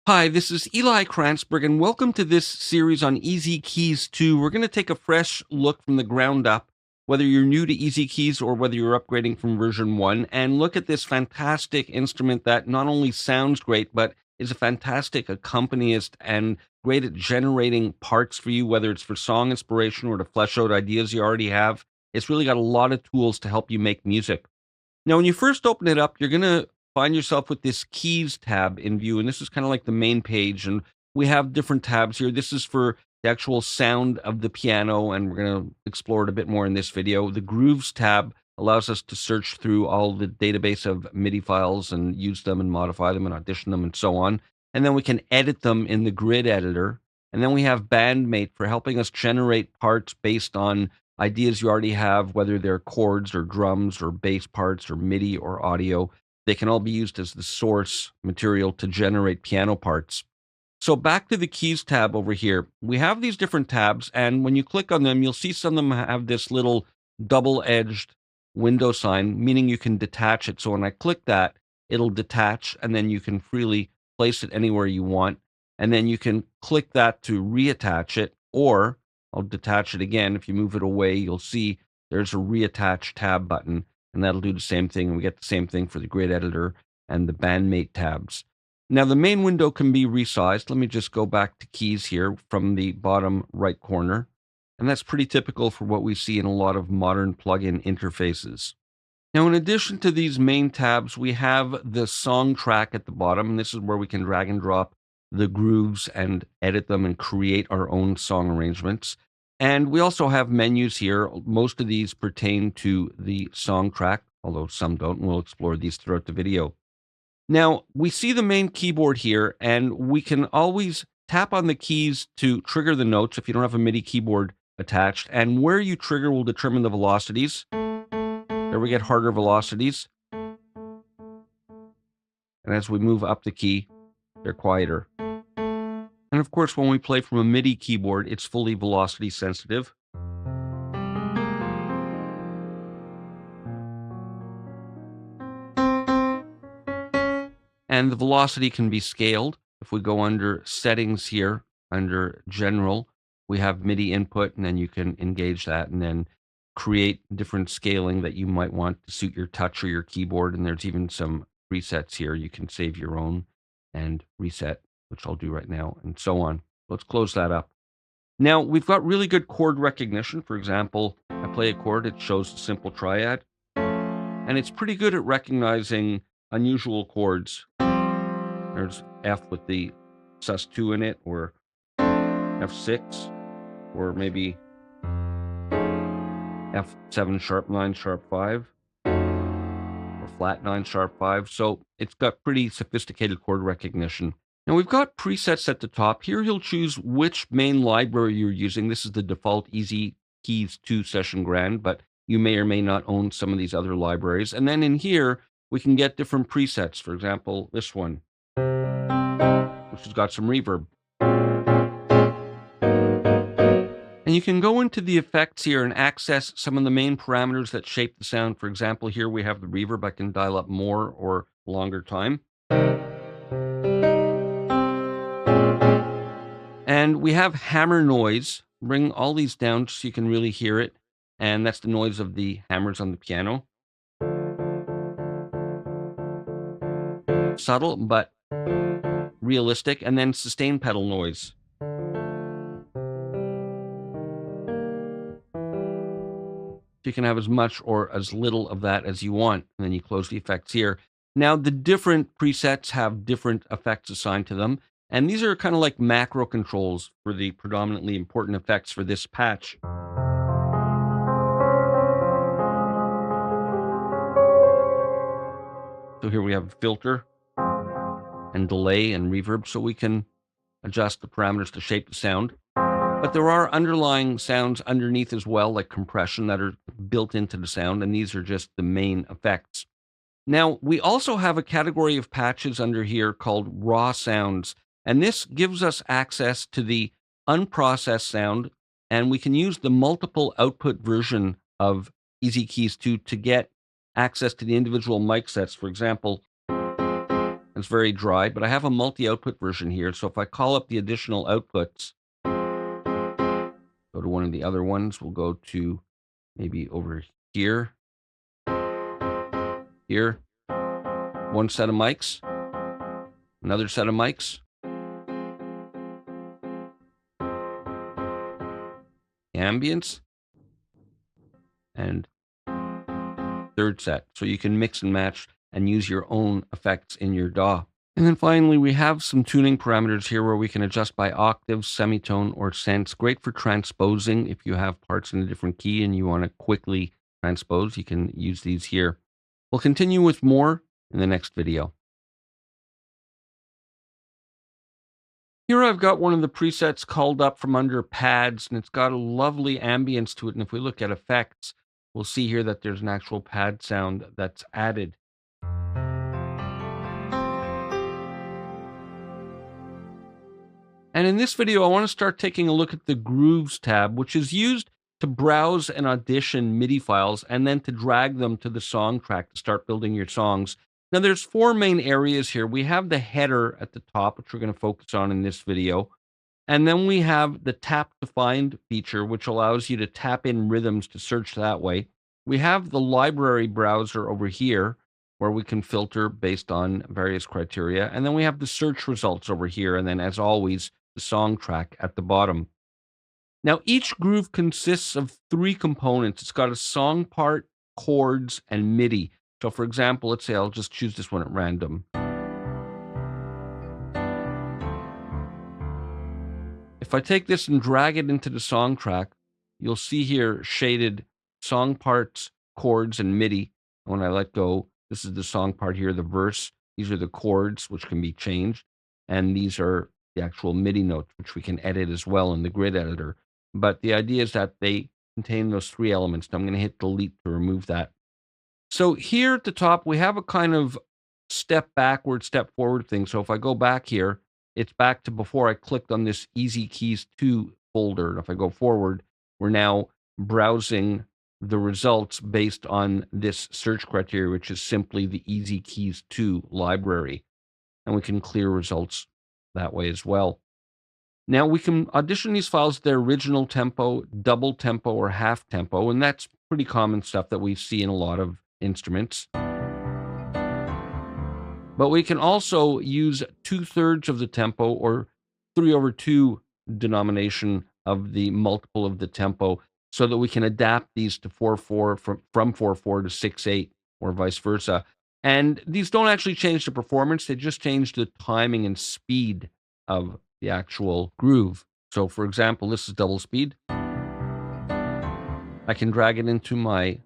Hi, this is Eli Kranzberg, and welcome to this series on EZkeys 2. We're going to take a fresh look from the ground up, whether you're new to EZkeys or whether you're upgrading from version 1, and look at this fantastic instrument that not only sounds great, but is a fantastic accompanist and great at generating parts for you, whether it's for song inspiration or to flesh out ideas you already have. It's really got a lot of tools to help you make music. Now, when you first open it up, you're going to find yourself with this keys tab in view. And this is kind of like the main page. And we have different tabs here. This is for the actual sound of the piano. And we're going to explore it a bit more in this video. The Grooves tab allows us to search through all the database of MIDI files and use them and modify them and audition them and so on. And then we can edit them in the grid editor. And then we have Bandmate for helping us generate parts based on ideas you already have, whether they're chords or drums or bass parts or MIDI or audio. They can all be used as the source material to generate piano parts. So back to the keys tab over here, we have these different tabs, and when you click on them, you'll see some of them have this little double-edged window sign, meaning you can detach it. So when I click that, it'll detach, and then you can freely place it anywhere you want. And then you can click that to reattach it, or I'll detach it again. If you move it away, you'll see there's a reattach tab button, and that'll do the same thing. We get the same thing for the grid editor and the bandmate tabs. Now, the main window can be resized. Let me just go back to keys here from the bottom right corner. And that's pretty typical for what we see in a lot of modern plugin interfaces. Now, in addition to these main tabs, we have the song track at the bottom. And this is where we can drag and drop the grooves and edit them and create our own song arrangements. And we also have menus here. Most of these pertain to the song track, although some don't, and we'll explore these throughout the video. Now, we see the main keyboard here, and we can always tap on the keys to trigger the notes if you don't have a MIDI keyboard attached, and where you trigger will determine the velocities. There we get harder velocities. And as we move up the key, they're quieter. And of course, when we play from a MIDI keyboard, it's fully velocity sensitive. And the velocity can be scaled. If we go under settings here, under general, we have MIDI input, and then you can engage that and then create different scaling that you might want to suit your touch or your keyboard. And there's even some presets here. You can save your own and reset, which I'll do right now, and so on. Let's close that up. Now, we've got really good chord recognition. For example, I play a chord, it shows the simple triad, and it's pretty good at recognizing unusual chords. There's F with the sus2 in it, or F6, or maybe F7 sharp 9 sharp 5, or flat 9 sharp 5. So it's got pretty sophisticated chord recognition. Now we've got presets at the top. Here you'll choose which main library you're using. This is the default EZkeys 2 Session Grand, but you may or may not own some of these other libraries. And then in here, we can get different presets. For example, this one, which has got some reverb. And you can go into the effects here and access some of the main parameters that shape the sound. For example, here we have the reverb. I can dial up more or longer time. And we have hammer noise. Bring all these down so you can really hear it. And that's the noise of the hammers on the piano. Subtle, but realistic. And then sustain pedal noise. You can have as much or as little of that as you want. And then you close the effects here. Now, the different presets have different effects assigned to them. And these are kind of like macro controls for the predominantly important effects for this patch. So here we have filter and delay and reverb, so we can adjust the parameters to shape the sound. But there are underlying sounds underneath as well, like compression, that are built into the sound, and these are just the main effects. Now, we also have a category of patches under here called raw sounds, and this gives us access to the unprocessed sound, and we can use the multiple output version of EZkeys 2 to get access to the individual mic sets. For example, It's very dry, but I have a multi-output version here. So if I call up the additional outputs, go to one of the other ones, we'll go to maybe over here, here, one set of mics, another set of mics, ambience, and third set. So you can mix and match and use your own effects in your DAW. And then finally, we have some tuning parameters here where we can adjust by octave, semitone, or sense. Great for transposing. If you have parts in a different key and you want to quickly transpose, you can use these here. We'll continue with more in the next video. Here I've got one of the presets called up from under pads, and it's got a lovely ambience to it. And if we look at effects, we'll see here that there's an actual pad sound that's added. And in this video, I want to start taking a look at the Grooves tab, which is used to browse and audition MIDI files and then to drag them to the song track to start building your songs. Now, there's four main areas here. We have the header at the top, which we're going to focus on in this video. And then we have the tap to find feature, which allows you to tap in rhythms to search that way. We have the library browser over here, where we can filter based on various criteria. And then we have the search results over here. And then, as always, the song track at the bottom. Now, each groove consists of three components. It's got a song part, chords, and MIDI. So, for example, let's say I'll just choose this one at random. If I take this and drag it into the song track, you'll see here shaded song parts, chords, and MIDI. When I let go, this is the song part here, the verse. These are the chords, which can be changed. And these are the actual MIDI notes, which we can edit as well in the grid editor. But the idea is that they contain those three elements. Now I'm going to hit delete to remove that. So here at the top, we have a kind of step backward, step forward thing. So if I go back here, it's back to before I clicked on this EZkeys 2 folder. And if I go forward, we're now browsing the results based on this search criteria, which is simply the EZkeys 2 library. And we can clear results that way as well. Now we can audition these files at their original tempo, double tempo, or half tempo, and that's pretty common stuff that we see in a lot of instruments. But we can also use 2/3 of the tempo or 3/2 denomination of the multiple of the tempo so that we can adapt these to 4/4 from 4/4 to 6/8 or vice versa. And these don't actually change the performance, they just change the timing and speed of the actual groove. So for example, this is double speed. I can drag it into my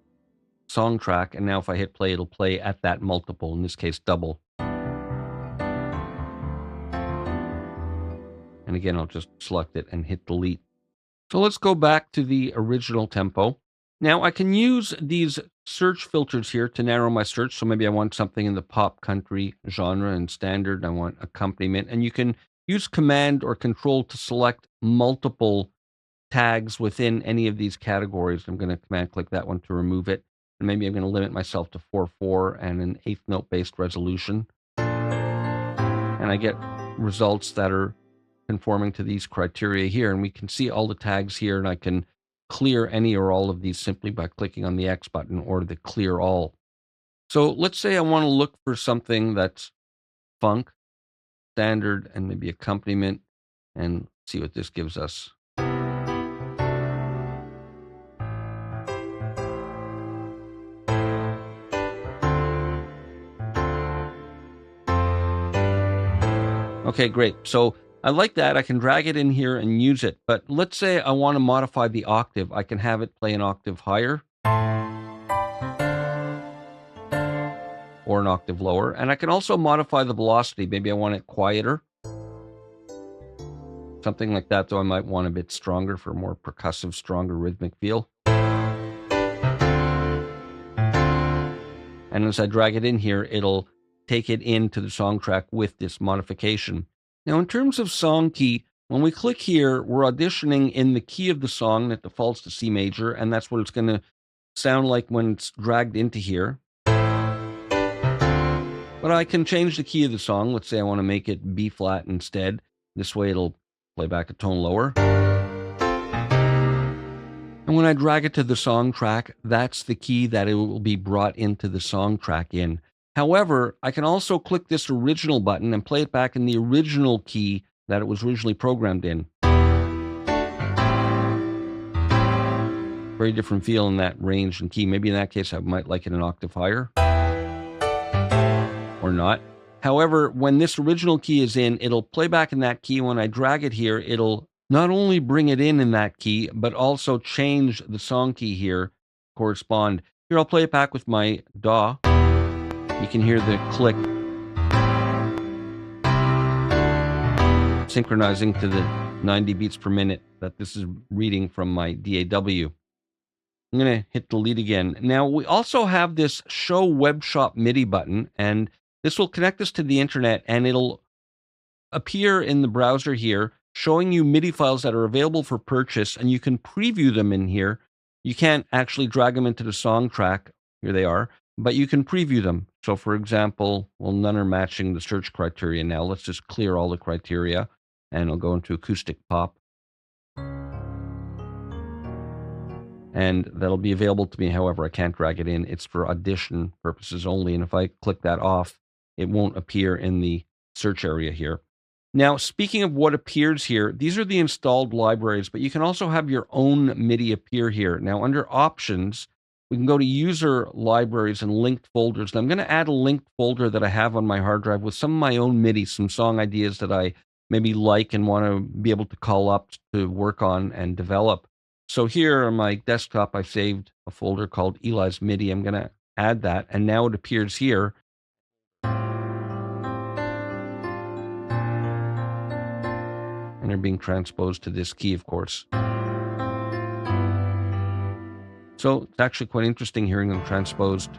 song track, and now if I hit play, it'll play at that multiple, in this case double. And again, I'll just select it and hit delete. So let's go back to the original tempo. Now I can use these search filters here to narrow my search. So maybe I want something in the pop country genre and standard. I want accompaniment. And you can use Command or Control to select multiple tags within any of these categories. I'm going to Command click that one to remove it. And maybe I'm going to limit myself to 4/4 and an eighth note based resolution. And I get results that are conforming to these criteria here. And we can see all the tags here, and I can clear any or all of these simply by clicking on the X button or the clear all. So let's say I want to look for something that's funk, standard, and maybe accompaniment, and see what this gives us. Okay, great. So I like that. I can drag it in here and use it. But let's say I want to modify the octave. I can have it play an octave higher or an octave lower. And I can also modify the velocity. Maybe I want it quieter. Something like that, though I might want a bit stronger for a more percussive, stronger rhythmic feel. And as I drag it in here, it'll take it into the song track with this modification. Now, in terms of song key, when we click here, we're auditioning in the key of the song that defaults to C major, and that's what it's going to sound like when it's dragged into here. But I can change the key of the song. Let's say I want to make it B flat instead. This way it'll play back a tone lower. And when I drag it to the song track, that's the key that it will be brought into the song track in. However, I can also click this original button and play it back in the original key that it was originally programmed in. Very different feel in that range and key. Maybe in that case, I might like it an octave higher. Or not. However, when this original key is in, it'll play back in that key. When I drag it here, it'll not only bring it in that key, but also change the song key here, correspond. Here, I'll play it back with my DAW. You can hear the click synchronizing to the 90 beats per minute that this is reading from my DAW. I'm going to hit delete again. Now, we also have this Show Web Shop MIDI button, and this will connect us to the internet, and it'll appear in the browser here, showing you MIDI files that are available for purchase, and you can preview them in here. You can't actually drag them into the song track. Here they are, but you can preview them. So, for example, well, none are matching the search criteria now. Let's just clear all the criteria, and I'll go into acoustic pop. And that'll be available to me. However, I can't drag it in. It's for audition purposes only. And if I click that off, it won't appear in the search area here. Now, speaking of what appears here, these are the installed libraries, but you can also have your own MIDI appear here. Now, under options, we can go to user libraries and linked folders. And I'm going to add a linked folder that I have on my hard drive with some of my own MIDI, some song ideas that I maybe like and want to be able to call up to work on and develop. So here on my desktop, I've saved a folder called Eli's MIDI. I'm going to add that, and now it appears here. And they're being transposed to this key, of course. So it's actually quite interesting hearing them transposed.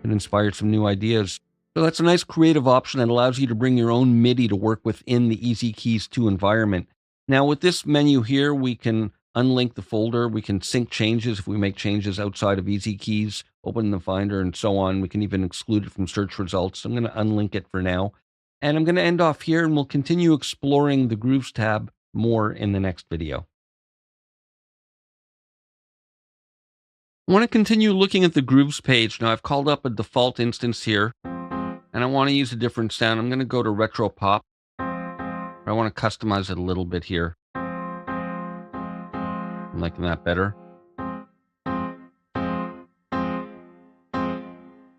It inspired some new ideas. So that's a nice creative option that allows you to bring your own MIDI to work within the EZkeys 2 environment. Now with this menu here, we can unlink the folder. We can sync changes if we make changes outside of EZkeys, open the Finder, and so on. We can even exclude it from search results. I'm going to unlink it for now. And I'm going to end off here, and we'll continue exploring the Grooves tab more in the next video. I want to continue looking at the Grooves page. Now, I've called up a default instance here, and I want to use a different sound. I'm going to go to Retro Pop. I want to customize it a little bit here. I'm liking that better.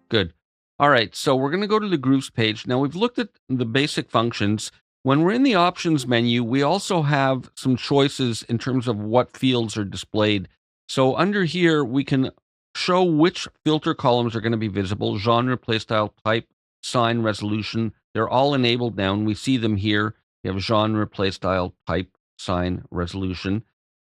Good. All right, so we're going to go to the Grooves page. Now, we've looked at the basic functions. When we're in the options menu, we also have some choices in terms of what fields are displayed. So under here, we can show which filter columns are going to be visible: genre, playstyle, type, sign, resolution. They're all enabled now, and we see them here. We have genre, playstyle, type, sign, resolution.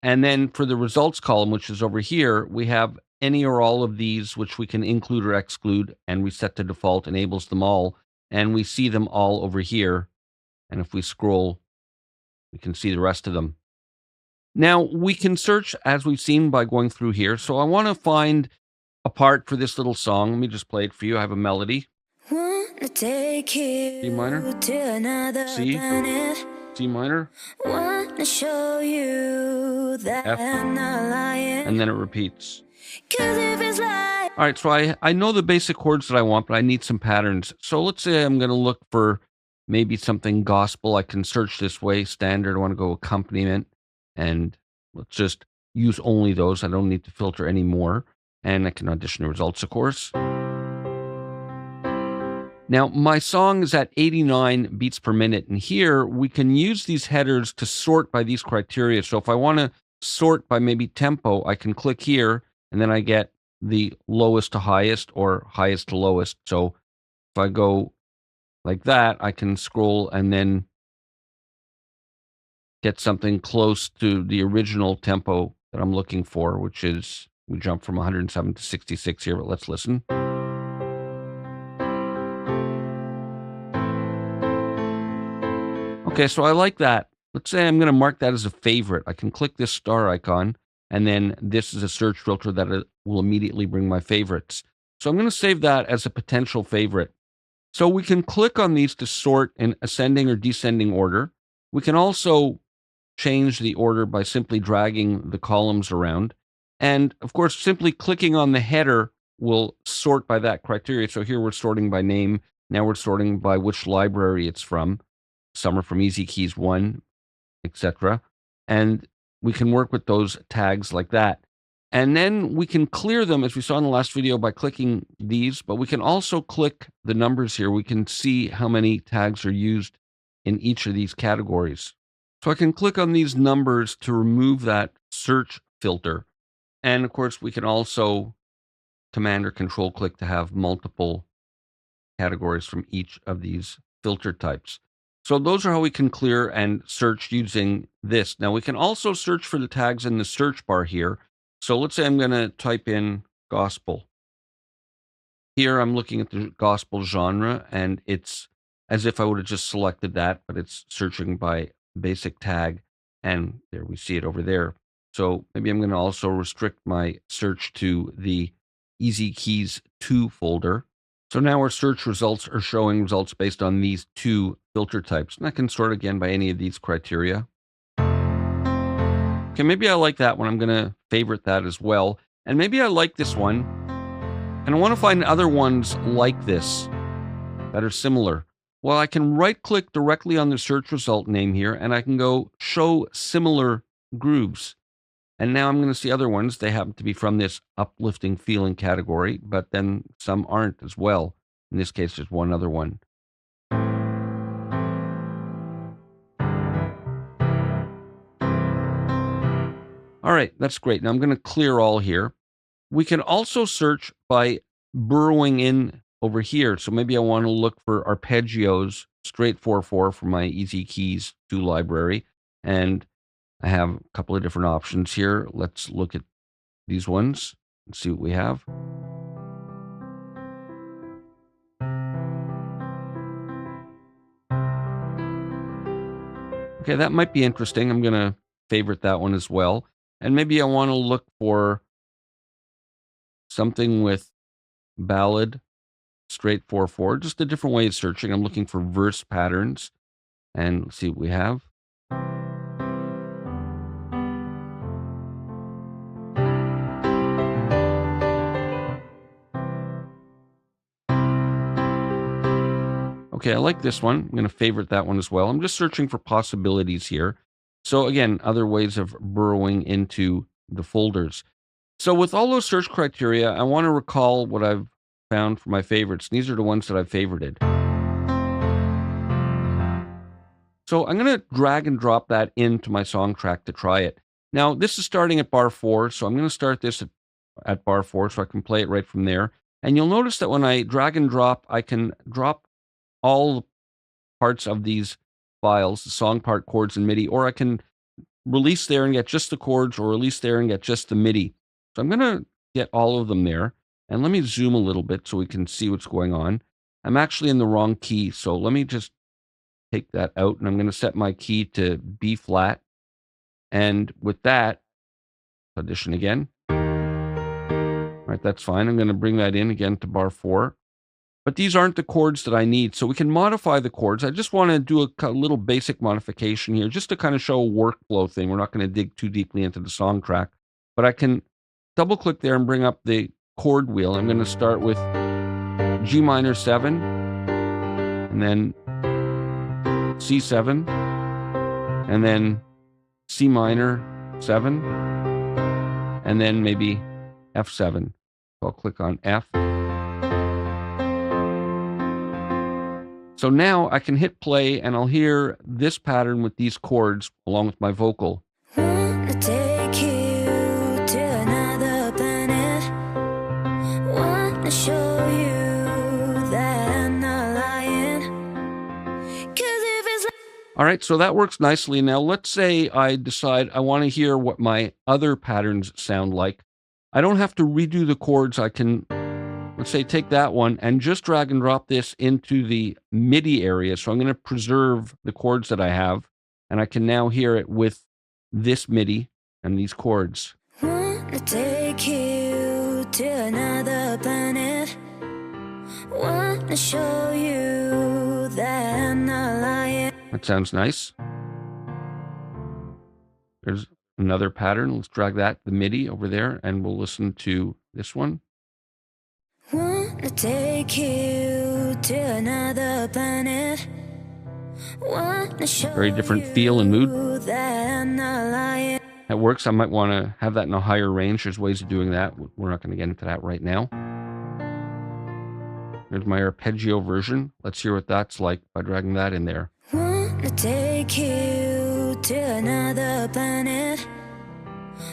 And then for the results column, which is over here, we have any or all of these, which we can include or exclude, and we set to default enables them all, and we see them all over here. And if we scroll, we can see the rest of them. Now, we can search, as we've seen, by going through here. So I want to find a part for this little song. Let me just play it for you. I have a melody. C minor, C, C minor, show you that F, and then it repeats. All right, so I know the basic chords that I want, but I need some patterns. So let's say I'm going to look for maybe something gospel. I can search this way, standard. I want to go accompaniment, and let's just use only those. I don't need to filter any more, and I can audition the results, of course. Now, my song is at 89 beats per minute, and here we can use these headers to sort by these criteria. So if I want to sort by maybe tempo, I can click here, and then I get the lowest to highest or highest to lowest. So if I go like that, I can scroll and then get something close to the original tempo that I'm looking for, which is, we jump from 107 to 66 here, but let's listen. Okay, so I like that. Let's say I'm going to mark that as a favorite. I can click this star icon, and then this is a search filter that will immediately bring my favorites. So I'm going to save that as a potential favorite. So we can click on these to sort in ascending or descending order. We can also change the order by simply dragging the columns around. And of course, simply clicking on the header will sort by that criteria. So here we're sorting by name. Now we're sorting by which library it's from. Some are from EZkeys 1, etc. And we can work with those tags like that. And then we can clear them, as we saw in the last video, by clicking these, but we can also click the numbers here. We can see how many tags are used in each of these categories. So I can click on these numbers to remove that search filter. And of course, we can also command or control click to have multiple categories from each of these filter types. So those are how we can clear and search using this. Now we can also search for the tags in the search bar here. So let's say I'm going to type in gospel. Here I'm looking at the gospel genre, and it's as if I would have just selected that, but it's searching by basic tag. And there we see it over there. So maybe I'm going to also restrict my search to the EZkeys 2 folder. So now our search results are showing results based on these two filter types. And I can sort again by any of these criteria. Okay, maybe I like that one. I'm going to favorite that as well. And maybe I like this one. And I want to find other ones like this that are similar. Well, I can right-click directly on the search result name here, and I can go Show Similar Grooves. And now I'm going to see other ones. They happen to be from this uplifting feeling category, but then some aren't as well. In this case, there's one other one. All right, that's great. Now I'm going to clear all here. We can also search by burrowing in over here. So maybe I want to look for arpeggios, straight 4/4 for my EZkeys 2 library. And I have a couple of different options here. Let's look at these ones and see what we have. Okay, that might be interesting. I'm going to favorite that one as well. And maybe I want to look for something with ballad, straight 4/4, just a different way of searching. I'm looking for verse patterns, and let's see what we have. Okay, I like this one. I'm going to favorite that one as well. I'm just searching for possibilities here. So again, other ways of burrowing into the folders. So with all those search criteria, I want to recall what I've found for my favorites. These are the ones that I've favorited. So I'm going to drag and drop that into my song track to try it. Now, this is starting at bar 4, so I'm going to start this at bar 4 so I can play it right from there. And you'll notice that when I drag and drop, I can drop all parts of these files, the song part, chords, and MIDI, or I can release there and get just the chords, or release there and get just the MIDI. So I'm going to get all of them there. And let me zoom a little bit so we can see what's going on. I'm actually in the wrong key, so let me just take that out, and I'm going to set my key to B flat. And with that, audition again. All right, that's fine. I'm going to bring that in again to bar 4. But these aren't the chords that I need, so we can modify the chords. I just want to do a little basic modification here, just to kind of show a workflow thing. We're not going to dig too deeply into the song track, but I can double-click there and bring up the chord wheel. I'm going to start with G minor 7, and then C7, and then C minor 7, and then maybe F7. So I'll click on F. So now I can hit play and I'll hear this pattern with these chords along with my vocal. Wanna take you to another planet. Wanna show you that I'm not lying. 'Cause if it's all right, so that works nicely. Now let's say I decide I want to hear what my other patterns sound like. I don't have to redo the chords. I can, let's say, take that one and just drag and drop this into the MIDI area. So I'm going to preserve the chords that I have, and I can now hear it with this MIDI and these chords. wanna take you to another planet. Wanna Wanna show you that I'm not lying. That sounds nice. There's another pattern. Let's drag that, the MIDI over there, and we'll listen to this one. Wanna take you to another planet. Wanna show Very different feel and mood. you that I'm not lying. That works. I might want to have that in a higher range. There's ways of doing that. We're not going to get into that right now. There's my arpeggio version. Let's hear what that's like by dragging that in there. Wanna take you to another planet.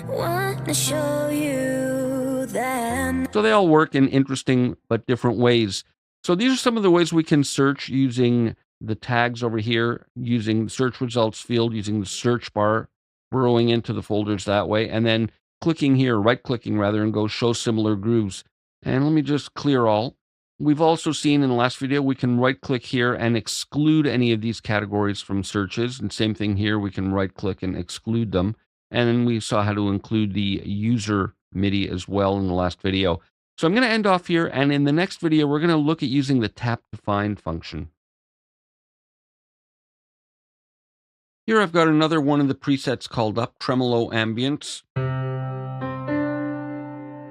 Wanna show you that. So they all work in interesting but different ways. So these are some of the ways we can search using the tags over here, using the search results field, using the search bar, burrowing into the folders that way, and then clicking here, right-clicking rather, and go show similar grooves. And let me just clear all. We've also seen in the last video, we can right-click here and exclude any of these categories from searches. And same thing here, we can right-click and exclude them. And then we saw how to include the user MIDI as well in the last video. So I'm going to end off here, and in the next video, we're going to look at using the tap to find function. Here I've got another one of the presets called up, Tremolo Ambience.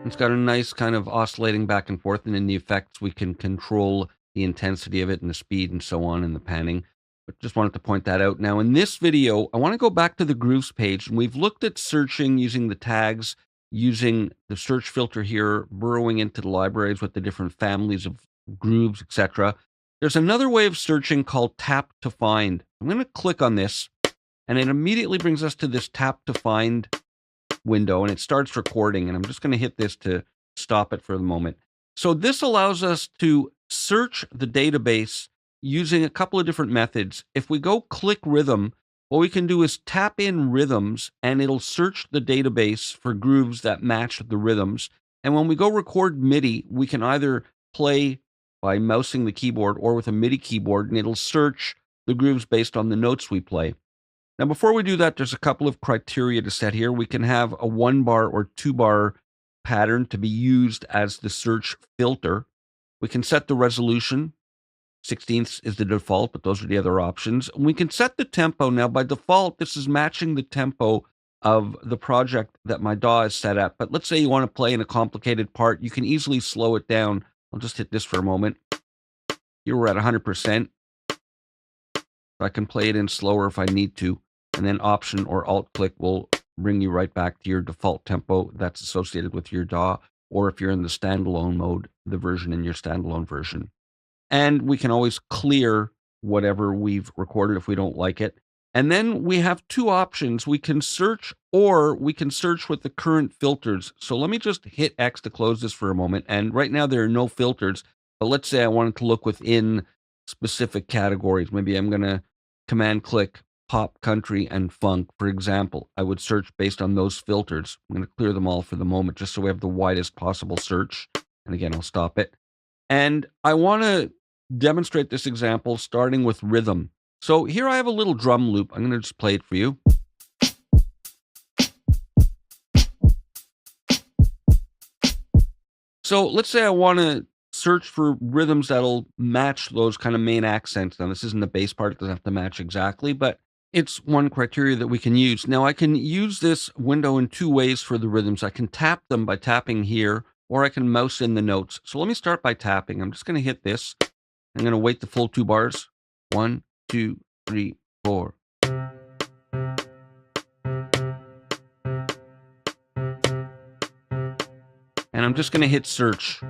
It's got a nice kind of oscillating back and forth, and in the effects we can control the intensity of it and the speed and so on and the panning. But just wanted to point that out. Now in this video, I want to go back to the Grooves page, and we've looked at searching using the tags, using the search filter here, burrowing into the libraries with the different families of grooves, etc. There's another way of searching called tap to find. I'm going to click on this, and it immediately brings us to this tap to find window, and it starts recording, and I'm just going to hit this to stop it for the moment. So this allows us to search the database using a couple of different methods. If we go click rhythm, what we can do is tap in rhythms, and it'll search the database for grooves that match the rhythms. And when we go record MIDI, we can either play by mousing the keyboard or with a MIDI keyboard, and it'll search the grooves based on the notes we play. Now, before we do that, there's a couple of criteria to set here. We can have a 1-bar or 2-bar pattern to be used as the search filter. We can set the resolution. 16ths is the default, but those are the other options. And we can set the tempo. Now, by default, this is matching the tempo of the project that my DAW is set at. But let's say you want to play in a complicated part. You can easily slow it down. I'll just hit this for a moment. Here we're at 100%. I can play it in slower if I need to, and then Option or Alt-click will bring you right back to your default tempo that's associated with your DAW, or if you're in the standalone mode, the version in your standalone version. And we can always clear whatever we've recorded if we don't like it. And then we have two options. We can search, or we can search with the current filters. So let me just hit X to close this for a moment. And right now there are no filters, but let's say I wanted to look within specific categories. Maybe I'm going to command click pop, country, and funk, for example. I would search based on those filters. I'm going to clear them all for the moment just so we have the widest possible search. And again, I'll stop it. And I want to demonstrate this example starting with rhythm. So here I have a little drum loop. I'm going to just play it for you. So let's say I want to search for rhythms that'll match those kind of main accents. Now, this isn't the bass part. It doesn't have to match exactly, but it's one criteria that we can use. Now, I can use this window in two ways for the rhythms. I can tap them by tapping here, or I can mouse in the notes. So let me start by tapping. I'm just going to hit this. I'm going to wait the full 2 bars. 1, 2, 3, 4. And I'm just going to hit search.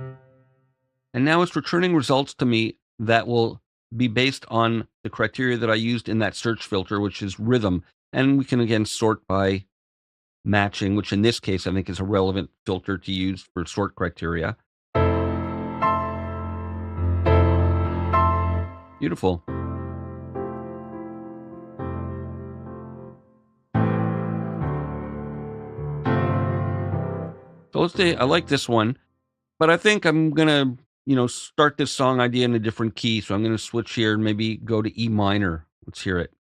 And now it's returning results to me that will be based on the criteria that I used in that search filter, which is rhythm. And we can again sort by matching, which in this case I think is a relevant filter to use for sort criteria. Beautiful. So let's say I like this one, but I think I'm going to, start this song idea in a different key. So I'm going to switch here and maybe go to E minor. Let's hear it.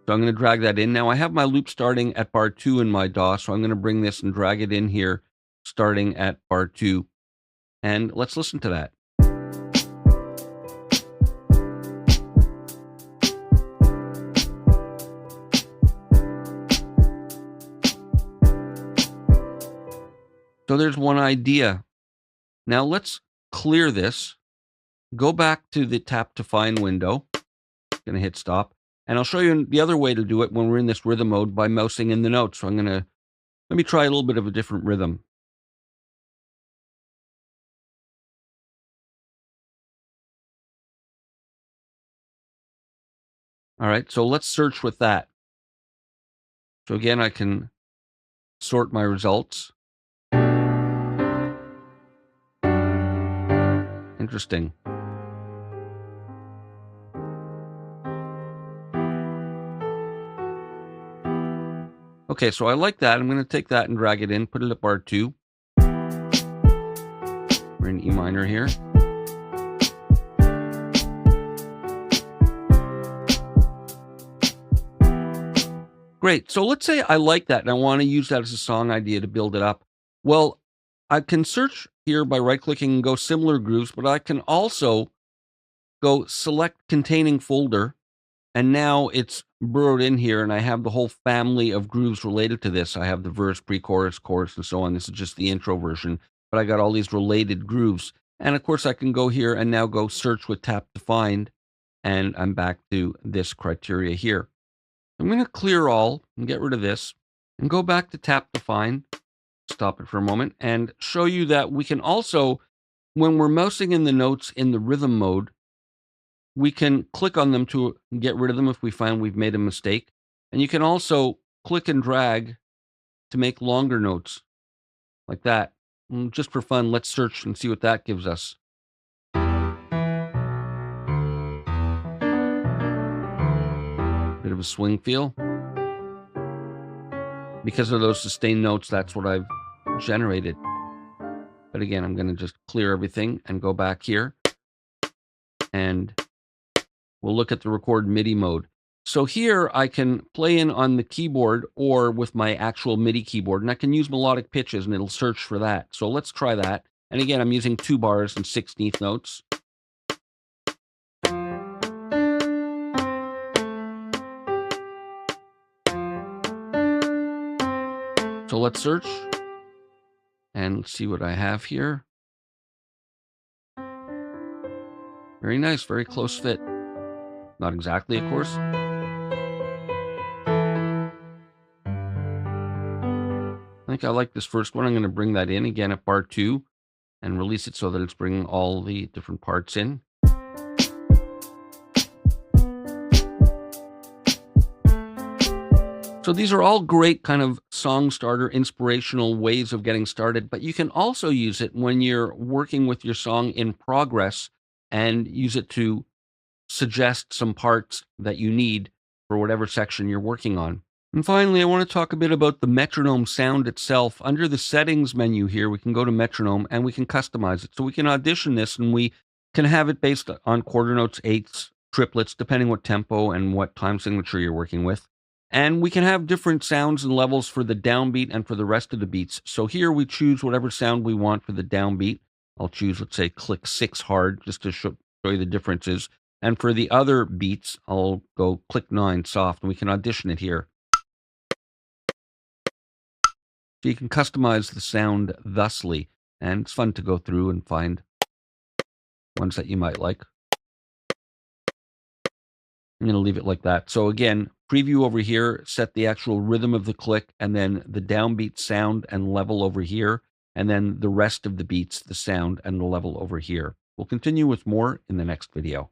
So I'm going to drag that in. Now I have my loop starting at bar 2 in my DAW. So I'm going to bring this and drag it in here starting at bar 2. And let's listen to that. So there's one idea. Now let's clear this. Go back to the tap to find window. Going to hit stop. And I'll show you the other way to do it when we're in this rhythm mode by mousing in the notes. So let me try a little bit of a different rhythm. All right, so let's search with that. So again, I can sort my results. Interesting. Okay, so I like that. I'm going to take that and drag it in, put it at bar 2. We're in E minor here. Great. So let's say I like that and I want to use that as a song idea to build it up. Well, I can search here by right-clicking and go similar grooves, but I can also go select containing folder. And now it's burrowed in here, and I have the whole family of grooves related to this. I have the verse, pre-chorus, chorus, and so on. This is just the intro version, but I got all these related grooves. And of course, I can go here and now go search with tap to find, and I'm back to this criteria here. I'm going to clear all and get rid of this, and go back to tap to find, stop it for a moment, and show you that we can also, when we're mousing in the notes in the rhythm mode, we can click on them to get rid of them if we find we've made a mistake. And you can also click and drag to make longer notes like that. And just for fun, let's search and see what that gives us. Bit of a swing feel. Because of those sustained notes, that's what I've generated. But again, I'm going to just clear everything and go back here. And we'll look at the record MIDI mode. So here I can play in on the keyboard or with my actual MIDI keyboard, and I can use melodic pitches and it'll search for that. So let's try that. And again, I'm using 2 bars and 16th notes. So let's search and see what I have here. Very nice, very close fit. Not exactly, of course. I think I like this first one. I'm going to bring that in again at bar 2 and release it so that it's bringing all the different parts in. So these are all great kind of song starter, inspirational ways of getting started, but you can also use it when you're working with your song in progress and use it to suggest some parts that you need for whatever section you're working on. And finally, I want to talk a bit about the metronome sound itself. Under the settings menu here, we can go to metronome and we can customize it. So we can audition this and we can have it based on quarter notes, eighths, triplets, depending what tempo and what time signature you're working with. And we can have different sounds and levels for the downbeat and for the rest of the beats. So here we choose whatever sound we want for the downbeat. I'll choose, let's say, click 6 hard just to show you the differences. And for the other beats, I'll go click 9 soft, and we can audition it here. So you can customize the sound thusly, and it's fun to go through and find ones that you might like. I'm going to leave it like that. So again, preview over here, set the actual rhythm of the click, and then the downbeat sound and level over here, and then the rest of the beats, the sound and the level over here. We'll continue with more in the next video.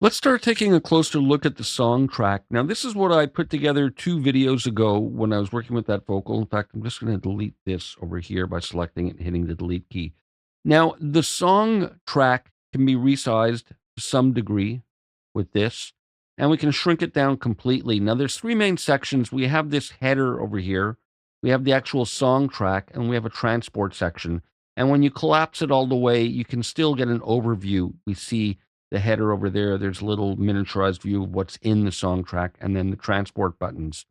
Let's start taking a closer look at the song track. Now, this is what I put together 2 videos ago when I was working with that vocal. In fact, I'm just going to delete this over here by selecting it and hitting the delete key. Now, the song track can be resized to some degree with this, and we can shrink it down completely. Now, there's three main sections. We have this header over here, we have the actual song track, and we have a transport section. And when you collapse it all the way, you can still get an overview. We see the header over there. There's a little miniaturized view of what's in the song track, and then the transport buttons.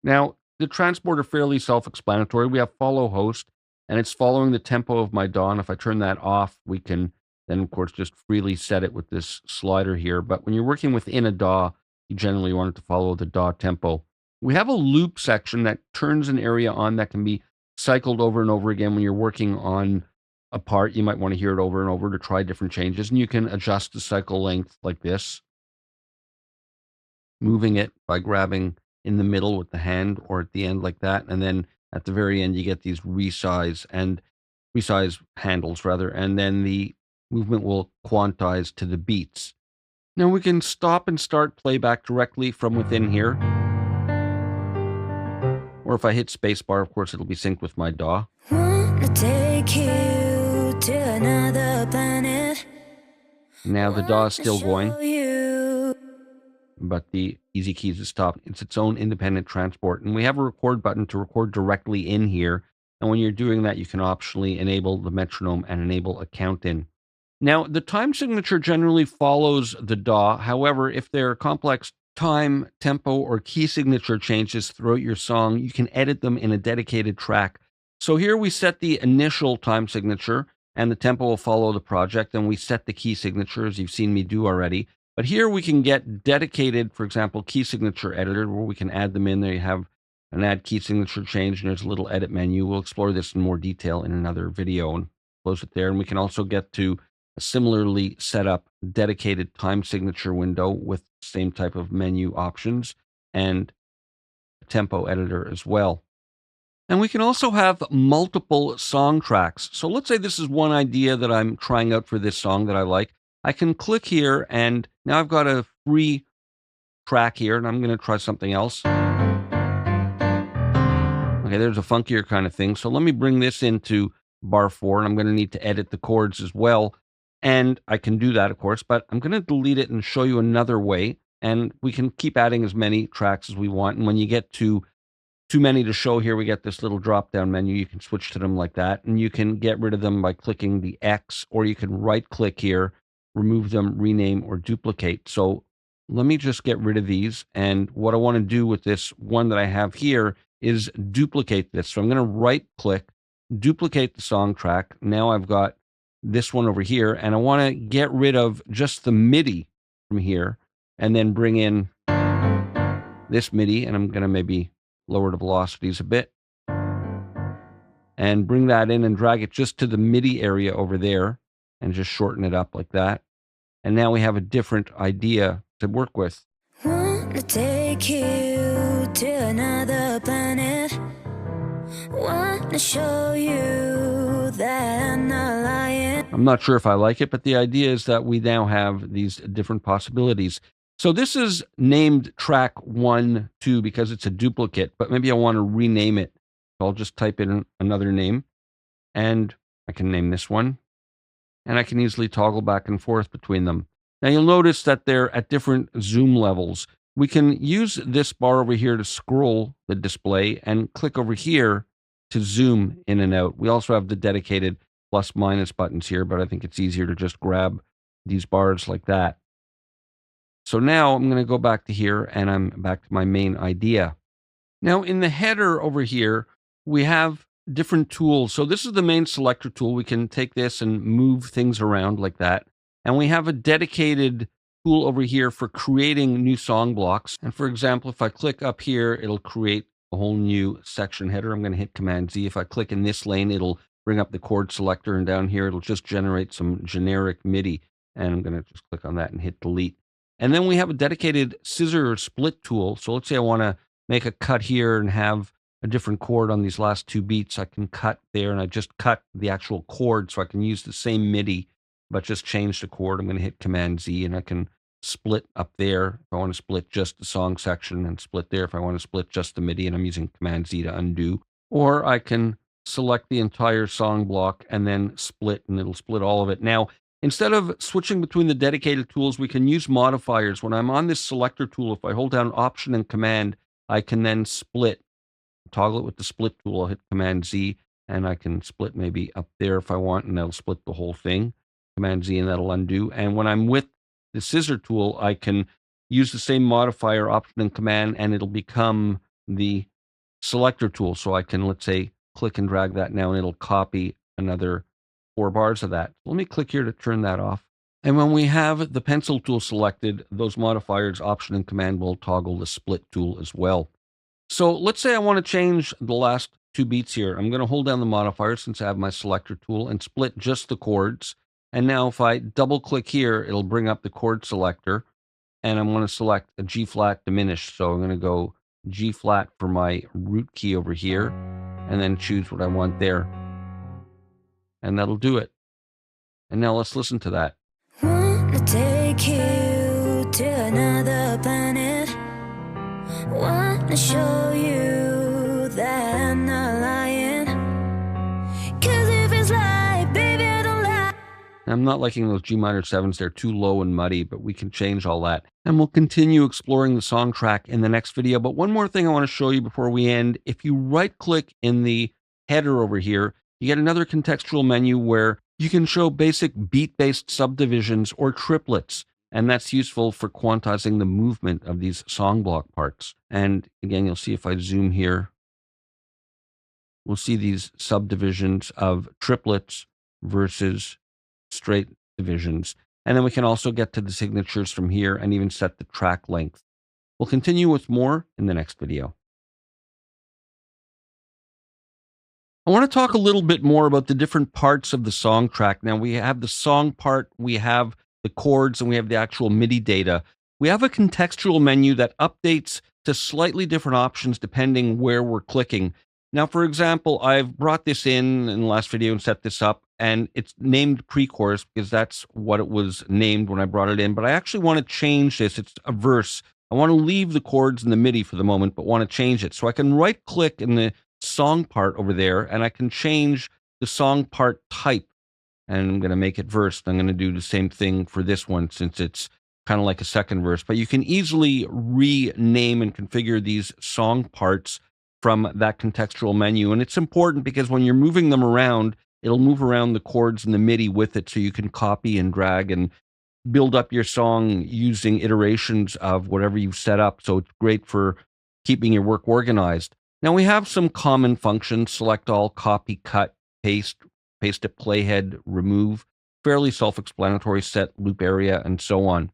Now, the transport are fairly self-explanatory. We have follow host, and it's following the tempo of my DAW. And if I turn that off, we can then, of course, just freely set it with this slider here. But when you're working within a DAW, you generally want it to follow the DAW tempo. We have a loop section that turns an area on that can be cycled over and over again when you're working on a part. You might want to hear it over and over to try different changes. And you can adjust the cycle length like this, moving it by grabbing in the middle with the hand or at the end like that. And then at the very end, you get these resize handles rather, and then the movement will quantize to the beats. Now we can stop and start playback directly from within here. Or if I hit spacebar, of course, it'll be synced with my DAW. Wanna take you to another planet. Now the DAW is still going, You. but the EZkeys is stopped. It's its own independent transport. And we have a record button to record directly in here. And when you're doing that, you can optionally enable the metronome and enable a count in. Now, the time signature generally follows the DAW. However, if there are complex time, tempo, or key signature changes throughout your song, you can edit them in a dedicated track. So here we set the initial time signature, and the tempo will follow the project, and we set the key signature, as you've seen me do already. But here we can get dedicated, for example, key signature editor, where we can add them in. There you have an add key signature change, and there's a little edit menu. We'll explore this in more detail in another video and close it there. And we can also get to a similarly set up dedicated time signature window with the same type of menu options and a tempo editor as well. And we can also have multiple song tracks. So let's say this is one idea that I'm trying out for this song that I like. I can click here, and now I've got a free track here, and I'm going to try something else. Okay, there's a funkier kind of thing. So let me bring this into bar 4, and I'm going to need to edit the chords as well. And I can do that, of course, but I'm going to delete it and show you another way. And we can keep adding as many tracks as we want. And when you get to too many to show here, we get this little drop-down menu. You can switch to them like that. And you can get rid of them by clicking the X, or you can right-click here, remove them, rename, or duplicate. So let me just get rid of these. And what I want to do with this one that I have here is duplicate this. So I'm going to right-click, duplicate the song track. Now I've got this one over here, and I want to get rid of just the MIDI from here and then bring in this MIDI, and I'm going to maybe lower the velocities a bit and bring that in and drag it just to the MIDI area over there and just shorten it up like that. And now we have a different idea to work with. Wanna take you to another planet. Wanna show you that I'm not lying. I'm not sure if I like it, but the idea is that we now have these different possibilities. So this is named track 1, 2 because it's a duplicate, but maybe I want to rename it. So I'll just type in another name, and I can name this one, and I can easily toggle back and forth between them. Now you'll notice that they're at different zoom levels. We can use this bar over here to scroll the display and click over here to zoom in and out. We also have the dedicated plus minus buttons here, but I think it's easier to just grab these bars like that. So now I'm going to go back to here, and I'm back to my main idea. Now in the header over here, we have different tools. So this is the main selector tool. We can take this and move things around like that. And we have a dedicated tool over here for creating new song blocks. And for example, if I click up here, it'll create a whole new section header. I'm going to hit Command Z. If I click in this lane, it'll bring up the chord selector, and down here, it'll just generate some generic MIDI. And I'm going to just click on that and hit delete. And then we have a dedicated scissor or split tool. So let's say I want to make a cut here and have a different chord on these last 2 beats. I can cut there, and I just cut the actual chord, so I can use the same MIDI, but just change the chord. I'm going to hit Command Z, and I can split up there if I want to split just the song section, and split there if I want to split just the MIDI, and I'm using Command Z to undo. Or I can select the entire song block and then split, and it'll split all of it. Now, Instead of switching between the dedicated tools, we can use modifiers. When I'm on this selector tool, if I hold down Option and Command, I can then split, toggle it with the split tool. I'll hit Command Z, and I can split maybe up there if I want, and that'll split the whole thing. Command Z, and that'll undo. And when I'm with the scissor tool, I can use the same modifier, Option and Command, and it'll become the selector tool. So I can, let's say, click and drag that now, and it'll copy another 4 bars of that. Let me click here to turn that off. And when we have the pencil tool selected, those modifiers, Option and Command, will toggle the split tool as well. So let's say I want to change the last 2 beats here. I'm going to hold down the modifier since I have my selector tool and split just the chords. And now if I double click here, it'll bring up the chord selector, and I'm going to select a G flat diminished. So I'm going to go G flat for my root key over here, and then choose what I want there. And that'll do it. And now let's listen to that. Wanna take you to another planet. Wanna show you that I'm not lying. 'Cause if it's like, baby, I don't lie. I'm not liking those G minor 7s. They're too low and muddy, but we can change all that. And we'll continue exploring the song track in the next video. But one more thing I want to show you before we end. If you right-click in the header over here, you get another contextual menu where you can show basic beat-based subdivisions or triplets. And that's useful for quantizing the movement of these song block parts. And again, you'll see if I zoom here, we'll see these subdivisions of triplets versus straight divisions. And then we can also get to the signatures from here and even set the track length. We'll continue with more in the next video. I want to talk a little bit more about the different parts of the song track. Now, we have the song part, we have the chords, and we have the actual MIDI data. We have a contextual menu that updates to slightly different options depending where we're clicking. Now, for example, I've brought this in the last video and set this up, and it's named pre-chorus because that's what it was named when I brought it in. But I actually want to change this. It's a verse. I want to leave the chords and the MIDI for the moment, but want to change it. So I can right-click in the song part over there, and I can change the song part type. And I'm going to make it verse. I'm going to do the same thing for this one since it's kind of like a second verse. But you can easily rename and configure these song parts from that contextual menu. And it's important because when you're moving them around, it'll move around the chords and the MIDI with it, so you can copy and drag and build up your song using iterations of whatever you've set up. So it's great for keeping your work organized. Now we have some common functions: select all, copy, cut, paste, paste it, playhead, remove, fairly self-explanatory, set loop area, and so on.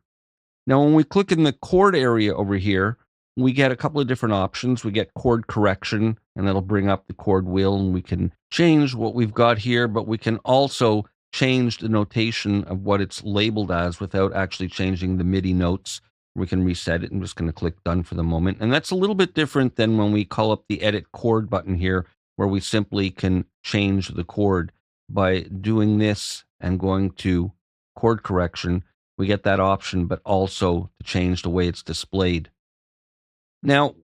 Now, when we click in the chord area over here, we get a couple of different options. We get chord correction, and that'll bring up the chord wheel, and we can change what we've got here, but we can also change the notation of what it's labeled as without actually changing the MIDI notes. We can reset it. I'm just going to click done for the moment. And that's a little bit different than when we call up the edit chord button here, where we simply can change the chord. By doing this and going to chord correction, we get that option, but also to change the way it's displayed. Now,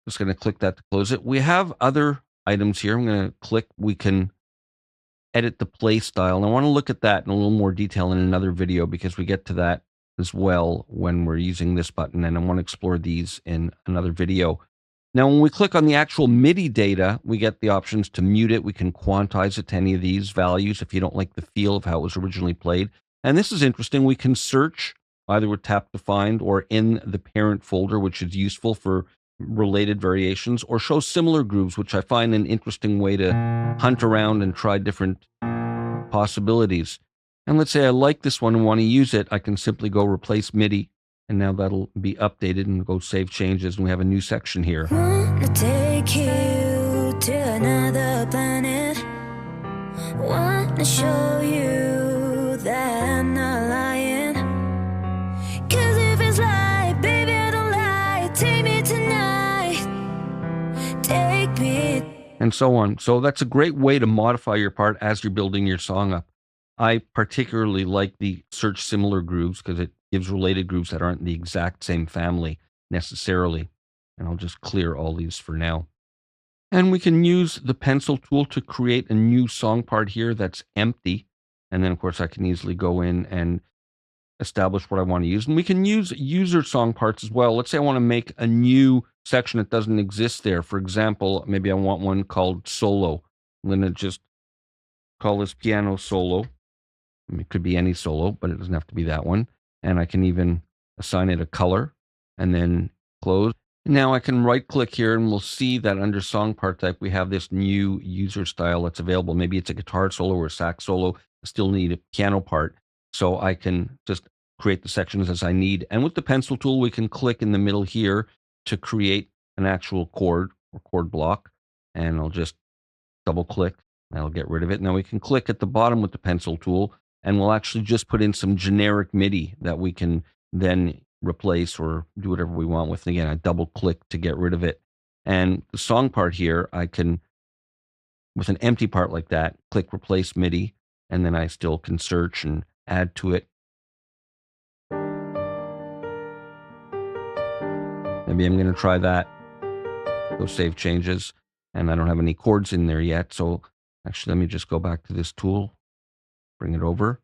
just going to click that to close it. We have other items here. I'm going to click, we can edit the play style. And I want to look at that in a little more detail in another video because we get to that as well when we're using this button. And I want to explore these in another video. Now, when we click on the actual MIDI data, we get the options to mute it. We can quantize it to any of these values if you don't like the feel of how it was originally played. And this is interesting. We can search either with tap to find or in the parent folder, which is useful for related variations, or show similar grooves, which I find an interesting way to hunt around and try different possibilities. And let's say I like this one and want to use it. I can simply go replace MIDI. And now that'll be updated and go save changes. And we have a new section here. Wanna take you to another planet. Wanna show you that I'm not lying. 'Cause if it's like, baby, I don't lie. Take me tonight. Take me. And so on. So that's a great way to modify your part as you're building your song up. I particularly like the search similar grooves because it gives related grooves that aren't in the exact same family necessarily. And I'll just clear all these for now. And we can use the pencil tool to create a new song part here that's empty. And then, of course, I can easily go in and establish what I want to use. And we can use user song parts as well. Let's say I want to make a new section that doesn't exist there. For example, maybe I want one called solo. I'm going to just call this piano solo. I mean, it could be any solo, but it doesn't have to be that one. And I can even assign it a color and then close. Now I can right click here and we'll see that under song part type, we have this new user style that's available. Maybe it's a guitar solo or a sax solo. I still need a piano part. So I can just create the sections as I need. And with the pencil tool, we can click in the middle here to create an actual chord or chord block. And I'll just double click. That'll get rid of it. Now we can click at the bottom with the pencil tool and we'll actually just put in some generic MIDI that we can then replace or do whatever we want with. And again, I double click to get rid of it. And the song part here, I can, with an empty part like that, click replace MIDI, and then I still can search and add to it. Maybe I'm going to try that. Go save changes. And I don't have any chords in there yet. So actually, let me just go back to this tool, bring it over,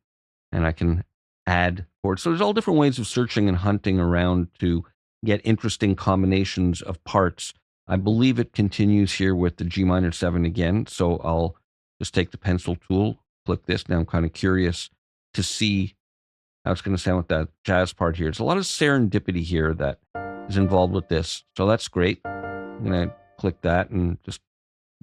and I can add chords. So there's all different ways of searching and hunting around to get interesting combinations of parts. I believe it continues here with the G minor 7 again. So I'll just take the pencil tool, click this. Now I'm kind of curious to see how it's going to sound with that jazz part here. There's a lot of serendipity here that is involved with this. So that's great. I'm going to click that and just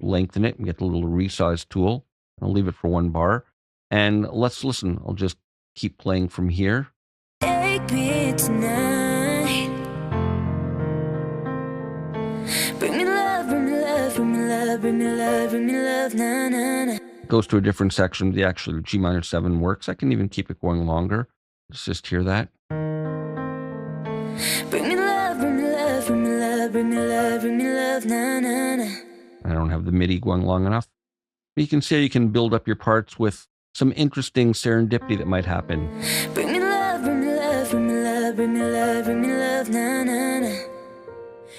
lengthen it and get the little resize tool. I'll leave it for 1 bar. And let's listen. I'll just keep playing from here. Take me tonight. Bring me love, bring me love, bring me love, bring me love, bring me love, na na na. Goes to a different section. The actual G minor 7 works. I can even keep it going longer. Let's just hear that. Bring me love, bring me love, bring me love, bring me love, bring me love, na na na. I don't have the MIDI going long enough. But you can see you can build up your parts with some interesting serendipity that might happen. Bring me love, bring me love, bring me love, bring me love, bring me love, na na na.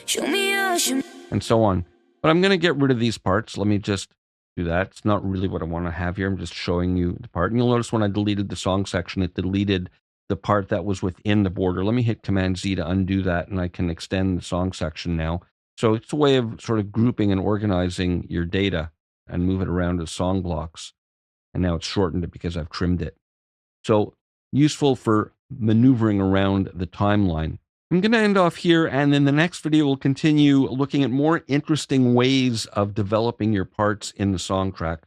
Show me your, show me. And so on. But I'm going to get rid of these parts. Let me just do that. It's not really what I want to have here. I'm just showing you the part. And you'll notice when I deleted the song section, it deleted the part that was within the border. Let me hit Command Z to undo that, and I can extend the song section now. So it's a way of sort of grouping and organizing your data and move it around as song blocks. And now it's shortened it because I've trimmed it. So useful for maneuvering around the timeline. I'm going to end off here, and then the next video will continue looking at more interesting ways of developing your parts in the song track.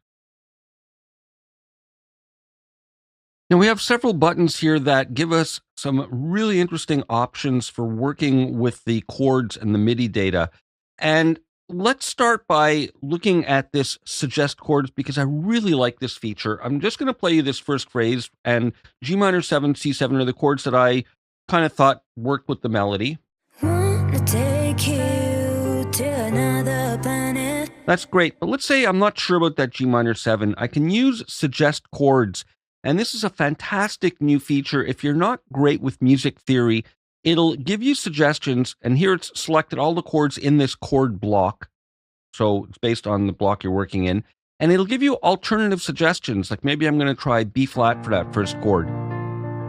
Now we have several buttons here that give us some really interesting options for working with the chords and the MIDI data. And let's start by looking at this suggest chords because I really like this feature. I'm just going to play you this first phrase, and G minor 7, C7 are the chords that I kind of thought worked with the melody. Wanna take you to another planet. That's great. But let's say I'm not sure about that G minor 7. I can use suggest chords. And this is a fantastic new feature. If you're not great with music theory, it'll give you suggestions. And here it's selected all the chords in this chord block. So it's based on the block you're working in. And it'll give you alternative suggestions. Like maybe I'm going to try B flat for that first chord.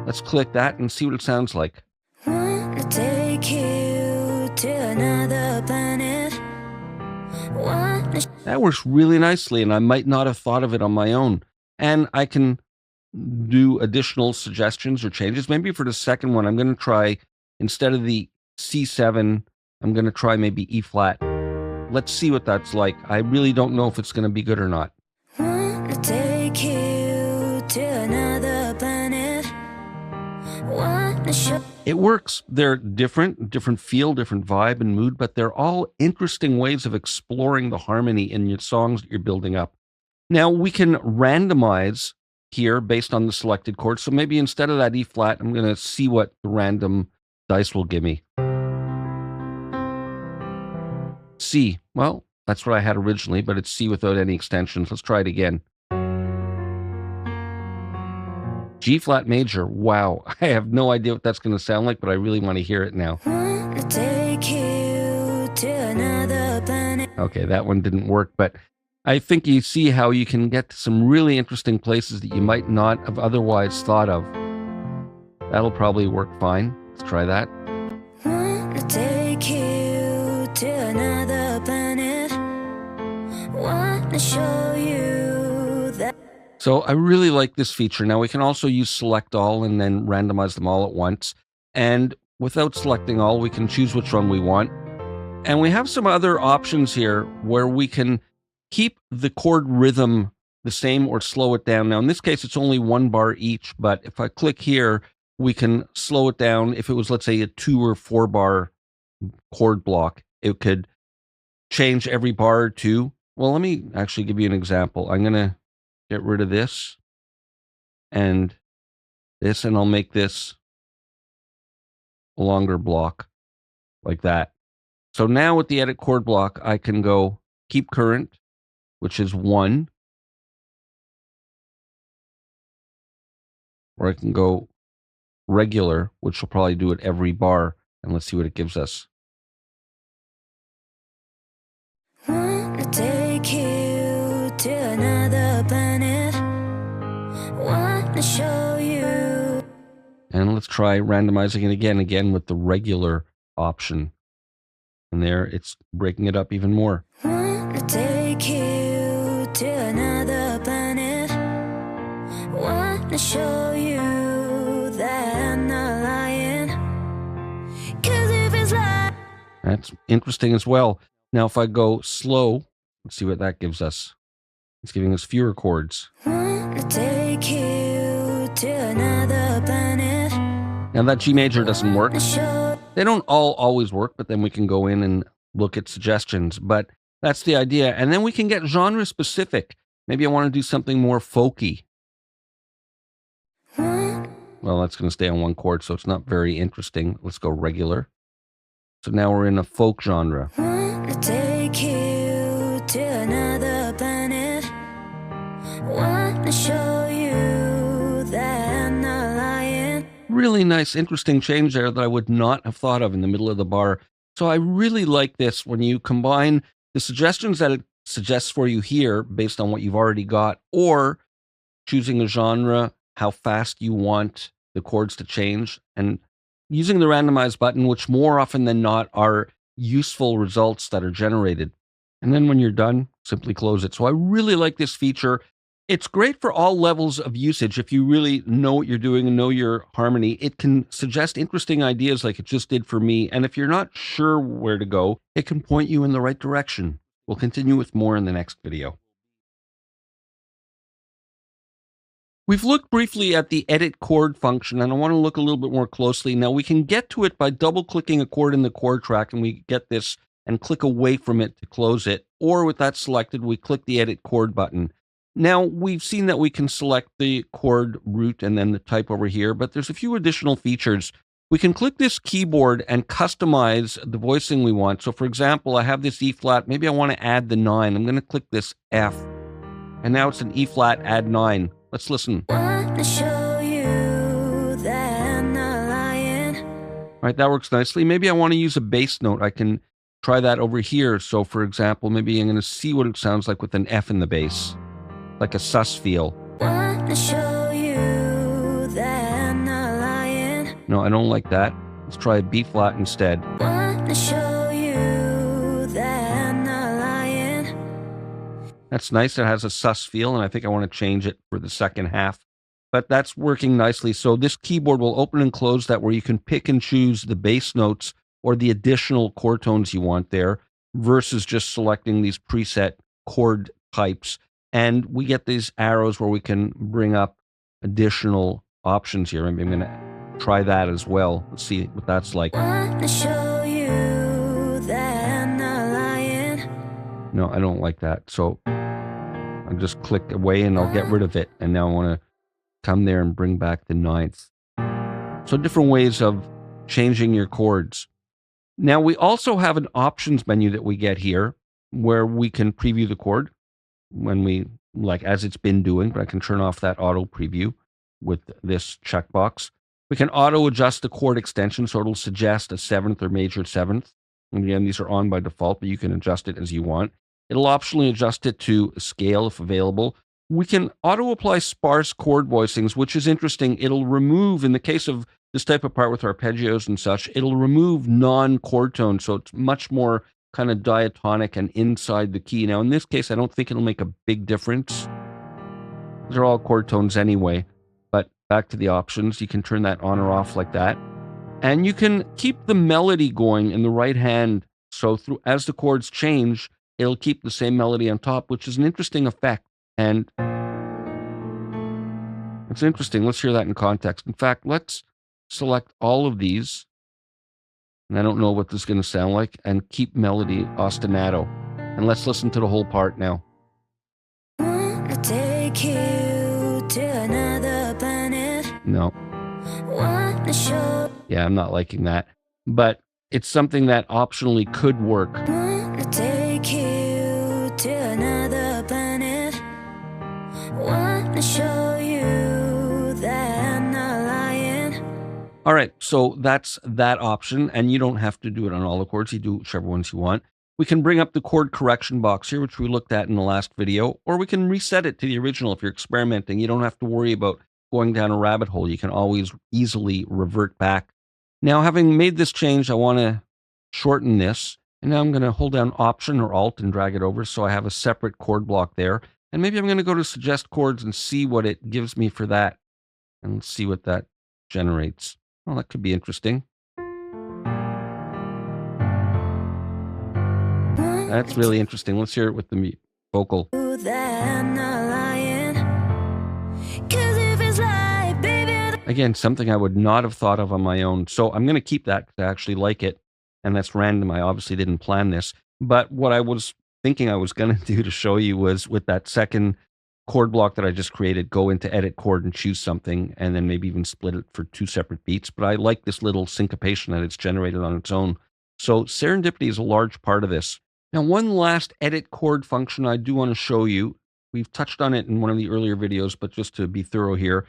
Let's click that and see what it sounds like. Wanna take you to another planet. That works really nicely, and I might not have thought of it on my own. And I can do additional suggestions or changes. Maybe for the second one, I'm going to try, instead of the C7, I'm going to try maybe E flat. Let's see what that's like. I really don't know if it's going to be good or not. Wanna take you to another planet. Wanna show. It works. They're different feel, different vibe and mood, but they're all interesting ways of exploring the harmony in your songs that you're building up. Now we can randomize here based on the selected chords. So maybe instead of that E flat, I'm going to see what the random dice will give me. C. Well, that's what I had originally, but it's C without any extensions. Let's try it again. G flat major. Wow. I have no idea what that's going to sound like, but I really want to hear it now. Wanna take you to another planet. Okay, that one didn't work, but I think you see how you can get to some really interesting places that you might not have otherwise thought of. That'll probably work fine. Let's try that. Wanna take you to another planet. Wanna show you that. So I really like this feature. Now we can also use select all and then randomize them all at once. And without selecting all, we can choose which one we want. And we have some other options here where we can keep the chord rhythm the same or slow it down. Now, in this case, it's only 1 bar each, but if I click here, we can slow it down. If it was, let's say, a 2 or 4 bar chord block, it could change every bar or two. Well, let me actually give you an example. I'm going to get rid of this and this, and I'll make this a longer block like that. So now with the edit chord block, I can go keep current, which is 1, or I can go regular, which will probably do it every bar. And let's see what it gives us. Wanna take you to another planet. Wanna show you. And let's try randomizing it again with the regular option. And there, it's breaking it up even more. Wanna take you to another planet. Wanna show you that I'm not lying. 'Cause if it's like. That's interesting as well. Now, if I go slow, let's see what that gives us. It's giving us fewer chords. Wanna take you to another planet. Now, that G major doesn't work. Wanna show. They don't all always work, but then we can go in and look at suggestions. But that's the idea. And then we can get genre specific. Maybe I want to do something more folky. Well, that's going to stay on 1 chord, so it's not very interesting. Let's go regular. So now we're in a folk genre. Wanna take you to another planet. Wanna show you that I'm not lying. Really nice, interesting change there that I would not have thought of in the middle of the bar. So I really like this when you combine the suggestions that it suggests for you here based on what you've already got, or choosing a genre, how fast you want the chords to change, and using the randomize button, which more often than not are useful results that are generated. And then when you're done, simply close it. So I really like this feature. It's great for all levels of usage. If you really know what you're doing and know your harmony, it can suggest interesting ideas like it just did for me. And if you're not sure where to go, it can point you in the right direction. We'll continue with more in the next video. We've looked briefly at the edit chord function, and I want to look a little bit more closely. Now, we can get to it by double-clicking a chord in the chord track, and we get this and click away from it to close it. Or with that selected, we click the edit chord button. Now, we've seen that we can select the chord root and then the type over here, but there's a few additional features. We can click this keyboard and customize the voicing we want. So, for example, I have this E flat. Maybe I want to add the 9. I'm going to click this F. And now it's an E flat, add 9. Let's listen. Wanna show you that I'm not lying. All right, that works nicely. Maybe I want to use a bass note. I can try that over here. So, for example, maybe I'm going to see what it sounds like with an F in the bass, like a sus feel. Wanna show you that I'm not lying. No, I don't like that. Let's try a B flat instead. Wanna show you that I'm not lying. That's nice. It has a sus feel, and I think I want to change it for the second half. But that's working nicely. So this keyboard will open and close that, where you can pick and choose the bass notes or the additional chord tones you want there, versus just selecting these preset chord types. And we get these arrows where we can bring up additional options here. I'm going to try that as well. Let's see what that's like. Wanna show you that I'm not lying. No, I don't like that. So I'll just click away and I'll get rid of it. And now I want to come there and bring back the 9th. So different ways of changing your chords. Now we also have an options menu that we get here where we can preview the chord when we like, as it's been doing, but I can turn off that auto preview with this checkbox. We can auto adjust the chord extension, so it'll suggest a 7th or major 7th. And again, these are on by default, but you can adjust it as you want. It'll optionally adjust it to scale if available. We can auto apply sparse chord voicings, which is interesting. It'll remove, in the case of this type of part with arpeggios and such, it'll remove non-chord tones. So it's much more kind of diatonic and inside the key. Now, in this case, I don't think it'll make a big difference. They're all chord tones anyway. But back to the options, you can turn that on or off like that. And you can keep the melody going in the right hand. So as the chords change, it'll keep the same melody on top, which is an interesting effect. And it's interesting. Let's hear that in context. In fact, let's select all of these. And I don't know what this is going to sound like. And keep melody ostinato. And let's listen to the whole part now. Wanna take you to another planet. No. Wanna show. Yeah, I'm not liking that. But it's something that optionally could work. Wanna take you to another planet. Wanna show you that I'm not lying. All right, so that's that option, and you don't have to do it on all the chords. You do whichever ones you want. We can bring up the chord correction box here, which we looked at in the last video, or we can reset it to the original if you're experimenting. You don't have to worry about going down a rabbit hole. You can always easily revert back. Now, having made this change, I want to shorten this, and now I'm going to hold down Option or Alt and drag it over so I have a separate chord block there. And maybe I'm going to go to Suggest Chords and see what it gives me for that, and let's see what that generates. Well, that could be interesting. That's really interesting. Let's hear it with the vocal. Again, something I would not have thought of on my own. So I'm going to keep that because I actually like it. And that's random. I obviously didn't plan this. But what I was thinking I was going to do to show you was with that second chord block that I just created, go into Edit Chord and choose something, and then maybe even split it for 2 separate beats. But I like this little syncopation that it's generated on its own. So serendipity is a large part of this. Now, one last edit chord function I do want to show you. We've touched on it in one of the earlier videos, but just to be thorough here.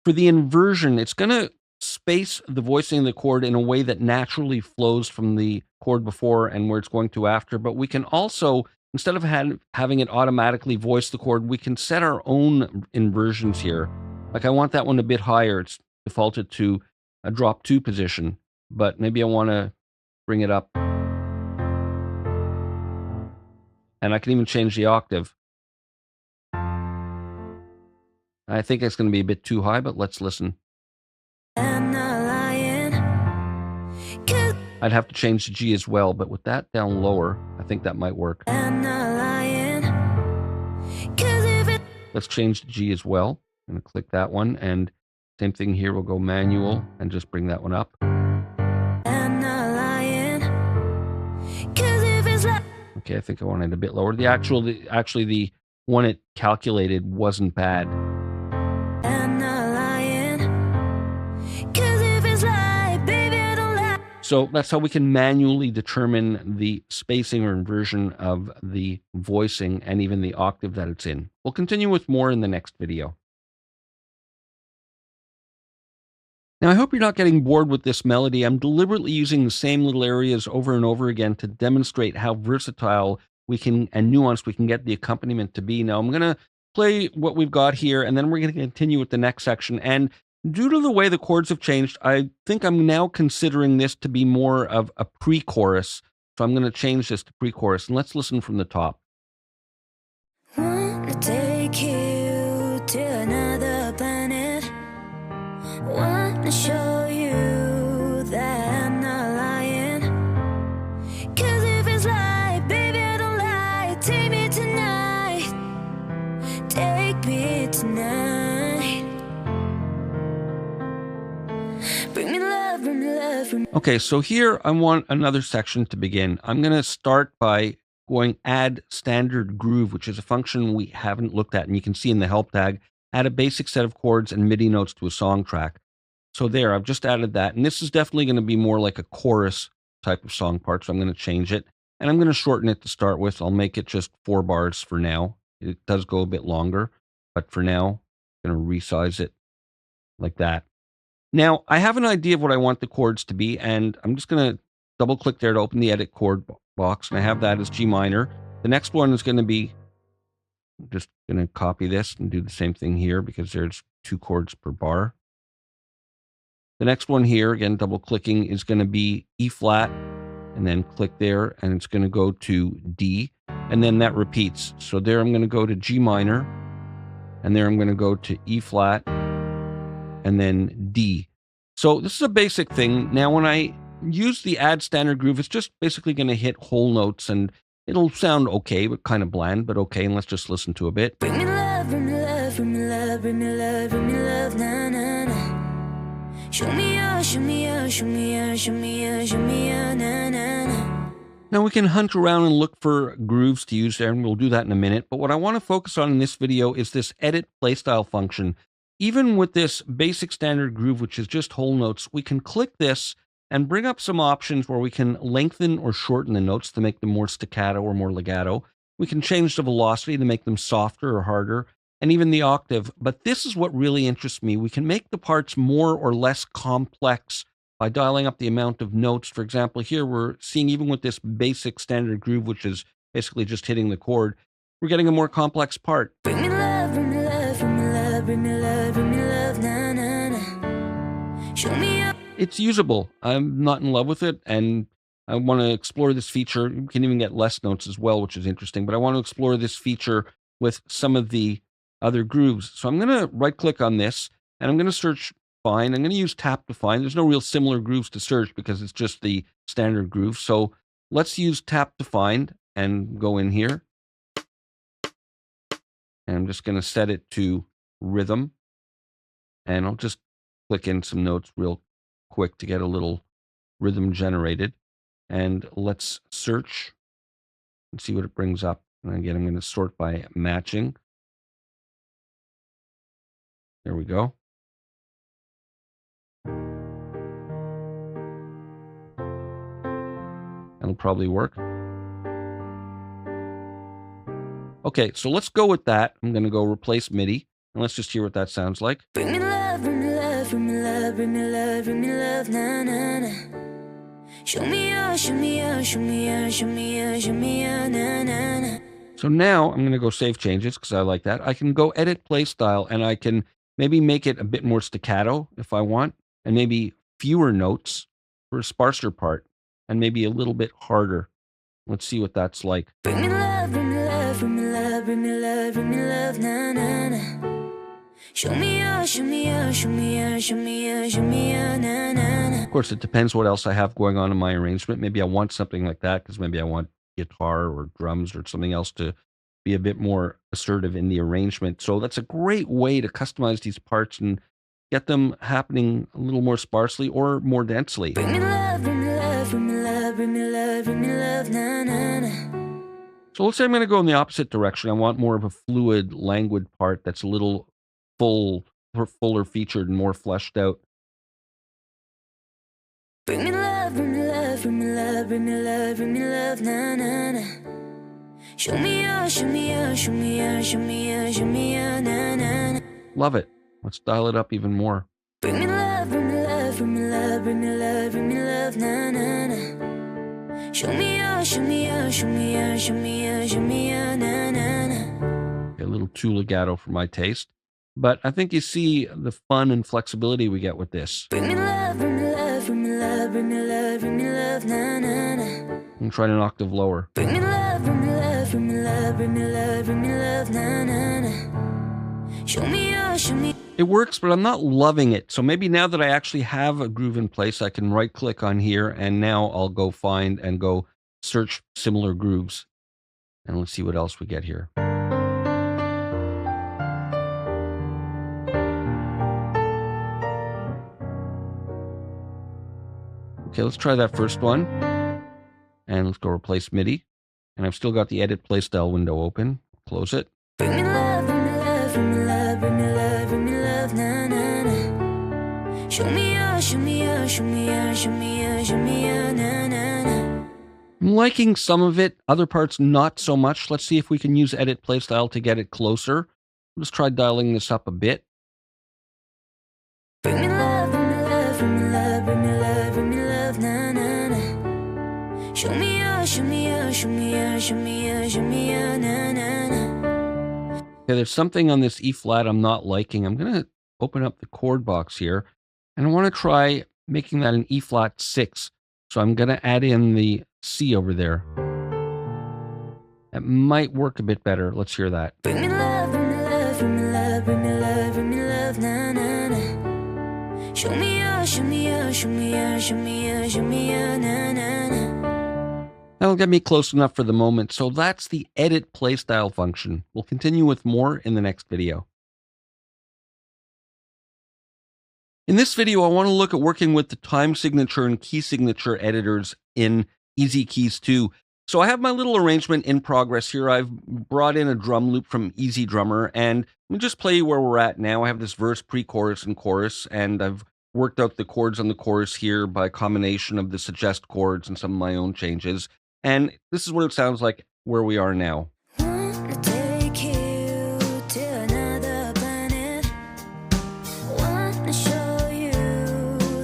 For the inversion, it's going to space the voicing of the chord in a way that naturally flows from the chord before and where it's going to after. But we can also, instead of having it automatically voice the chord, we can set our own inversions here. Like I want that one a bit higher. It's defaulted to a drop 2 position, but maybe I want to bring it up. And I can even change the octave. I think it's going to be a bit too high, but let's listen. I'd have to change the G as well, but with that down lower, I think that might work. Let's change the G as well. I'm going to click that one, and same thing here. We'll go manual and just bring that one up. Okay, I think I wanted it a bit lower. Actually, the one it calculated wasn't bad. So that's how we can manually determine the spacing or inversion of the voicing and even the octave that it's in. We'll continue with more in the next video. Now, I hope you're not getting bored with this melody. I'm deliberately using the same little areas over and over again to demonstrate how versatile we can and nuanced we can get the accompaniment to be. Now, I'm going to play what we've got here, and then we're going to continue with the next section. And due to the way the chords have changed, I think I'm now considering this to be more of a pre-chorus. So I'm going to change this to pre-chorus, and let's listen from the top. Wanna take you to another planet. Wanna show you that I'm not lying. 'Cause if it's like, baby, I don't lie. Take me tonight. Take me tonight. Bring me love, bring me love, bring me. Okay, so here I want another section to begin. I'm going to start by going add standard groove, which is a function we haven't looked at, and you can see in the help tag, add a basic set of chords and MIDI notes to a song track. So there, I've just added that, and this is definitely going to be more like a chorus type of song part, so I'm going to change it, and I'm going to shorten it to start with. I'll make it just 4 bars for now. It does go a bit longer, but for now, I'm going to resize it like that. Now, I have an idea of what I want the chords to be, and I'm just going to double-click there to open the edit chord box, and I have that as G minor. The next one is going to be, I'm just going to copy this and do the same thing here because there's 2 chords per bar. The next one here, again, double clicking, is going to be E flat, and then click there, and it's going to go to D, and then that repeats. So there I'm going to go to G minor, and there I'm going to go to E flat, and then D. So this is a basic thing. Now when I use the add standard groove, it's just basically going to hit whole notes, and it'll sound okay, but kind of bland, but okay, and let's just listen to a bit. Bring me love, bring me love, bring me love, bring me love, bring me love, na na na. Show me ya, show me ya, show me ya, show me ya, show me ya, na na na. Now we can hunt around and look for grooves to use there, and we'll do that in a minute. But what I want to focus on in this video is this edit playstyle function. Even with this basic standard groove, which is just whole notes, we can click this and bring up some options where we can lengthen or shorten the notes to make them more staccato or more legato. We can change the velocity to make them softer or harder, and even the octave. But this is what really interests me. We can make the parts more or less complex by dialing up the amount of notes. For example, here we're seeing, even with this basic standard groove, which is basically just hitting the chord, we're getting a more complex part. Bring me love, bring me love, bring me love, bring me love, bring me love, na na na. Show me up. It's usable. I'm not in love with it, and I want to explore this feature. You can even get less notes as well, which is interesting, but I want to explore this feature with some of the other grooves. So I'm going to right click on this, and I'm going to search find. I'm going to use tap to find. There's no real similar grooves to search because it's just the standard groove. So let's use tap to find and go in here. And I'm just going to set it to rhythm, and I'll just click in some notes real quick to get a little rhythm generated. And let's search and see what it brings up. And again, I'm going to sort by matching. There we go. That'll probably work. Okay, so let's go with that. I'm going to go replace MIDI, and let's just hear what that sounds like. Bring me love, bring me love, bring me love, bring me love, bring me love, na na na. Show me ya, show me ya, show me ya, show me ya, show me ya, na na na. So now I'm going to go save changes because I like that. I can go edit play style, and I can maybe make it a bit more staccato if I want, and maybe fewer notes for a sparser part, and maybe a little bit harder. Let's see what that's like. Bring me love, bring me love, bring me love, bring me love, bring me love, na na na. Show me ya, show me ya, show me ya, show me ya, show me ya, na na na. Of course, it depends what else I have going on in my arrangement. Maybe I want something like that because maybe I want guitar or drums or something else to be a bit more assertive in the arrangement. So that's a great way to customize these parts and get them happening a little more sparsely or more densely. Bring me love, bring me love, bring me love, bring me love, bring me love, na na na. So let's say I'm going to go in the opposite direction. I want more of a fluid, languid part that's a little fuller featured and more fleshed out. Bring me love, bring me love, bring me love, bring me love, bring me love, na na na. Show me ya, show me ya, show me ya, show me ya, show me ya, na na na. Love it. Let's dial it up even more. Bring me love, bring me love, bring me love, bring me love, bring me love, na na na. Show me ya, show me ya, show me ya, show me ya, show me ya, na na na. A little too legato for my taste. But I think you see the fun and flexibility we get with this. Bring me love, bring me love, bring me love, bring me love, bring me love, na na na. I'm trying an octave lower. Bring me love, bring me love, bring me love, bring me love, bring me love, na na na. Show me ya, show me. It works, but I'm not loving it. So maybe now that I actually have a groove in place, I can right click on here, and now I'll go find and go search similar grooves. And let's see what else we get here. Okay, let's try that first one. And let's go replace MIDI. And I've still got the edit playstyle window open. Close it. Bring me love, bring me love, bring me love, bring me love, bring me love, na na na. Show me ya, show me ya, show me ya, show me ya, show me ya, na na na. I'm liking some of it, other parts not so much. Let's see if we can use edit playstyle to get it closer. Let's try dialing this up a bit. Bring me love, bring me love, bring me love, bring me love, bring me love, na na na. Show me ya, show me ya, Okay, there's something on this E flat I'm not liking. I'm going to open up the chord box here, and I want to try making that an E flat 6. So I'm going to add in the C over there. That might work a bit better. Let's hear that. Bring me love, bring me love, bring me love, bring me love, bring me love, na na na. Show me your, show me your, show me your, show me your, show me your, na na na. That'll get me close enough for the moment. So that's the edit playstyle function. We'll continue with more in the next video. In this video, I want to look at working with the time signature and key signature editors in EZkeys 2. So I have my little arrangement in progress here. I've brought in a drum loop from EZdrummer, and let me just play you where we're at now. I have this verse, pre-chorus, and chorus, and I've worked out the chords on the chorus here by a combination of the suggest chords and some of my own changes. And this is what it sounds like where we are now. Wanna take you to another planet. Wanna show you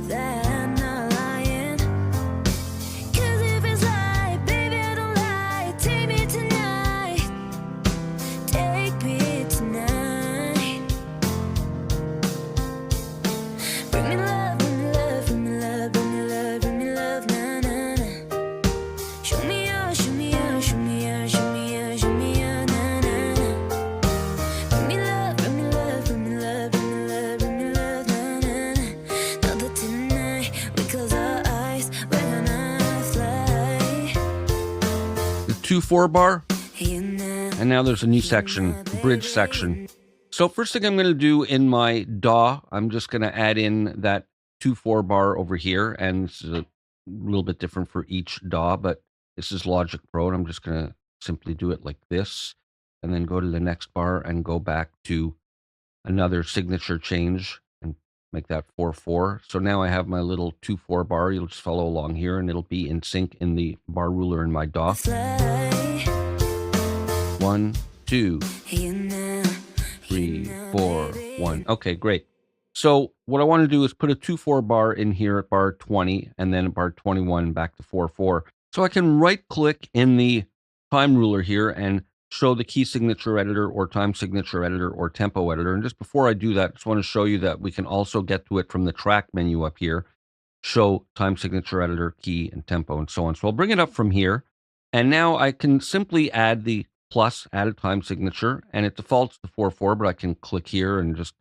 that I'm not lying. 'Cause if it's like, baby, I don't lie. Take me tonight. Take me tonight. Bring me love, bring me love, bring me love, bring me love, bring me love, na na na. Show me your, show me your, show me your, show me your, show me your, na na na. Bring me love, bring me love, bring me love, bring me love, bring me love, na na na. Know that tonight we close our eyes, we're gonna fly. The 2/4 bar, You know, and now there's a new section, bridge section. So first thing I'm going to do in my DAW, I'm just going to add in that 2/4 bar over here, and this is a little bit different for each DAW, but this is Logic Pro, and I'm just going to simply do it like this, and then go to the next bar and go back to another signature change and make that 4/4. So now I have my little 2/4 bar. You'll just follow along here, and it'll be in sync in the bar ruler in my DAW. fly. 1, 2, You know, 3, 4, 1. Okay, great. So what I want to do is put a 2/4 bar in here at bar 20, and then at bar 21 back to 4/4. So I can right click in the time ruler here and show the key signature editor or time signature editor or tempo editor. And just before I do that, I just want to show you that we can also get to it from the track menu up here, show time signature editor, key, and tempo, and so on. So I'll bring it up from here. And now I can simply add the plus, add a time signature, and it defaults to 4/4, but I can click here and just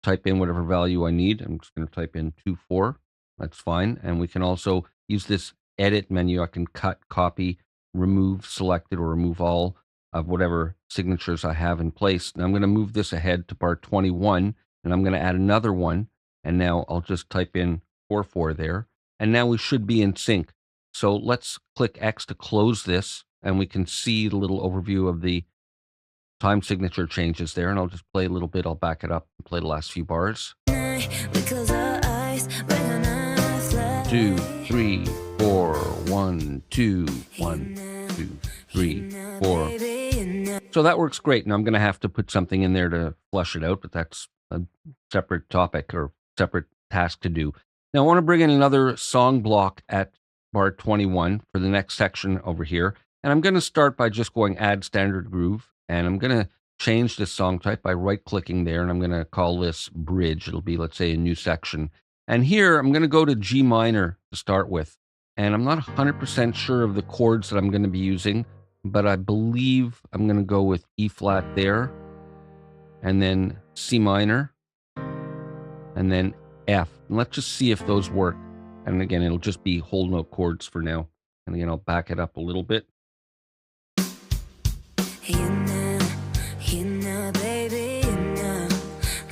type in whatever value I need. I'm just going to type in 2/4. That's fine. And we can also use this edit menu. I can cut, copy, remove selected, or remove all of whatever signatures I have in place. Now I'm going to move this ahead to bar 21, and I'm going to add another one. And now I'll just type in 4/4 there. And now we should be in sync. So let's click X to close this, and we can see the little overview of the time signature changes there. And I'll just play a little bit. I'll back it up and play the last few bars. we close our eyes, we're gonna fly. 2, 3, 4, 1, 2, 1, 2, 3, 4. So that works great. Now I'm going to have to put something in there to flush it out, but that's a separate topic or separate task to do. Now I want to bring in another song block at bar 21 for the next section over here. And I'm going to start by just going add standard groove. And I'm going to change this song type by right clicking there. And I'm going to call this bridge. It'll be, let's say, a new section. And here I'm going to go to G minor to start with. And I'm not 100% sure of the chords that I'm going to be using, but I believe I'm going to go with E flat there, and then C minor, and then F. And let's just see if those work. And again, it'll just be whole note chords for now. And again, I'll back it up a little bit. You know, baby, you know,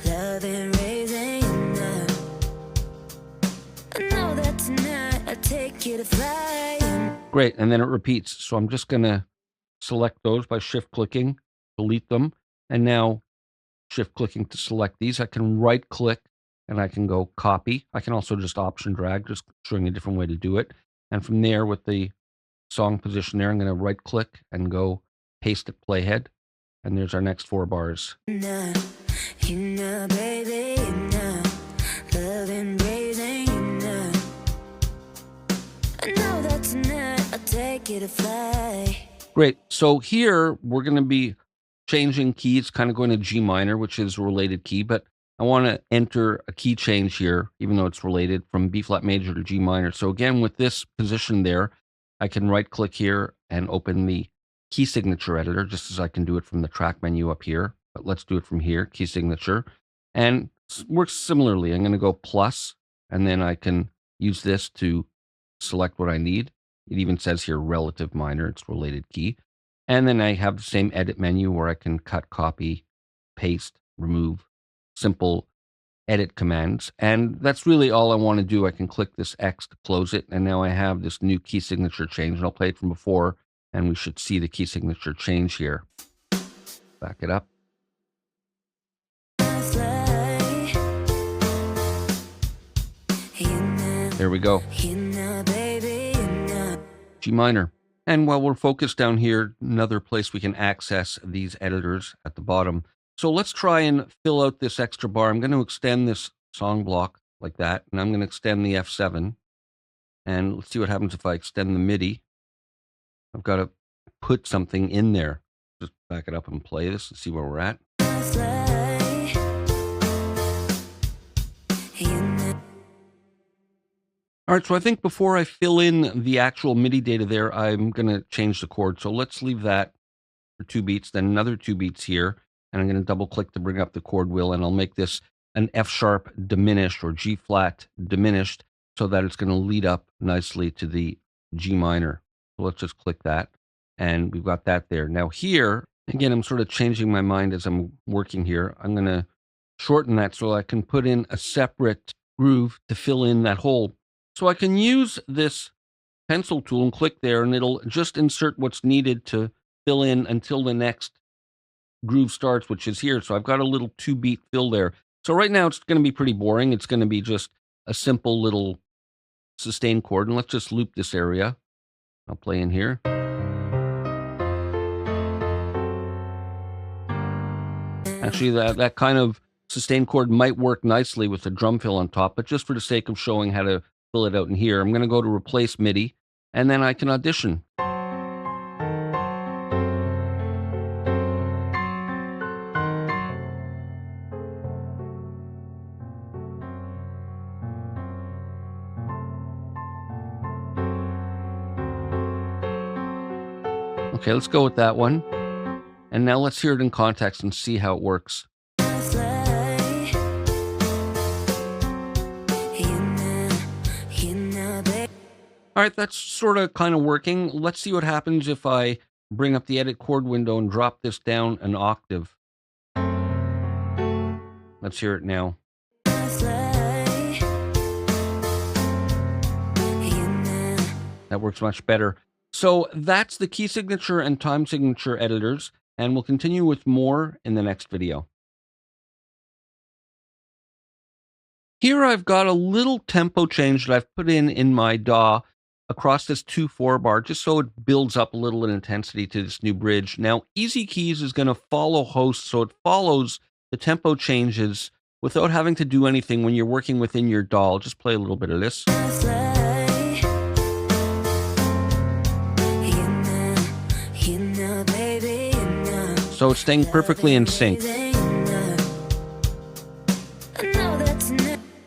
love and raising, you know. I know that tonight I take you to fly. Great, and then it repeats. So I'm just going to select those by shift clicking, delete them, and now shift clicking to select these. I can right click and I can go copy. I can also just option drag, just showing a different way to do it. And from there, with the song position there, I'm going to right click and go paste it playhead. And there's our next 4 bars. You know, baby, you know, love and raising, you know. I know that tonight I'll take you to fly. Great. So here we're going to be changing keys, kind of going to G minor, which is a related key, but I want to enter a key change here, even though it's related from B flat major to G minor. So again, with this position there, I can right click here and open the key signature editor, just as I can do it from the track menu up here. But let's do it from here, key signature. And works similarly. I'm going to go plus, and then I can use this to select what I need. It even says here relative minor, it's related key. And then I have the same edit menu where I can cut, copy, paste, remove, simple edit commands. And that's really all I want to do. I can click this X to close it. And now I have this new key signature change. And I'll play it from before, and we should see the key signature change here. Back it up. There we go. G minor. And while we're focused down here, another place we can access these editors at the bottom. So let's try and fill out this extra bar. I'm going to extend this song block like that, and I'm going to extend the F7. And let's see what happens if I extend the MIDI. I've got to put something in there. Just back it up and play this and see where we're at. All right, so I think before I fill in the actual MIDI data there, I'm going to change the chord. So let's leave that for 2 beats, then another 2 beats here. And I'm going to double click to bring up the chord wheel, and I'll make this an F sharp diminished or G flat diminished so that it's going to lead up nicely to the G minor. So let's just click that, and we've got that there. Now here, again, I'm sort of changing my mind as I'm working here. I'm going to shorten that so I can put in a separate groove to fill in that hole. So I can use this pencil tool and click there, and it'll just insert what's needed to fill in until the next groove starts, which is here. So I've got a little 2-beat fill there. So right now it's going to be pretty boring. It's going to be just a simple little sustained chord. And let's just loop this area. I'll play in here. Actually, that kind of sustained chord might work nicely with a drum fill on top, but just for the sake of showing how to fill it out in here, I'm going to go to replace MIDI, and then I can audition. Okay, let's go with that one. And now let's hear it in context and see how it works. All right, that's sort of kind of working. Let's see what happens if I bring up the edit chord window and drop this down an octave. Let's hear it now. That works much better. So that's the key signature and time signature editors, and we'll continue with more in the next video. Here I've got a little tempo change that I've put in my DAW across this 2/4 bar, just so it builds up a little in intensity to this new bridge. Now, EZkeys is going to follow host, so it follows the tempo changes without having to do anything when you're working within your DAW. I'll just play a little bit of this. So it's staying perfectly in sync.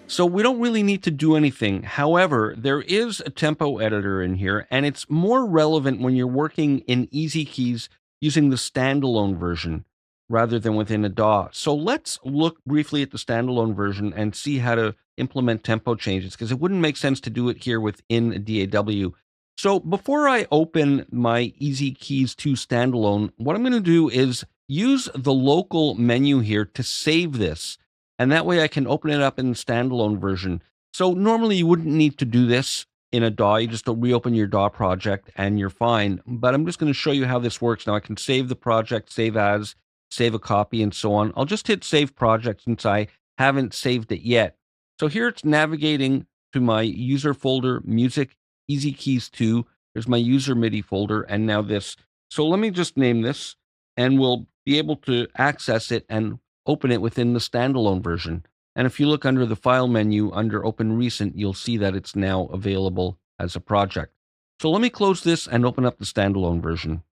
So we don't really need to do anything. However, there is a tempo editor in here, and it's more relevant when you're working in EZkeys using the standalone version rather than within a DAW. So let's look briefly at the standalone version and see how to implement tempo changes, because it wouldn't make sense to do it here within a DAW. So before I open my EZkeys 2 standalone, what I'm going to do is use the local menu here to save this. And that way I can open it up in the standalone version. So normally you wouldn't need to do this in a DAW. You just don't reopen your DAW project and you're fine. But I'm just going to show you how this works. Now I can save the project, save as, save a copy, and so on. I'll just hit save project since I haven't saved it yet. So here it's navigating to my user folder, music, EZkeys 2. There's my user MIDI folder, and now this. So let me just name this, and we'll be able to access it and open it within the standalone version. And if you look under the file menu under open recent, you'll see that it's now available as a project. So let me close this and open up the standalone version.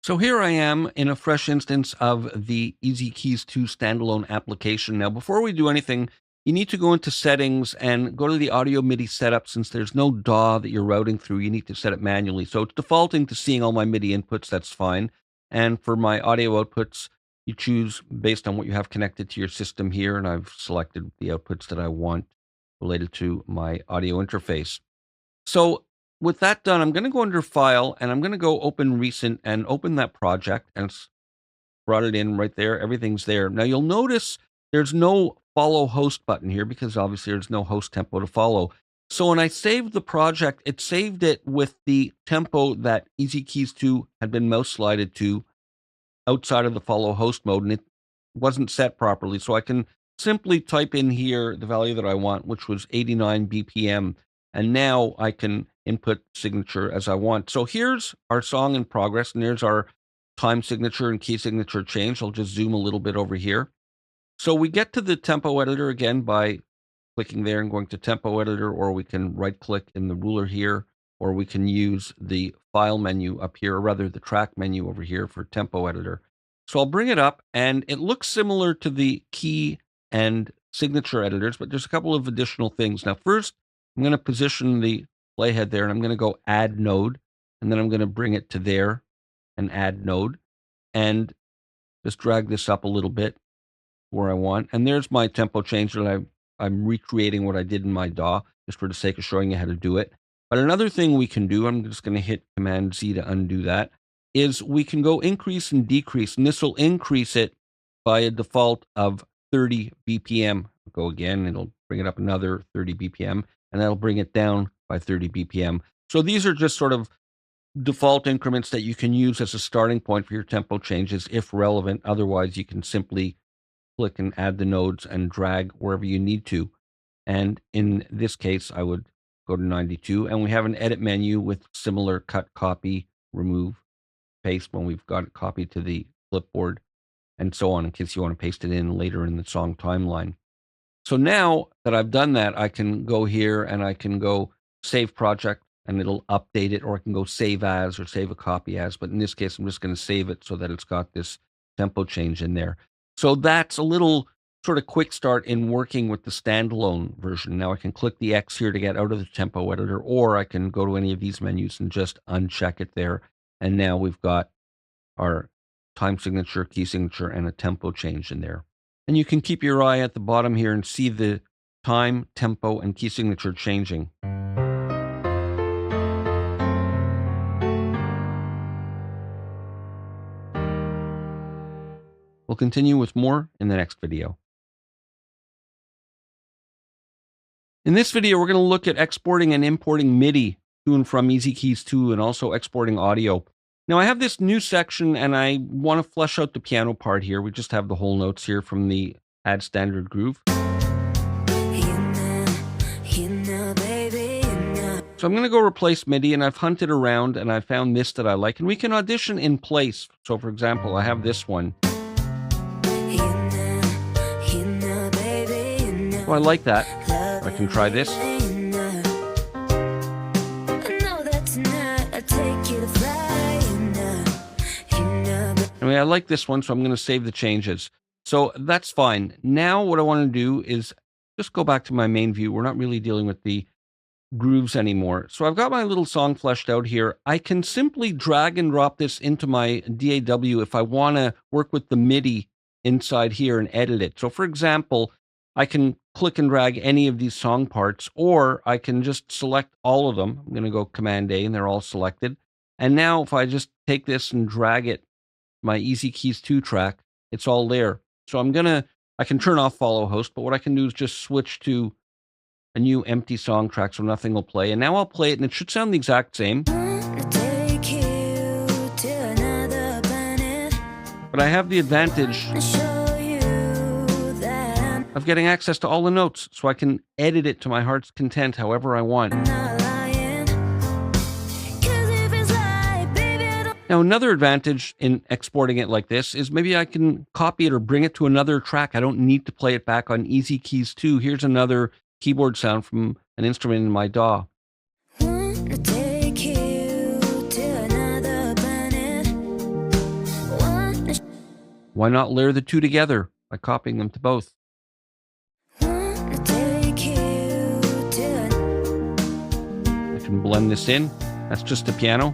So here I am in a fresh instance of the EZkeys 2 standalone application. Now, before we do anything, you need to go into settings and go to the audio MIDI setup. Since there's no DAW that you're routing through, you need to set it manually. So it's defaulting to seeing all my MIDI inputs. That's fine. And for my audio outputs, you choose based on what you have connected to your system here. And I've selected the outputs that I want related to my audio interface. So with that done, I'm going to go under File, and I'm going to go Open Recent and open that project, and it's brought it in right there. Everything's there. Now you'll notice there's no Follow Host button here because obviously there's no host tempo to follow. So when I saved the project, it saved it with the tempo that EZkeys 2 had been mouse slided to outside of the follow host mode, and it wasn't set properly. So I can simply type in here the value that I want, which was 89 BPM. And now I can input signature as I want. So here's our song in progress, and there's our time signature and key signature change. I'll just zoom a little bit over here. So we get to the tempo editor again by clicking there and going to tempo editor, or we can right click in the ruler here, or we can use the file menu up here, or rather the track menu over here for tempo editor. So I'll bring it up, and it looks similar to the key and signature editors, but there's a couple of additional things. Now, first, I'm going to position the playhead there, and I'm going to go add node, and then I'm going to bring it to there and add node, and just drag this up a little bit where I want. And there's my tempo change that I'm recreating what I did in my DAW, just for the sake of showing you how to do it. But another thing we can do, I'm just going to hit Command Z to undo that, is we can go increase and decrease, and this will increase it by a default of 30 BPM. Go again, it'll bring it up another 30 BPM, and that'll bring it down by 30 BPM. So these are just sort of default increments that you can use as a starting point for your tempo changes if relevant. Otherwise, you can simply click and add the nodes and drag wherever you need to. And in this case, I would go to 92, and we have an edit menu with similar cut, copy, remove, paste when we've got it copied to the clipboard, and so on, in case you want to paste it in later in the song timeline. So now that I've done that, I can go here and I can go save project, and it'll update it, or I can go save as or save a copy as. But in this case, I'm just going to save it so that it's got this tempo change in there. So that's a little sort of quick start in working with the standalone version. Now I can click the X here to get out of the tempo editor, or I can go to any of these menus and just uncheck it there. And now we've got our time signature, key signature, and a tempo change in there. And you can keep your eye at the bottom here and see the time, tempo, and key signature changing. We'll continue with more in the next video. In this video, we're going to look at exporting and importing MIDI to and from EZkeys 2, and also exporting audio. Now, I have this new section, and I want to flesh out the piano part here. We just have the whole notes here from the Add Standard Groove. So I'm going to go replace MIDI, and I've hunted around, and I found this that I like, and we can audition in place. So, for example, I have this one. Oh, I like that. I can try this. Anyway, I like this one, so I'm going to save the changes. So that's fine. Now what I want to do is just go back to my main view. We're not really dealing with the grooves anymore. So I've got my little song fleshed out here. I can simply drag and drop this into my DAW if I want to work with the MIDI inside here and edit it. So for example, I can click and drag any of these song parts, or I can just select all of them. I'm going to go Command A, and they're all selected. And now if I just take this and drag it, my EZkeys 2 track, it's all there. So I can turn off follow host, but what I can do is just switch to a new empty song track so nothing will play. And now I'll play it, and it should sound the exact same. But I have the advantage of getting access to all the notes, so I can edit it to my heart's content however I want. Now, another advantage in exporting it like this is maybe I can copy it or bring it to another track. I don't need to play it back on EZkeys 2. Here's another keyboard sound from an instrument in my DAW. why not layer the two together by copying them to both? Wanna take you to I can blend this in. That's just the piano.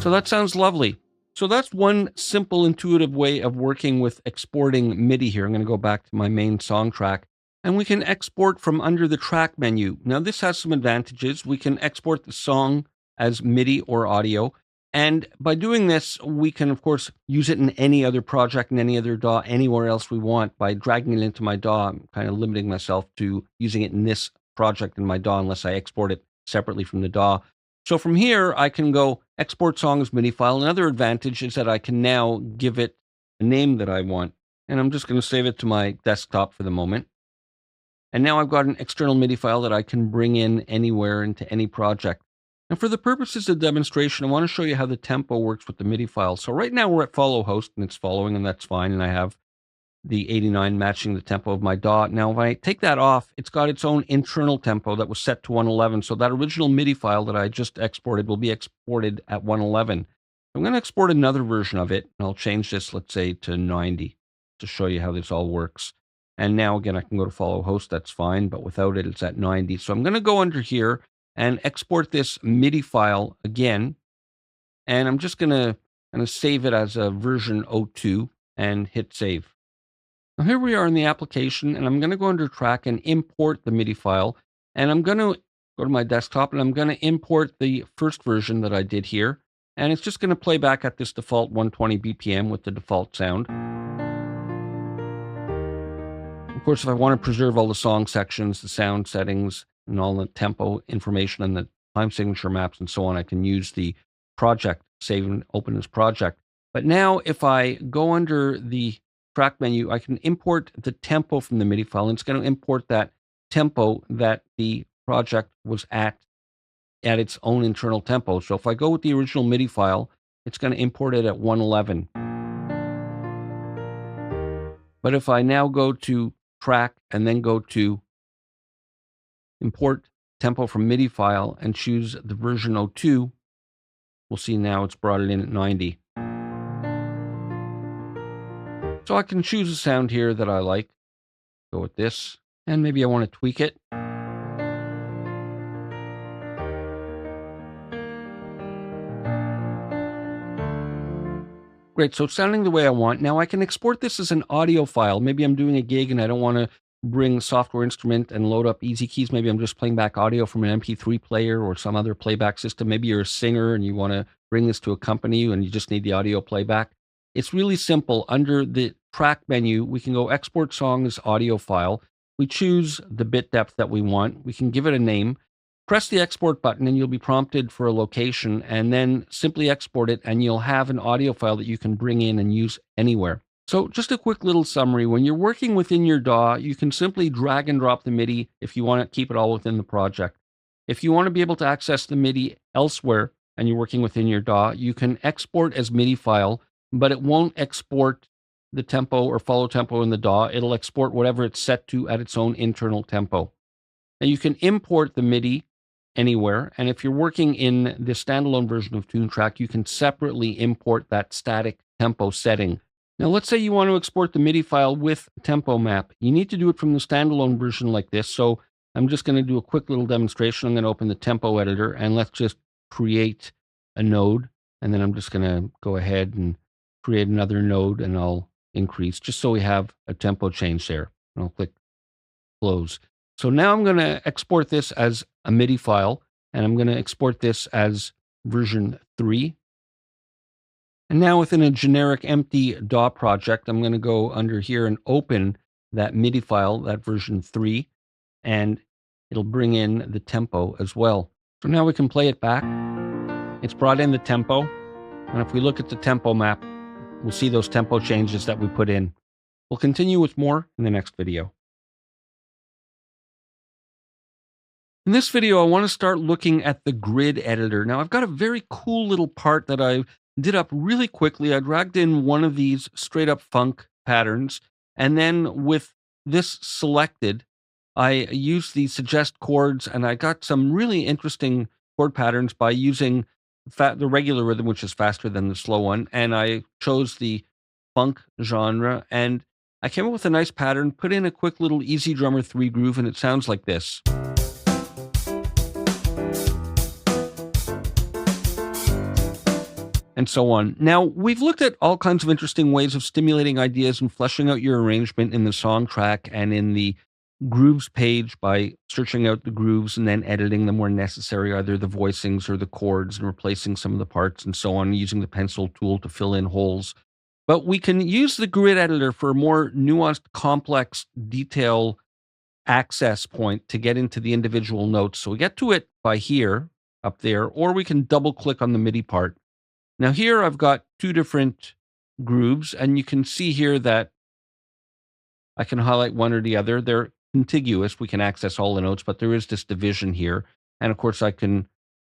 So that sounds lovely. So that's one simple, intuitive way of working with exporting MIDI here. I'm going to go back to my main song track, and we can export from under the track menu. Now, this has some advantages. We can export the song as MIDI or audio. And by doing this, we can, of course, use it in any other project, in any other DAW, anywhere else we want. By dragging it into my DAW, I'm kind of limiting myself to using it in this project in my DAW unless I export it separately from the DAW. So from here, I can go export song as MIDI file. Another advantage is that I can now give it a name that I want. And I'm just going to save it to my desktop for the moment. And now I've got an external MIDI file that I can bring in anywhere into any project. And for the purposes of demonstration, I want to show you how the tempo works with the MIDI file. So right now we're at follow host and it's following, and that's fine. And I have the 89 matching the tempo of my DAW. Now, if I take that off, it's got its own internal tempo that was set to 111. So that original MIDI file that I just exported will be exported at 111. I'm going to export another version of it, and I'll change this, let's say, to 90 to show you how this all works. And now, again, I can go to follow host. That's fine, but without it, it's at 90. So I'm going to go under here and export this MIDI file again. And I'm just going to save it as a version 02 and hit save. Now here we are in the application, and I'm going to go under track and import the MIDI file. And I'm going to go to my desktop, and I'm going to import the first version that I did here. And it's just going to play back at this default 120 BPM with the default sound. Of course, if I want to preserve all the song sections, the sound settings, and all the tempo information and the time signature maps and so on, I can use the project, save and open as project. But now if I go under the track menu, I can import the tempo from the MIDI file, and it's going to import that tempo that the project was at its own internal tempo. So if I go with the original MIDI file, it's going to import it at 111. But if I now go to track and then go to import tempo from MIDI file and choose the version 02, we'll see now it's brought it in at 90. So I can choose a sound here that I like. Go with this, and maybe I want to tweak it. Great, so it's sounding the way I want. Now I can export this as an audio file. Maybe I'm doing a gig and I don't want to bring software instrument and load up EZkeys. Maybe I'm just playing back audio from an MP3 player or some other playback system. Maybe you're a singer and you want to bring this to accompany you and you just need the audio playback. It's really simple. Under the track menu, we can go export song as audio file. We choose the bit depth that we want. We can give it a name. Press the export button and you'll be prompted for a location, and then simply export it and you'll have an audio file that you can bring in and use anywhere. So just a quick little summary. When you're working within your DAW, you can simply drag and drop the MIDI if you want to keep it all within the project. If you want to be able to access the MIDI elsewhere and you're working within your DAW, you can export as MIDI file, but it won't export the tempo or follow tempo in the DAW. It'll export whatever it's set to at its own internal tempo. And you can import the MIDI anywhere. And if you're working in the standalone version of TuneTrack, you can separately import that static tempo setting. Now, let's say you want to export the MIDI file with tempo map. You need to do it from the standalone version like this. So I'm just going to do a quick little demonstration. I'm going to open the tempo editor and let's just create a node. And then I'm just going to go ahead and create another node, and I'll increase just so we have a tempo change there. And I'll click close. So now I'm going to export this as a MIDI file, and I'm going to export this as version 3. And now within a generic empty DAW project, I'm going to go under here and open that MIDI file, that version 3, and it'll bring in the tempo as well. So now we can play it back. It's brought in the tempo, and if we look at the tempo map, we'll see those tempo changes that we put in. We'll continue with more in the next video. In this video, I want to start looking at the grid editor. Now, I've got a very cool little part that I did up really quickly. I dragged in one of these straight up funk patterns, and then with this selected, I used the suggest chords, and I got some really interesting chord patterns by using the regular rhythm, which is faster than the slow one, and I chose the funk genre, and I came up with a nice pattern, put in a quick little EZdrummer 3 groove, and it sounds like this. And so on. Now, we've looked at all kinds of interesting ways of stimulating ideas and fleshing out your arrangement in the song track and in the grooves page by searching out the grooves and then editing them where necessary, either the voicings or the chords, and replacing some of the parts and so on, using the pencil tool to fill in holes. But we can use the grid editor for a more nuanced, complex detail access point to get into the individual notes. So we get to it by here, up there, or we can double click on the MIDI part. Now here I've got two different grooves, and you can see here that I can highlight one or the other. They're contiguous. We can access all the notes, but there is this division here. And of course, I can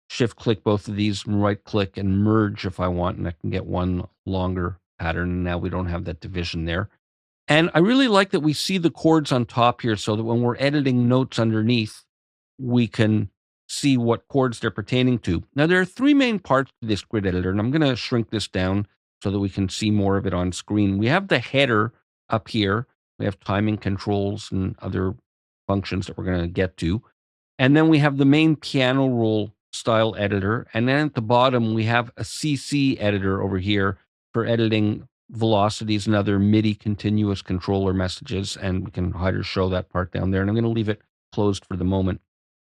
shift click both of these and right click and merge if I want, and I can get one longer pattern. And now we don't have that division there. And I really like that we see the chords on top here so that when we're editing notes underneath, we can see what chords they're pertaining to. Now, there are three main parts to this grid editor, and I'm going to shrink this down so that we can see more of it on screen. We have the header up here. We have timing controls and other functions that we're going to get to. And then we have the main piano roll style editor. And then at the bottom, we have a CC editor over here for editing velocities and other MIDI continuous controller messages. And we can hide or show that part down there. And I'm going to leave it closed for the moment.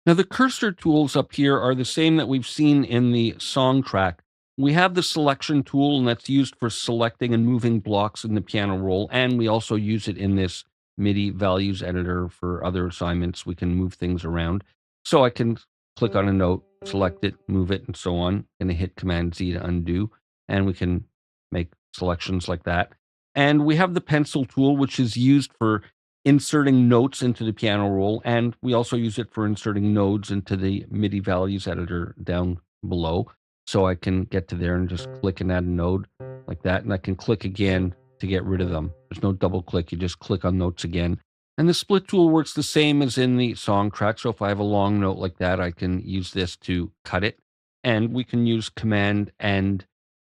Now, the cursor tools up here are the same that we've seen in the song track. We have the selection tool, and that's used for selecting and moving blocks in the piano roll. And we also use it in this MIDI values editor for other assignments. We can move things around. So I can click on a note, select it, move it, and so on. And hit Command Z to undo. And we can make selections like that. And we have the pencil tool, which is used for inserting notes into the piano roll, and we also use it for inserting nodes into the MIDI values editor down below. So I can get to there and just click and add a node like that, and I can click again to get rid of them. There's no double click, you just click on notes again. And the split tool works the same as in the song track, so if I have a long note like that, I can use this to cut it. And we can use Command and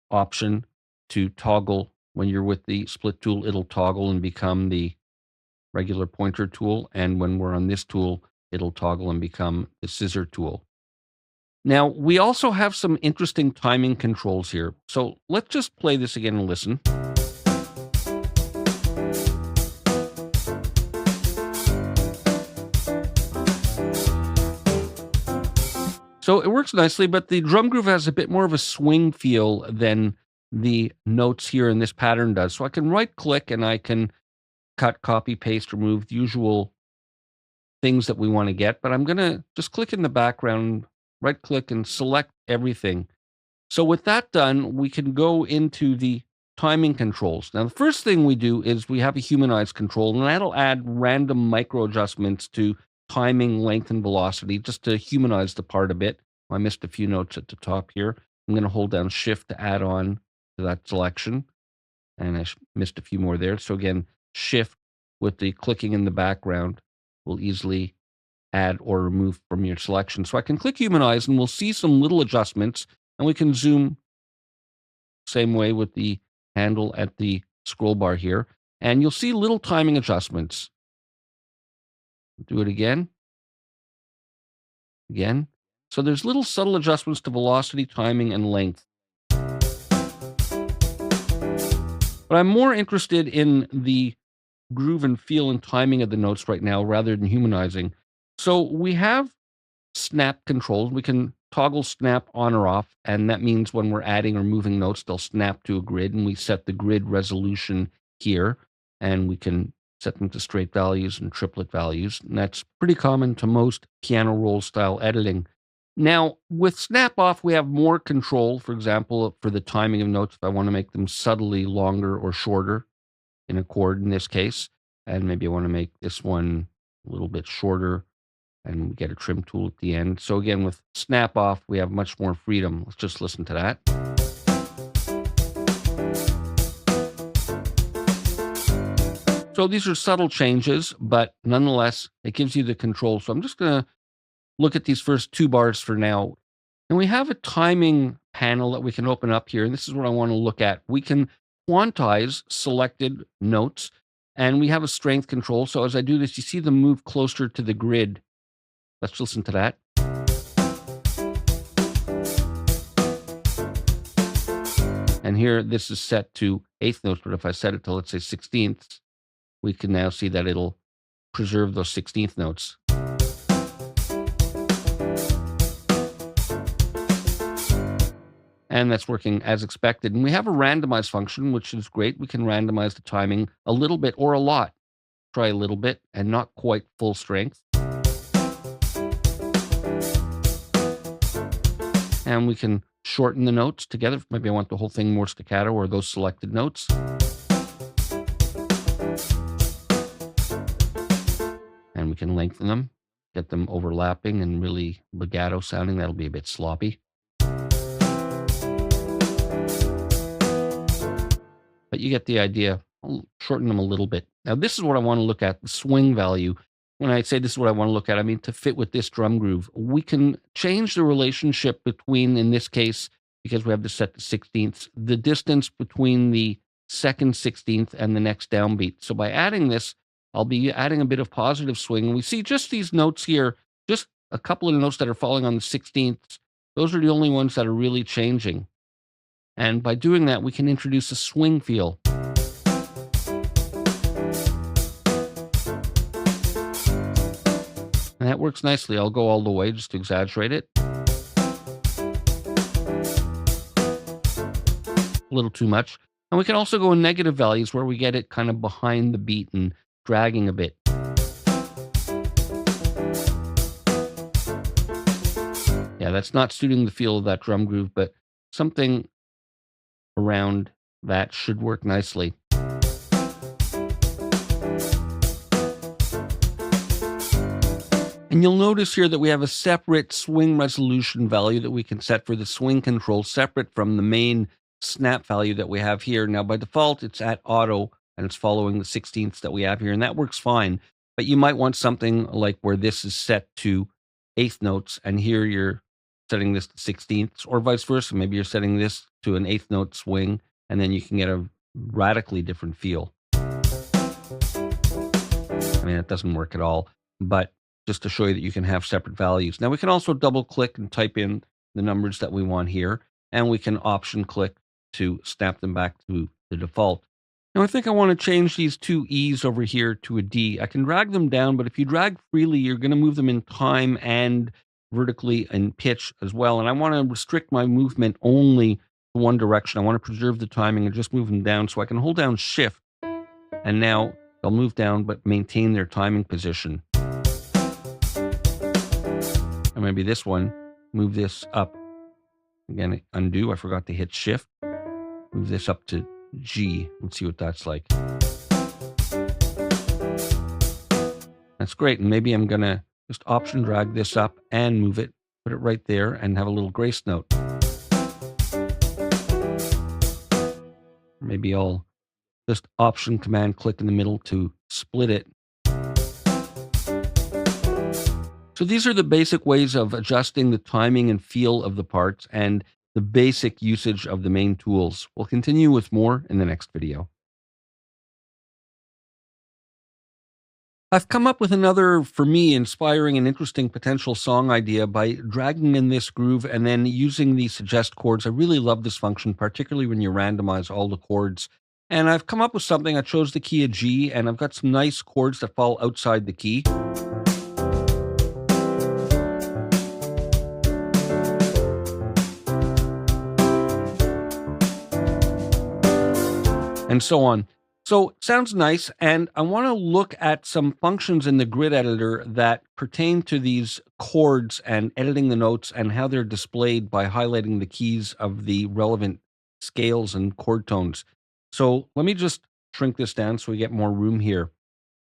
Option to toggle. When you're with the split tool, it'll toggle and become the regular pointer tool, and when we're on this tool, it'll toggle and become the scissor tool. Now, we also have some interesting timing controls here. So let's just play this again and listen. So it works nicely, but the drum groove has a bit more of a swing feel than the notes here in this pattern does. So I can right click and I can cut, copy, paste, remove the usual things that we want to get. But I'm going to just click in the background, right click and select everything. So with that done, we can go into the timing controls. Now, the first thing we do is we have a humanize control, and that'll add random micro adjustments to timing, length, and velocity just to humanize the part a bit. I missed a few notes at the top here. I'm going to hold down Shift to add on to that selection. And I missed a few more there. So again, Shift with the clicking in the background will easily add or remove from your selection. So I can click Humanize and we'll see some little adjustments, and we can zoom same way with the handle at the scroll bar here. And you'll see little timing adjustments. Do it again. Again. So there's little subtle adjustments to velocity, timing, and length. But I'm more interested in the groove and feel and timing of the notes right now rather than humanizing. So we have snap controls. We can toggle snap on or off, and that means when we're adding or moving notes, they'll snap to a grid, and we set the grid resolution here, and we can set them to straight values and triplet values, and that's pretty common to most piano roll style editing. Now, with snap off, we have more control, for example, for the timing of notes, if I want to make them subtly longer or shorter in a chord in this case, and maybe I want to make this one a little bit shorter, and we get a trim tool at the end. So again, with snap off, we have much more freedom. Let's just listen to that. So these are subtle changes, but nonetheless, it gives you the control. So I'm just going to look at these first two bars for now. And we have a timing panel that we can open up here, and this is what I want to look at. We can quantize selected notes, and we have a strength control. So as I do this, you see them move closer to the grid. Let's listen to that. And here, this is set to eighth notes, but if I set it to, let's say, 16ths, we can now see that it'll preserve those 16th notes. And that's working as expected. And we have a randomize function, which is great. We can randomize the timing a little bit or a lot. Try a little bit and not quite full strength. And we can shorten the notes together. Maybe I want the whole thing more staccato or those selected notes. And we can lengthen them, get them overlapping and really legato sounding. That'll be a bit sloppy. But you get the idea. I'll shorten them a little bit. Now, this is what I want to look at, the swing value. When I say this is what I want to look at, I mean to fit with this drum groove. We can change the relationship between, in this case, because we have this set to 16ths, the distance between the second 16th and the next downbeat. So by adding this, I'll be adding a bit of positive swing. And we see just these notes here, just a couple of notes that are falling on the 16ths. Those are the only ones that are really changing. And by doing that, we can introduce a swing feel. And that works nicely. I'll go all the way just to exaggerate it. A little too much. And we can also go in negative values where we get it kind of behind the beat and dragging a bit. Yeah, that's not suiting the feel of that drum groove, but something around that should work nicely. And you'll notice here that we have a separate swing resolution value that we can set for the swing control, separate from the main snap value that we have here. Now, by default, it's at auto, and it's following the 16ths that we have here, and that works fine. But you might want something like where this is set to eighth notes, and here you're setting this to 16ths, or vice versa. Maybe you're setting this to an eighth note swing, and then you can get a radically different feel. I mean, it doesn't work at all, but just to show you that you can have separate values. Now, we can also double click and type in the numbers that we want here, and we can option click to snap them back to the default. Now, I think I want to change these two E's over here to a D. I can drag them down, but if you drag freely, you're going to move them in time and vertically in pitch as well. And I want to restrict my movement only to one direction. I want to preserve the timing and just move them down. So I can hold down Shift, and now they'll move down but maintain their timing position. Or maybe this one, move this up. Again, undo. I forgot to hit Shift. Move this up to G. Let's see what that's like. That's great. And maybe I'm going to just option drag this up and move it, put it right there, and have a little grace note. Maybe I'll just option command click in the middle to split it. So these are the basic ways of adjusting the timing and feel of the parts and the basic usage of the main tools. We'll continue with more in the next video. I've come up with another, for me, inspiring and interesting potential song idea by dragging in this groove and then using the suggest chords. I really love this function, particularly when you randomize all the chords. And I've come up with something. I chose the key of G, and I've got some nice chords that fall outside the key. And so on. So it sounds nice, and I want to look at some functions in the grid editor that pertain to these chords and editing the notes and how they're displayed by highlighting the keys of the relevant scales and chord tones. So let me just shrink this down so we get more room here.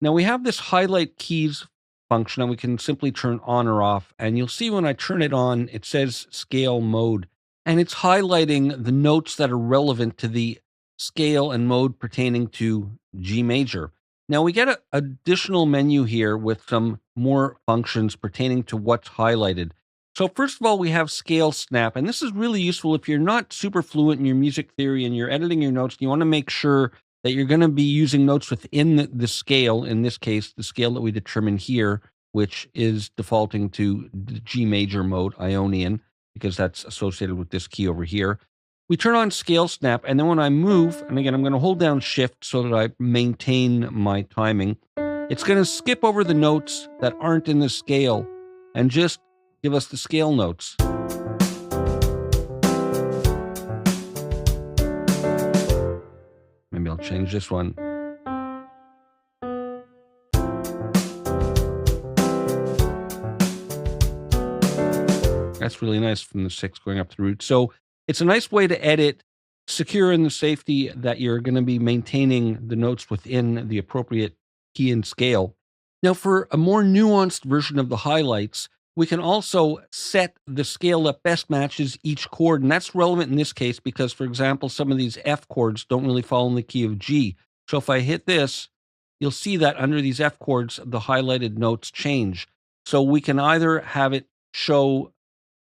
Now we have this highlight keys function, and we can simply turn on or off. And you'll see when I turn it on, it says scale mode, and it's highlighting the notes that are relevant to the scale and mode pertaining to G major. Now we get an additional menu here with some more functions pertaining to what's highlighted. So first of all, we have scale snap, and this is really useful if you're not super fluent in your music theory and you're editing your notes. You want to make sure that you're going to be using notes within the scale. In this case, the scale that we determine here, which is defaulting to the G major mode, Ionian, because that's associated with this key over here. We turn on scale snap, and then when I move, and again, I'm going to hold down shift so that I maintain my timing. It's going to skip over the notes that aren't in the scale and just give us the scale notes. Maybe I'll change this one. That's really nice from the 6 going up to the root. So it's a nice way to edit, secure in the safety that you're going to be maintaining the notes within the appropriate key and scale. Now, for a more nuanced version of the highlights, we can also set the scale that best matches each chord. And that's relevant in this case because, for example, some of these F chords don't really fall in the key of G. So if I hit this, you'll see that under these F chords, the highlighted notes change. So we can either have it show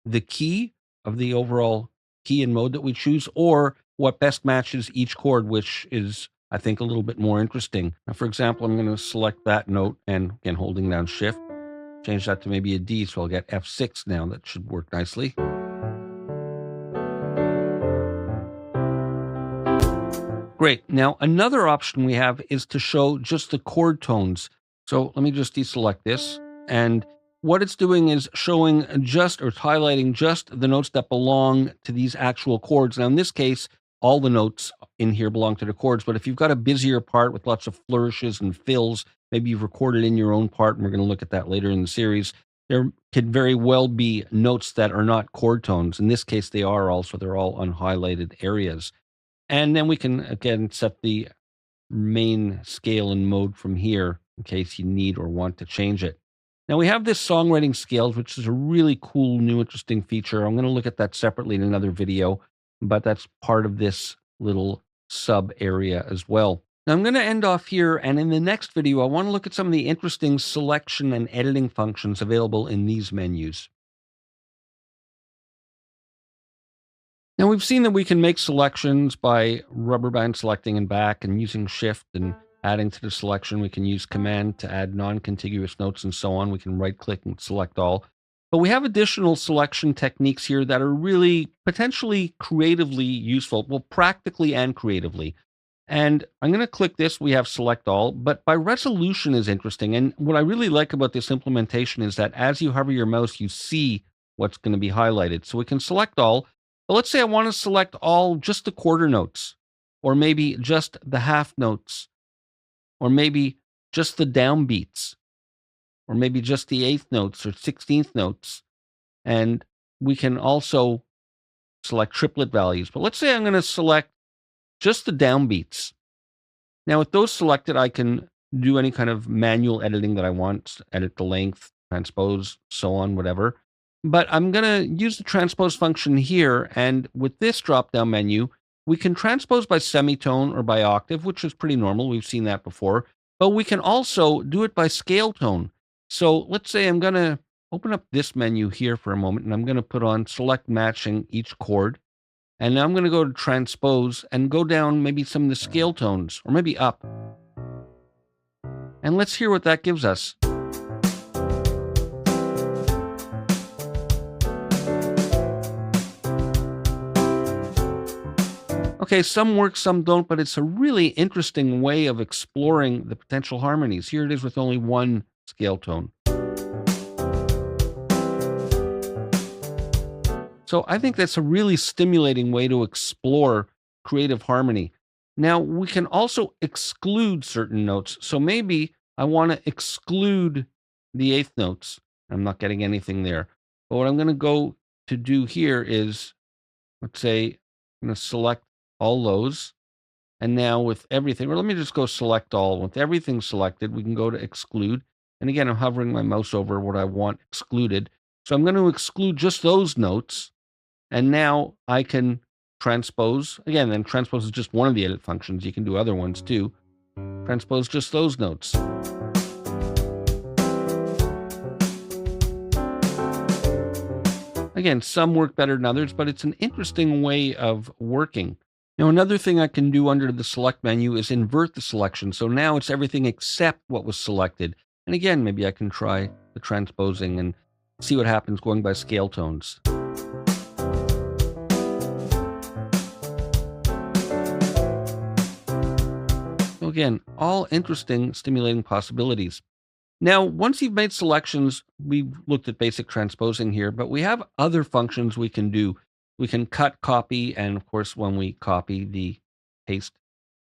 the key of the overall key and mode that we choose, or what best matches each chord, which is, I think, a little bit more interesting. Now, for example, I'm going to select that note and again, holding down shift, change that to maybe a D. So I'll get F6 now. That should work nicely. Great. Now, another option we have is to show just the chord tones. So let me just deselect this. And what it's doing is showing just, or it's highlighting just the notes that belong to these actual chords. Now, in this case, all the notes in here belong to the chords. But if you've got a busier part with lots of flourishes and fills, maybe you've recorded in your own part, and we're going to look at that later in the series, there could very well be notes that are not chord tones. In this case, they are also, they're all unhighlighted areas. And then we can, again, set the main scale and mode from here in case you need or want to change it. Now we have this songwriting scales, which is a really cool, new, interesting feature. I'm going to look at that separately in another video, but that's part of this little sub area as well. Now I'm going to end off here, and in the next video, I want to look at some of the interesting selection and editing functions available in these menus. Now we've seen that we can make selections by rubber band selecting and back and using shift and adding to the selection. We can use command to add non-contiguous notes and so on. We can right click and select all. But we have additional selection techniques here that are really potentially creatively useful, well, practically and creatively. And I'm going to click this. We have select all, but by resolution is interesting. And what I really like about this implementation is that as you hover your mouse, you see what's going to be highlighted. So we can select all. But let's say I want to select all, just the quarter notes, or maybe just the half notes, or maybe just the downbeats, or maybe just the eighth notes or 16th notes. And we can also select triplet values. But let's say I'm going to select just the downbeats. Now, with those selected, I can do any kind of manual editing that I want, edit the length, transpose, so on, whatever. But I'm going to use the transpose function here. And with this drop-down menu, we can transpose by semitone or by octave, which is pretty normal. We've seen that before. But we can also do it by scale tone. So let's say I'm going to open up this menu here for a moment, and I'm going to put on select matching each chord. And now I'm going to go to transpose and go down maybe some of the scale tones, or maybe up. And let's hear what that gives us. Okay, some work, some don't, but it's a really interesting way of exploring the potential harmonies. Here it is with only one scale tone. So I think that's a really stimulating way to explore creative harmony. Now, we can also exclude certain notes. So maybe I want to exclude the eighth notes. I'm not getting anything there. But what I'm going to go to do here is, let's say, I'm going to select all those. And now with everything, or let me just go select all. With everything selected, we can go to exclude. And again, I'm hovering my mouse over what I want excluded. So I'm going to exclude just those notes. And now I can transpose. Again, and transpose is just one of the edit functions. You can do other ones too. Transpose just those notes. Again, some work better than others, but it's an interesting way of working. Now, another thing I can do under the select menu is invert the selection. So now it's everything except what was selected. And again, maybe I can try the transposing and see what happens going by scale tones. So again, all interesting, stimulating possibilities. Now, once you've made selections, we've looked at basic transposing here, but we have other functions we can do. We can cut, copy, and of course, when we copy, the paste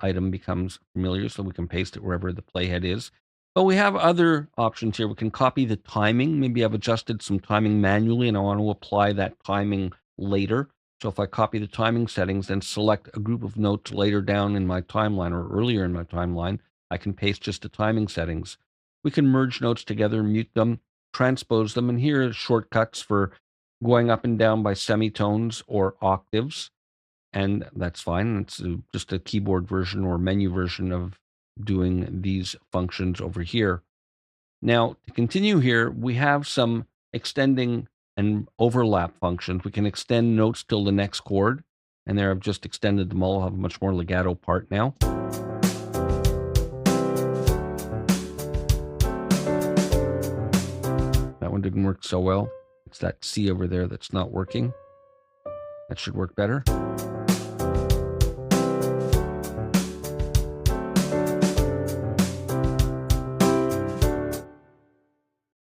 item becomes familiar, so we can paste it wherever the playhead is. But we have other options here. We can copy the timing. Maybe I've adjusted some timing manually and I want to apply that timing later. So if I copy the timing settings, then select a group of notes later down in my timeline or earlier in my timeline, I can paste just the timing settings. We can merge notes together, mute them, transpose them, and here are shortcuts for going up and down by semitones or octaves, and that's fine. It's just a keyboard version or menu version of doing these functions over here. Now, to continue here, we have some extending and overlap functions. We can extend notes till the next chord, and there I've just extended them all. I'll have a much more legato part now. That one didn't work so well. It's that C over there that's not working. That should work better.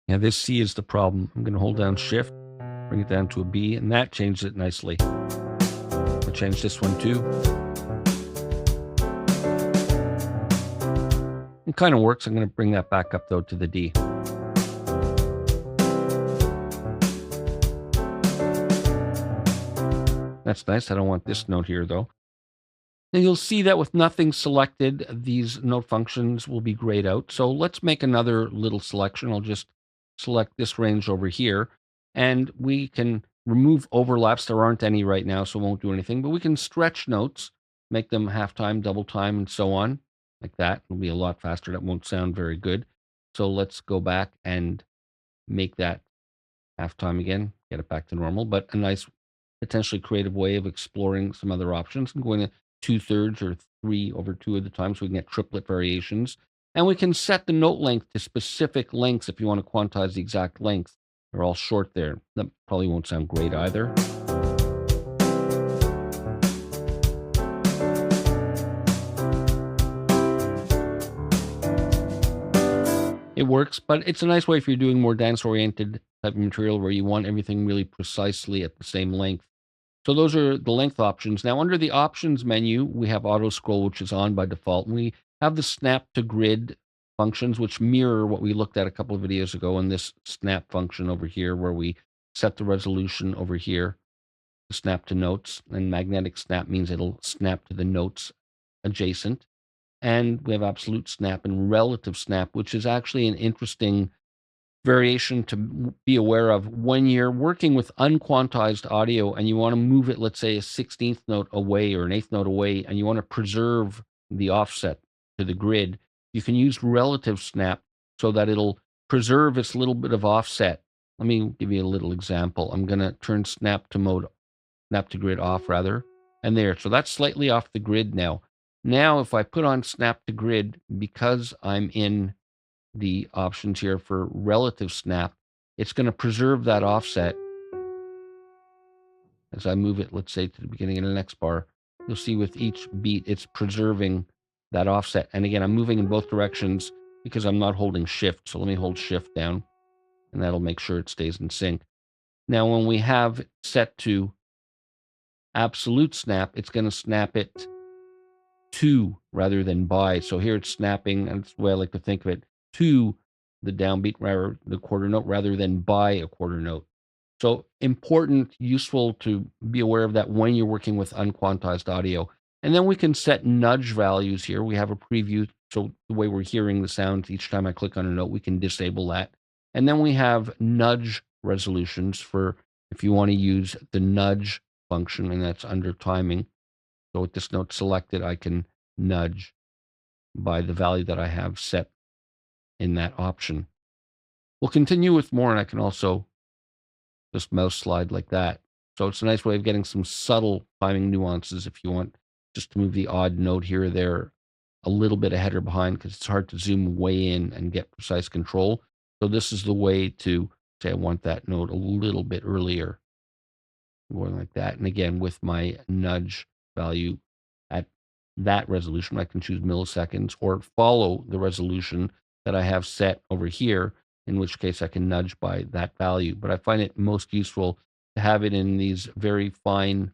Yeah, this C is the problem. I'm going to hold down Shift, bring it down to a B, and that changed it nicely. I'll change this one too. It kind of works. I'm going to bring that back up, though, to the D. That's nice. I don't want this note here, though. And you'll see that with nothing selected, these note functions will be grayed out. So let's make another little selection. I'll just select this range over here, and we can remove overlaps. There aren't any right now, so it won't do anything, but we can stretch notes, make them half time, double time, and so on, like that. It'll be a lot faster. That won't sound very good. So let's go back and make that half time again, get it back to normal, but a nice, potentially creative way of exploring some other options. I'm going to 2/3 or 3/2 at the time so we can get triplet variations. And we can set the note length to specific lengths if you want to quantize the exact length. They're all short there. That probably won't sound great either. It works, but it's a nice way if you're doing more dance-oriented type of material where you want everything really precisely at the same length. So those are the length options. Now, under the options menu, we have auto scroll, which is on by default. And we have the snap to grid functions, which mirror what we looked at a couple of videos ago in this snap function over here, where we set the resolution over here to snap to notes. And magnetic snap means it'll snap to the notes adjacent. And we have absolute snap and relative snap, which is actually an interesting variation to be aware of when you're working with unquantized audio and you want to move it, let's say, a 16th note away or an eighth note away, and you want to preserve the offset to the grid. You can use relative snap so that it'll preserve its little bit of offset. Let me give you a little example. I'm going to turn snap to grid off rather, and there. So that's slightly off the grid now. Now, if I put on snap to grid, because I'm in the options here for relative snap, it's going to preserve that offset. As I move it, let's say, to the beginning of the next bar, you'll see with each beat, it's preserving that offset. And again, I'm moving in both directions because I'm not holding Shift. So let me hold Shift down, and that'll make sure it stays in sync. Now, when we have it set to absolute snap, it's going to snap it to rather than by. So here it's snapping, and that's the way I like to think of it, to the downbeat, rather the quarter note, rather than by a quarter note. So important, useful to be aware of that when you're working with unquantized audio. And then we can set nudge values here. We have a preview, so the way we're hearing the sound each time I click on a note, we can disable that. And then we have nudge resolutions for if you want to use the nudge function, and that's under timing. So with this note selected, I can nudge by the value that I have set in that option. We'll continue with more, and I can also just mouse slide like that. So it's a nice way of getting some subtle timing nuances if you want just to move the odd note here or there a little bit ahead or behind, because it's hard to zoom way in and get precise control. So this is the way to say I want that note a little bit earlier, going like that. And again, with my nudge value at that resolution, I can choose milliseconds or follow the resolution that I have set over here, in which case I can nudge by that value. But I find it most useful to have it in these very fine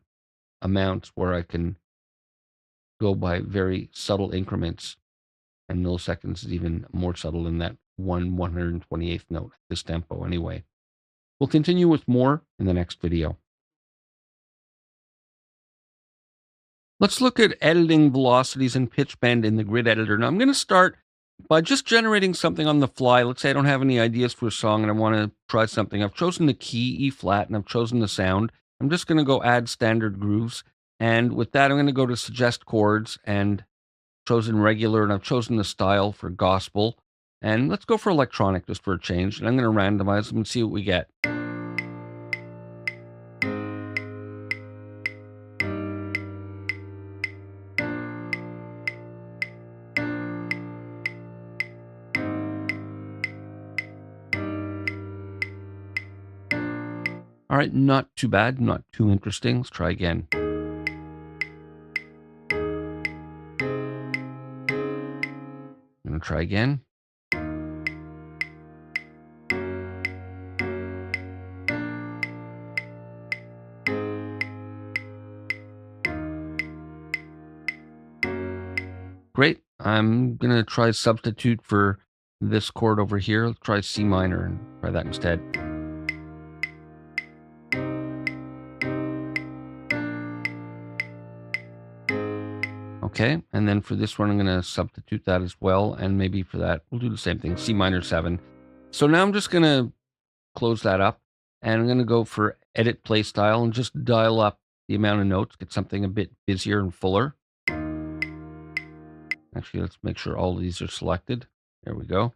amounts where I can go by very subtle increments, and milliseconds is even more subtle than that 1/128th note at this tempo anyway. We'll continue with more in the next video. Let's look at editing velocities and pitch bend in the grid editor. Now I'm going to start by just generating something on the fly. Let's say I don't have any ideas for a song and I want to try something. I've chosen the key E flat and I've chosen the sound. I'm just going to go add standard grooves. And with that, I'm going to go to suggest chords and chosen regular, and I've chosen the style for gospel. And let's go for electronic just for a change. And I'm going to randomize them and see what we get. All right, not too bad, not too interesting. Let's try again. I'm going to try again. Great. I'm going to try substitute for this chord over here. Let's try C minor and try that instead. Okay, and then for this one, I'm going to substitute that as well. And maybe for that, we'll do the same thing, C minor 7. So now I'm just going to close that up, and I'm going to go for edit play style and just dial up the amount of notes, get something a bit busier and fuller. Actually, let's make sure all of these are selected. There we go.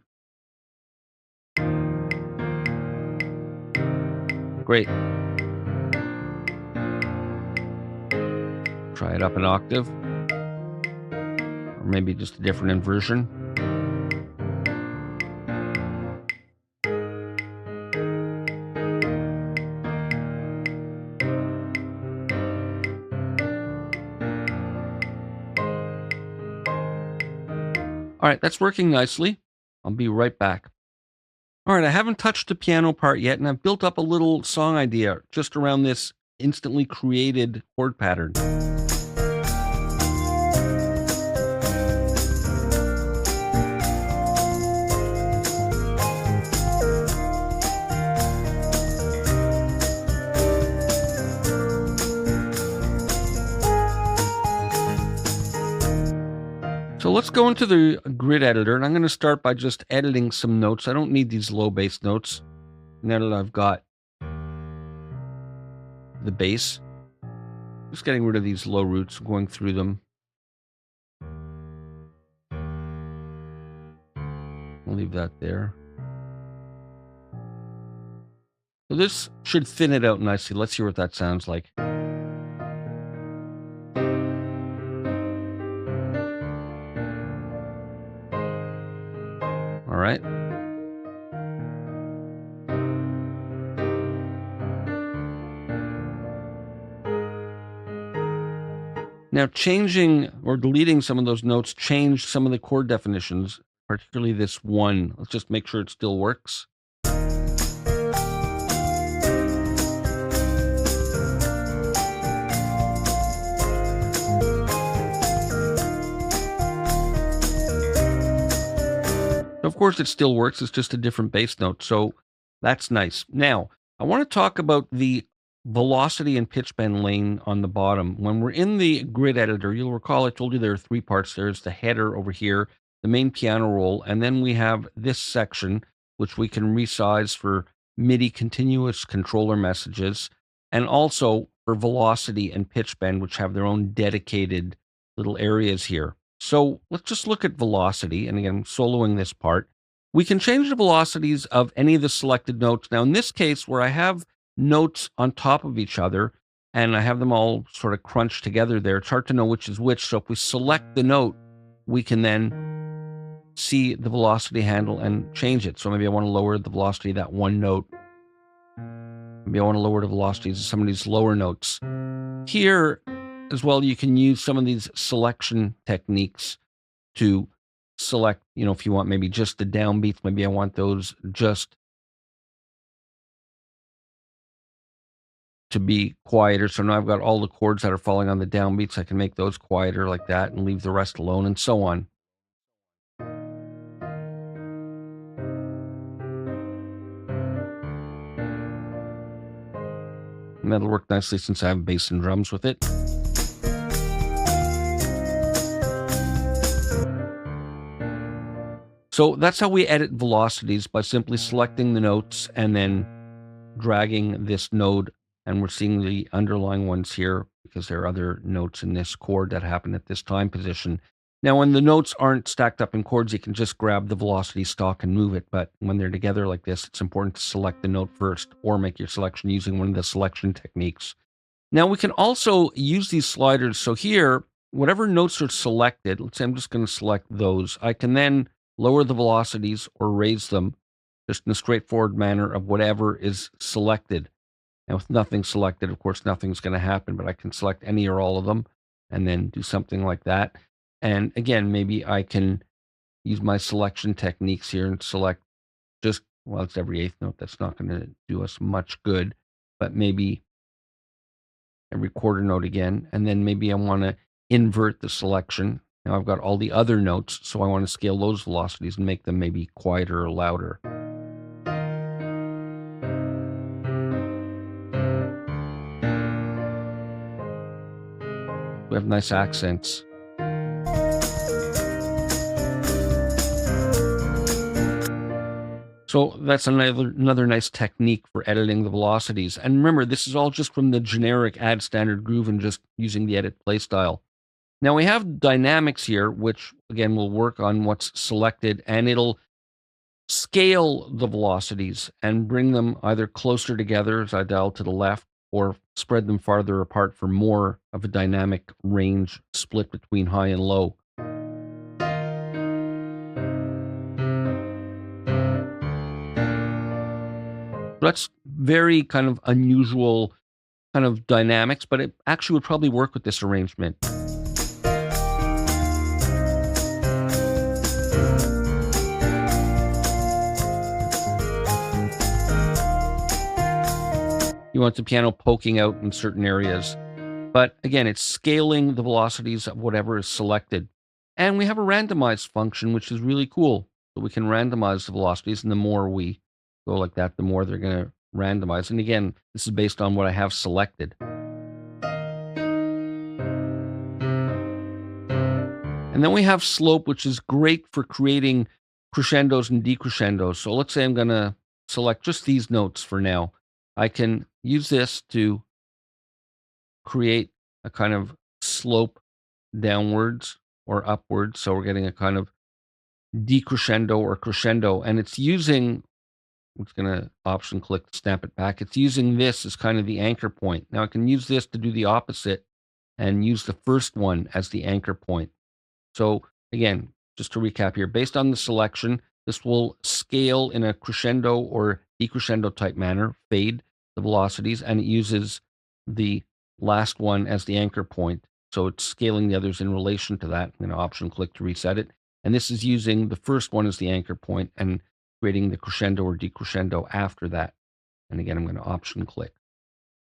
Great. Try it up an octave. Or maybe just a different inversion. All right, that's working nicely. I'll be right back. All right, I haven't touched the piano part yet, and I've built up a little song idea just around this instantly created chord pattern. So let's go into the grid editor, and I'm going to start by just editing some notes. I don't need these low bass notes now that I've got the bass. Just getting rid of these low roots, going through them. I'll leave that there. So this should thin it out nicely. Let's hear what that sounds like. All right. Now, changing or deleting some of those notes change some of the chord definitions, particularly this one. Let's just make sure it still works. Of course, it still works. It's just a different bass note. So that's nice. Now, I want to talk about the velocity and pitch bend lane on the bottom. When we're in the grid editor, you'll recall I told you there are three parts. There's the header over here, the main piano roll, and then we have this section, which we can resize for MIDI continuous controller messages, and also for velocity and pitch bend, which have their own dedicated little areas here. So let's just look at velocity. And again, I'm soloing this part. We can change the velocities of any of the selected notes. Now, in this case, where I have notes on top of each other, and I have them all sort of crunched together there. It's hard to know which is which. So if we select the note, we can then see the velocity handle and change it. So maybe I want to lower the velocity of that one note. Maybe I want to lower the velocities of some of these lower notes. Here as well, you can use some of these selection techniques to select, if you want maybe just the downbeats, maybe I want those just to be quieter. So now I've got all the chords that are falling on the downbeats. I can make those quieter like that and leave the rest alone, and so on. And that'll work nicely since I have bass and drums with it. So that's how we edit velocities, by simply selecting the notes and then dragging this node. And we're seeing the underlying ones here because there are other notes in this chord that happen at this time position. Now, when the notes aren't stacked up in chords, you can just grab the velocity stalk and move it. But when they're together like this, it's important to select the note first, or make your selection using one of the selection techniques. Now, we can also use these sliders. So here, whatever notes are selected, let's say I'm just going to select those. I can then lower the velocities or raise them just in a straightforward manner of whatever is selected. And with nothing selected, of course, nothing's going to happen, but I can select any or all of them and then do something like that. And again, maybe I can use my selection techniques here and select just, well, it's every eighth note. That's not going to do us much good, but maybe every quarter note again. And then maybe I want to invert the selection. Now I've got all the other notes, so I want to scale those velocities and make them maybe quieter or louder. We have nice accents. So that's another nice technique for editing the velocities. And remember, this is all just from the generic add standard groove and just using the edit play style. Now we have dynamics here, which again will work on what's selected, and it'll scale the velocities and bring them either closer together as I dial to the left, or spread them farther apart for more of a dynamic range split between high and low. That's very kind of unusual kind of dynamics, but it actually would probably work with this arrangement. You want the piano poking out in certain areas. But again, it's scaling the velocities of whatever is selected. And we have a randomize function, which is really cool. So we can randomize the velocities, and the more we go like that, the more they're going to randomize. And again, this is based on what I have selected. And then we have slope, which is great for creating crescendos and decrescendos. So let's say I'm going to select just these notes for now. I can use this to create a kind of slope downwards or upwards. So we're getting a kind of decrescendo or crescendo, and it's using, it's going to option click to snap it back. It's using this as kind of the anchor point. Now I can use this to do the opposite and use the first one as the anchor point. So again, just to recap here, based on the selection, this will scale in a crescendo or decrescendo type manner, fade the velocities, and it uses the last one as the anchor point. So it's scaling the others in relation to that. I'm going to option click to reset it. And this is using the first one as the anchor point and creating the crescendo or decrescendo after that. And again, I'm going to option click.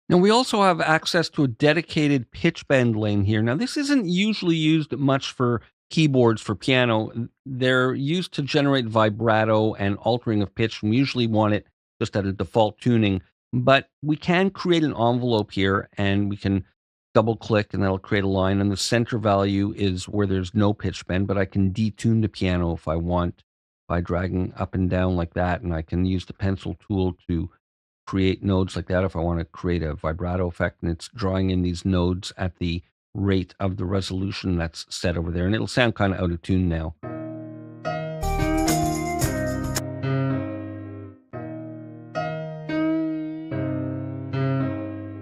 Now we also have access to a dedicated pitch bend lane here. Now this isn't usually used much for keyboards for piano. They're used to generate vibrato and altering of pitch, and we usually want it just at a default tuning. But we can create an envelope here, and we can double click and that'll create a line, and the center value is where there's no pitch bend, but I can detune the piano if I want by dragging up and down like that, and I can use the pencil tool to create nodes like that if I want to create a vibrato effect, and it's drawing in these nodes at the rate of the resolution that's set over there, and it'll sound kind of out of tune now.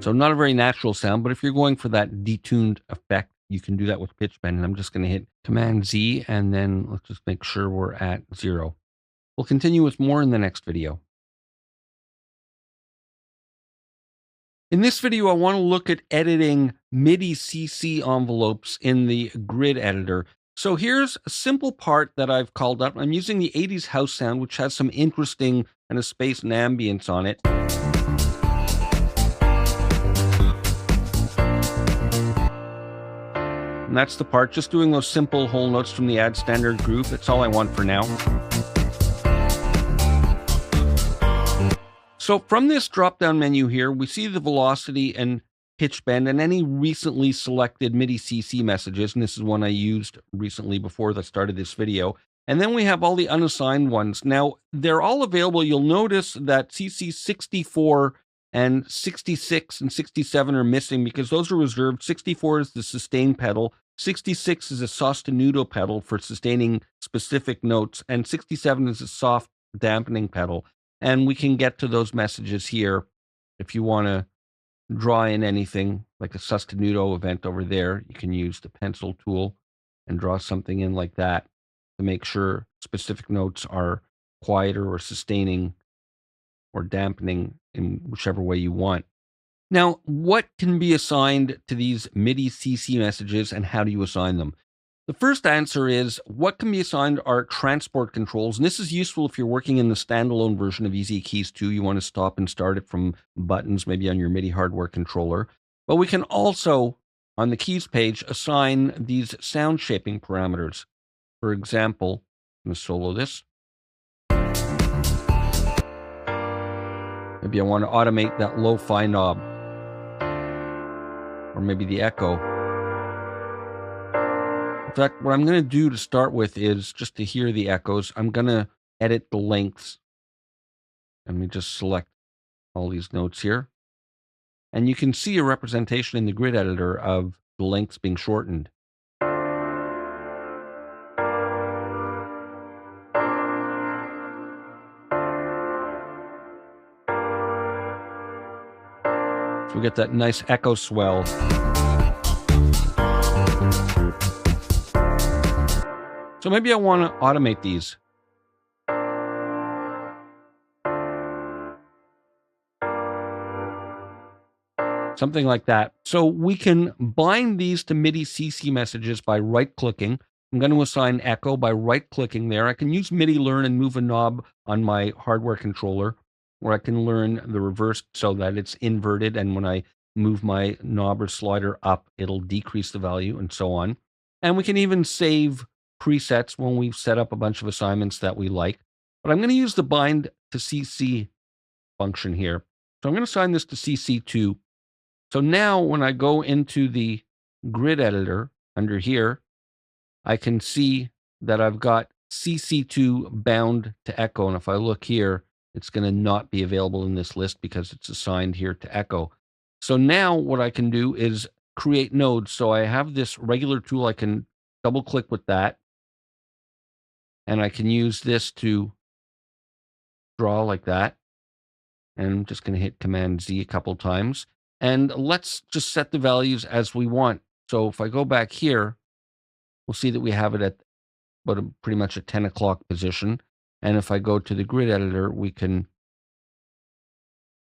So not a very natural sound, but if you're going for that detuned effect, you can do that with pitch bend. And I'm just going to hit Command Z, and then let's just make sure we're at 0. We'll continue with more in the next video. In this video, I want to look at editing MIDI CC envelopes in the grid editor. So here's a simple part that I've called up. I'm using the 80s house sound, which has some interesting kind of space and ambience on it. And that's the part, just doing those simple whole notes from the Add Standard Groove. That's all I want for now. So from this drop-down menu here, we see the velocity and pitch bend and any recently selected MIDI CC messages. And this is one I used recently before I started this video. And then we have all the unassigned ones. Now, they're all available. You'll notice that CC 64 and 66 and 67 are missing because those are reserved. 64 is the sustain pedal. 66 is a sostenuto pedal for sustaining specific notes. And 67 is a soft dampening pedal. And we can get to those messages here if you want to draw in anything like a sostenuto event over there. You can use the pencil tool and draw something in like that to make sure specific notes are quieter or sustaining or dampening in whichever way you want. Now, what can be assigned to these MIDI CC messages and how do you assign them? The first answer is what can be assigned are transport controls. And this is useful if you're working in the standalone version of EZkeys 2. You want to stop and start it from buttons, maybe on your MIDI hardware controller. But we can also, on the keys page, assign these sound shaping parameters. For example, I'm going to solo this. Maybe I want to automate that lo-fi knob, or maybe the echo. In fact, what I'm going to do to start with is just to hear the echoes. I'm going to edit the lengths. Let me just select all these notes here. And you can see a representation in the grid editor of the lengths being shortened. So we get that nice echo swell. So maybe I want to automate these. Something like that. So we can bind these to MIDI CC messages by right-clicking. I'm going to assign echo by right-clicking there. I can use MIDI learn and move a knob on my hardware controller, or I can learn the reverse so that it's inverted, and when I move my knob or slider up, it'll decrease the value, and so on. And we can even save presets when we've set up a bunch of assignments that we like. But I'm going to use the bind to CC function here. So I'm going to assign this to CC2. So now when I go into the grid editor under here, I can see that I've got CC2 bound to echo. And if I look here, it's going to not be available in this list because it's assigned here to echo. So now what I can do is create nodes. So I have this regular tool. I can double click with that. And I can use this to draw like that. And I'm just going to hit Command Z a couple times. And let's just set the values as we want. So if I go back here, we'll see that we have it at about pretty much a 10 o'clock position. And if I go to the grid editor, we can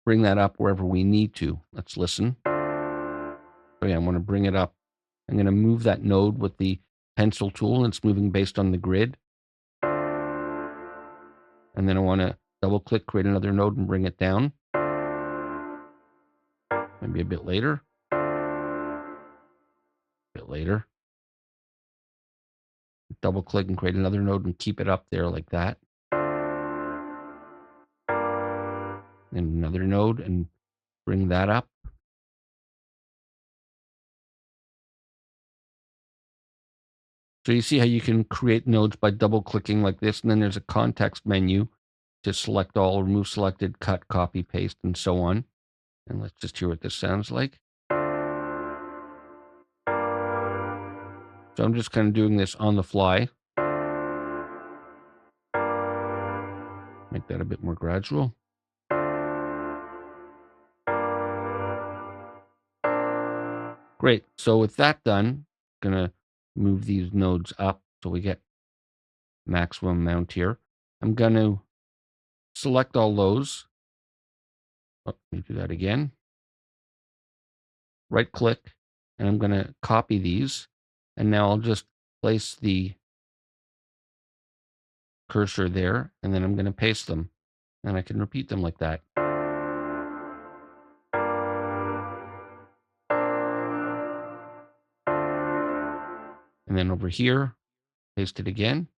bring that up wherever we need to. Let's listen. So yeah, I'm going to bring it up. I'm going to move that node with the pencil tool, and it's moving based on the grid. And then I want to double click, create another node, and bring it down. Maybe a bit later. Double click and create another node and keep it up there like that. And another node and bring that up. So you see how you can create nodes by double clicking like this, and then there's a context menu to select all, remove selected, cut, copy, paste, and so on. And let's just hear what this sounds like. So I'm just kind of doing this on the fly. Make that a bit more gradual. Great. So with that done, I'm going to move these nodes up so we get maximum amount here. I'm going to select all those. Oh, let me do that again. Right click, and I'm going to copy these. And now I'll just place the cursor there, and then I'm going to paste them. And I can repeat them like that. And then over here, paste it again.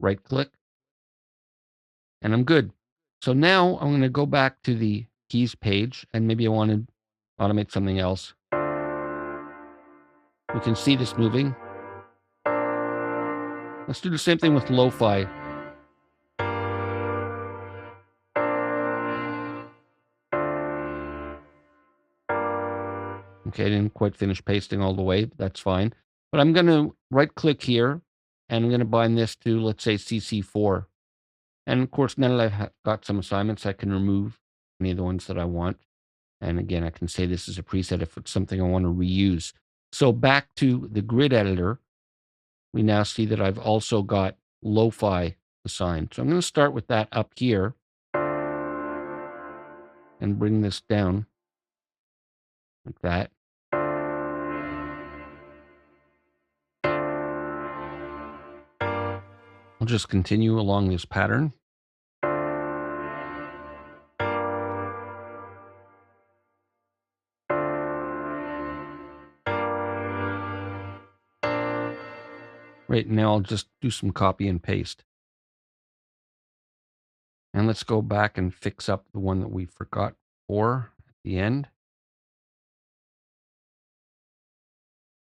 Right click, and I'm good. So now I'm going to go back to the keys page, and maybe I want to automate something else. We can see this moving. Let's do the same thing with lo-fi. Okay, I didn't quite finish pasting all the way, but that's fine. But I'm going to right click here, and I'm going to bind this to, let's say, CC4. And of course, now that I've got some assignments, I can remove any of the ones that I want. And again, I can say this is a preset if it's something I want to reuse. So back to the grid editor, we now see that I've also got lo-fi assigned. So I'm going to start with that up here and bring this down like that. I'll just continue along this pattern. Right now, I'll just do some copy and paste. And let's go back and fix up the one that we forgot for at the end.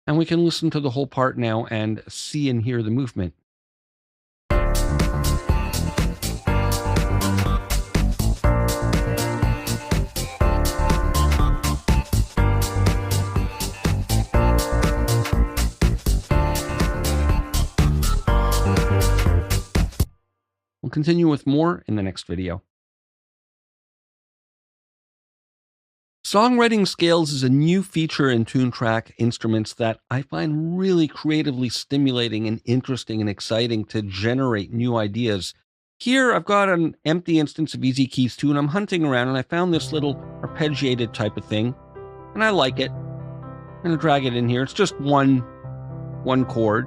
And we can listen to the whole part now and see and hear the movement. We'll continue with more in the next video. Songwriting scales is a new feature in TuneTrack instruments that I find really creatively stimulating and interesting and exciting to generate new ideas. Here, I've got an empty instance of EZkeys 2, and I'm hunting around, and I found this little arpeggiated type of thing, and I like it. I'm going to drag it in here. It's just one chord,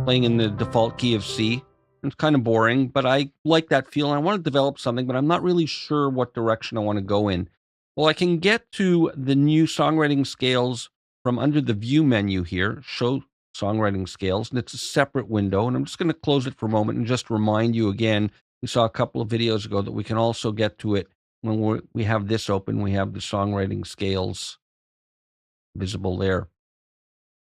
playing in the default key of C. It's kind of boring, but I like that feel. And I want to develop something, but I'm not really sure what direction I want to go in. Well, I can get to the new songwriting scales from under the View menu here, Show Songwriting Scales, and it's a separate window. And I'm just going to close it for a moment and just remind you again, we saw a couple of videos ago that we can also get to it when we have this open. We have the songwriting scales visible there.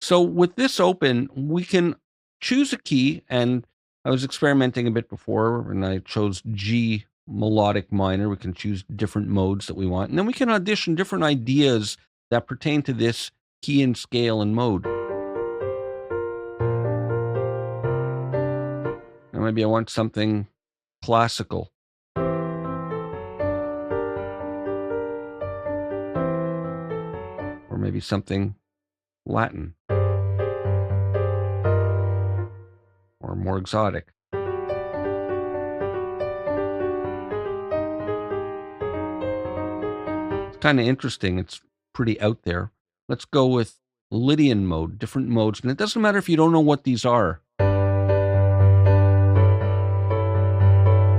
So with this open, we can choose a key, and I was experimenting a bit before, and I chose G melodic minor. We can choose different modes that we want, and then we can audition different ideas that pertain to this key and scale and mode. And maybe I want something classical. Or maybe something Latin. Or more exotic. It's kind of interesting. It's pretty out there. Let's go with Lydian mode, different modes. And it doesn't matter if you don't know what these are.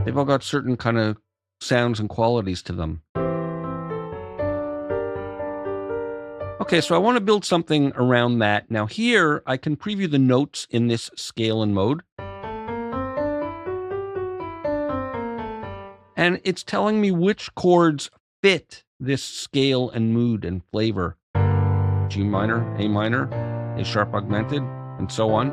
They've all got certain kind of sounds and qualities to them. Okay, so I want to build something around that. Now here, I can preview the notes in this scale and mode. And it's telling me which chords fit this scale and mood and flavor. G minor, A sharp augmented, and so on.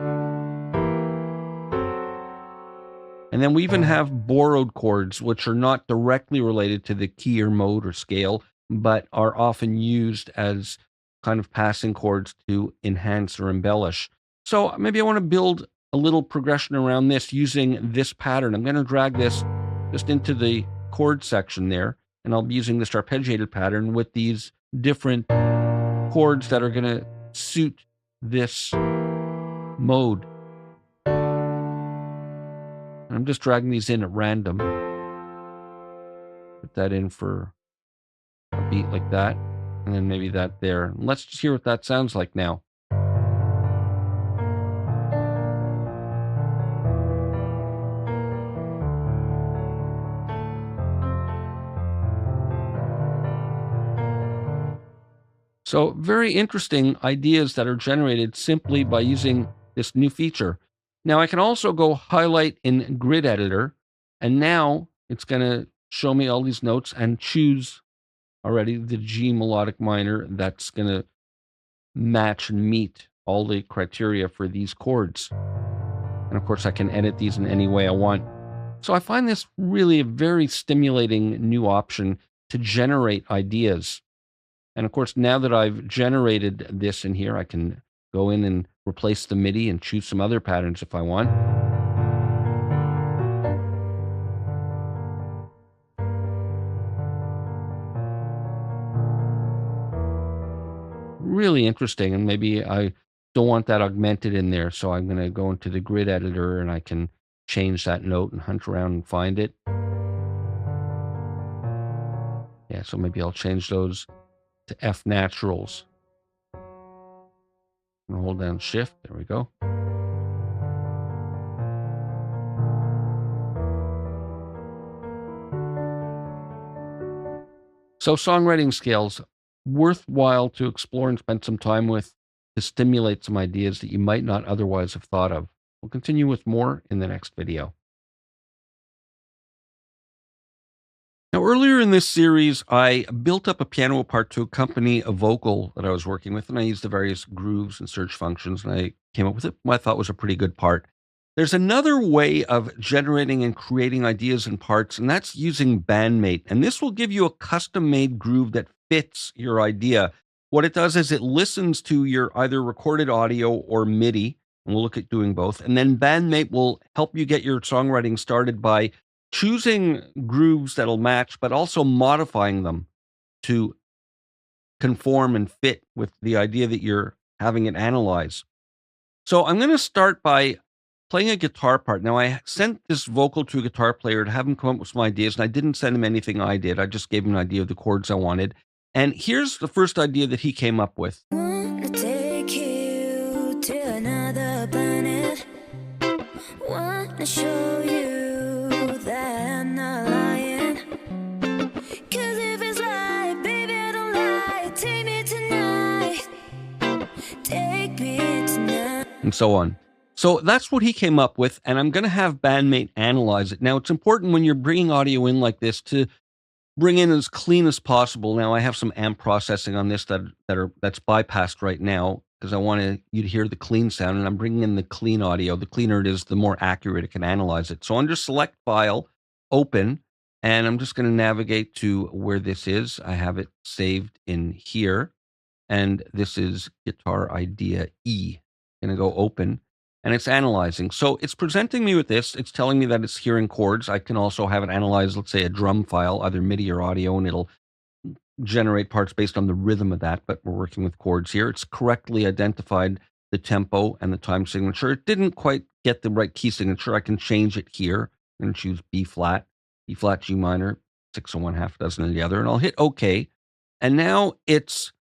And then we even have borrowed chords, which are not directly related to the key or mode or scale, but are often used as kind of passing chords to enhance or embellish. So maybe I want to build a little progression around this using this pattern. I'm going to drag this just into the chord section there, and I'll be using this arpeggiated pattern with these different chords that are going to suit this mode. I'm just dragging these in at random. Put that in for a beat like that, and then maybe that there. Let's just hear what that sounds like now. So very interesting ideas that are generated simply by using this new feature. Now I can also go highlight in Grid Editor, and now it's going to show me all these notes and choose already the G melodic minor that's going to match and meet all the criteria for these chords. And of course I can edit these in any way I want. So I find this really a very stimulating new option to generate ideas. And of course, now that I've generated this in here, I can go in and replace the MIDI and choose some other patterns if I want. Really interesting. And maybe I don't want that augmented in there. So I'm going to go into the grid editor and I can change that note and hunt around and find it. Yeah, so maybe I'll change those to F naturals. And hold down Shift. There we go. So songwriting scales, worthwhile to explore and spend some time with to stimulate some ideas that you might not otherwise have thought of. We'll continue with more in the next video. Now, earlier in this series, I built up a piano part to accompany a vocal that I was working with, and I used the various grooves and search functions, and I came up with what I thought was a pretty good part. There's another way of generating and creating ideas and parts, and that's using Bandmate. And this will give you a custom-made groove that fits your idea. What it does is it listens to your either recorded audio or MIDI, and we'll look at doing both. And then Bandmate will help you get your songwriting started by choosing grooves that'll match, but also modifying them to conform and fit with the idea that you're having it analyze. So I'm going to start by playing a guitar part. Now, I sent this vocal to a guitar player to have him come up with some ideas, and I didn't send him anything I did. I just gave him an idea of the chords I wanted. And here's the first idea that he came up with. Wanna take you to another planet. Wanna show you that I'm not lying. 'Cause if it's like, baby, I don't lie. Take me tonight. Take me tonight. And so on. So that's what he came up with, and I'm going to have Bandmate analyze it. Now, it's important when you're bringing audio in like this to bring in as clean as possible. Now, I have some amp processing on this that's bypassed right now because I want you to hear the clean sound, and I'm bringing in the clean audio. The cleaner it is, the more accurate it can analyze it. So under Select File, Open, and I'm just going to navigate to where this is. I have it saved in here, and this is Guitar Idea E. I'm going to go Open. And it's analyzing. So it's presenting me with this. It's telling me that it's hearing chords. I can also have it analyze, let's say, a drum file, either MIDI or audio, and it'll generate parts based on the rhythm of that. But we're working with chords here. It's correctly identified the tempo and the time signature. It didn't quite get the right key signature. I can change it here. I'm going to choose B flat, G minor, 6 and 1/2 dozen of the other, and I'll hit OK. And now it's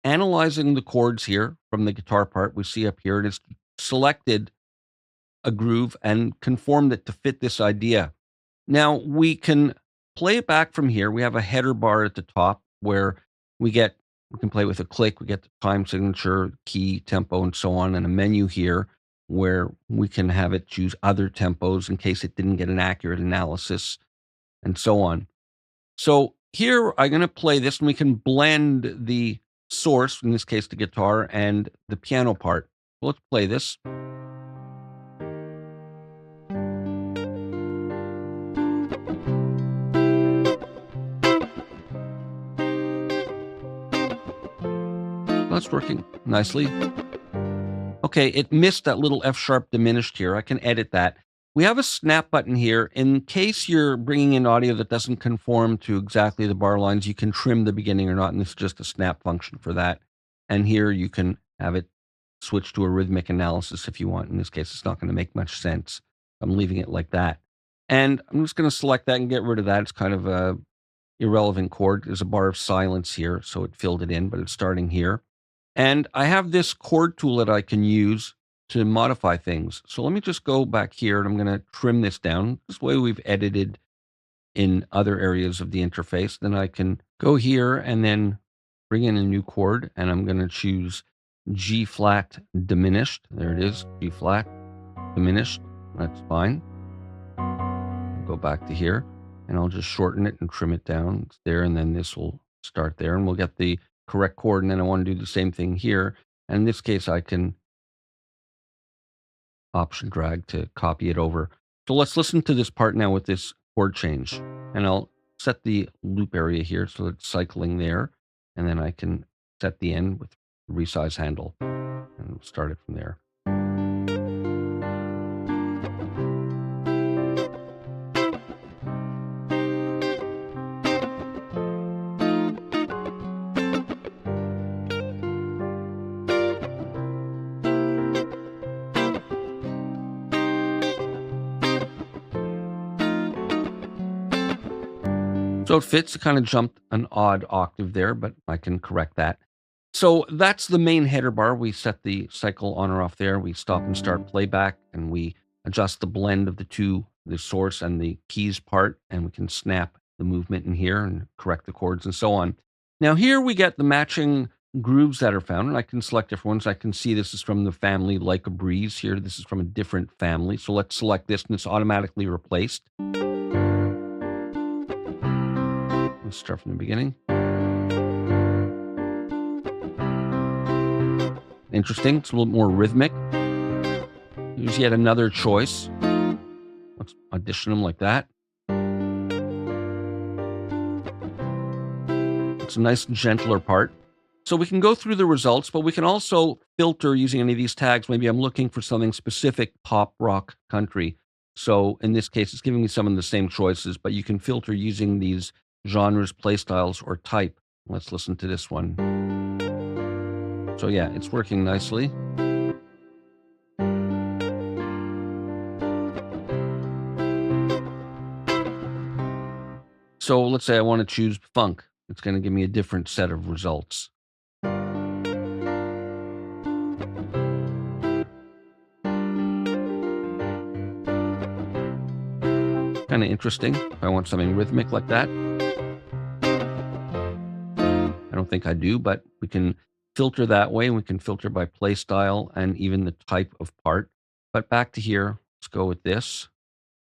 analyzing the chords here from the guitar part we see up here, and it's selected a groove and conformed it to fit this idea. Now we can play it back from here. We have a header bar at the top where we can play with a click. We get the time signature, key, tempo, and so on, and a menu here where we can have it choose other tempos in case it didn't get an accurate analysis, and so on. So here I'm going to play this, and we can blend the source, in this case the guitar, and the piano part. Let's play this. That's working nicely. Okay, it missed that little F sharp diminished here. I can edit that. We have a snap button here. In case you're bringing in audio that doesn't conform to exactly the bar lines, you can trim the beginning or not, and this is just a snap function for that. And here you can have it switch to a rhythmic analysis if you want. In this case, it's not going to make much sense. I'm leaving it like that. And I'm just going to select that and get rid of that. It's kind of a irrelevant chord. There's a bar of silence here, so it filled it in, but it's starting here. And I have this chord tool that I can use to modify things. So let me just go back here and I'm going to trim this down. This way we've edited in other areas of the interface. Then I can go here and then bring in a new chord, and I'm going to choose G flat diminished. There it is, G flat diminished. That's fine. Go back to here and I'll just shorten it and trim it down. It's there, and then this will start there and we'll get the correct chord. And then I want to do the same thing here. And in this case, I can option drag to copy it over. So let's listen to this part now with this chord change. And I'll set the loop area here so it's cycling there. And then I can set the end with the resize handle and start it from there. So it fits. It kind of jumped an odd octave there, but I can correct that. So that's the main header bar. We set the cycle on or off there. We stop and start playback, and we adjust the blend of the two, the source and the keys part, and we can snap the movement in here and correct the chords and so on. Now here we get the matching grooves that are found, and I can select different ones. I can see this is from the family Like a Breeze here. This is from a different family. So let's select this, and it's automatically replaced. Let's start from the beginning. Interesting. It's a little more rhythmic. Here's yet another choice. Let's audition them like that. It's a nice, gentler part. So we can go through the results, but we can also filter using any of these tags. Maybe I'm looking for something specific, pop, rock, country. So in this case, it's giving me some of the same choices, but you can filter using these genres, playstyles, or type. Let's listen to this one. So yeah, it's working nicely. So let's say I want to choose funk. It's going to give me a different set of results. Kind of interesting. If I want something rhythmic like that. I don't think I do, but we can filter that way. We can filter by play style and even the type of part. But back to here, let's go with this.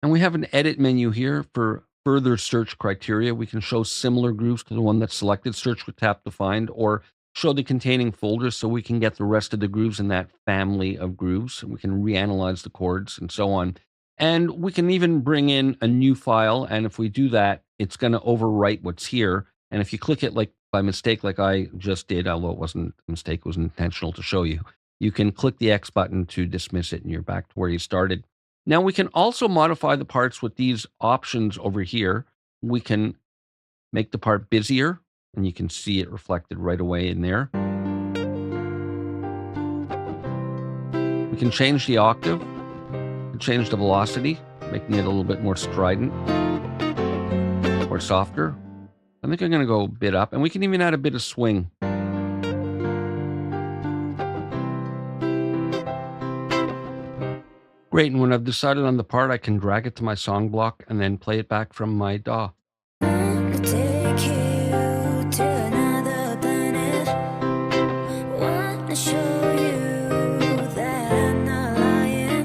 And we have an edit menu here for further search criteria. We can show similar grooves to the one that's selected, search with tap to find, or show the containing folders so we can get the rest of the grooves in that family of grooves. And we can reanalyze the chords and so on. And we can even bring in a new file. And if we do that, it's going to overwrite what's here. And if you click it like by mistake, like I just did, although it wasn't a mistake, it was intentional to show you, you can click the X button to dismiss it and you're back to where you started. Now we can also modify the parts with these options over here. We can make the part busier, and you can see it reflected right away in there. We can change the octave, change the velocity, making it a little bit more strident or softer. I think I'm going to go a bit up, and we can even add a bit of swing. Great, and when I've decided on the part, I can drag it to my song block and then play it back from my DAW. Wanna take you to another planet. Wanna show you that I'm not lying.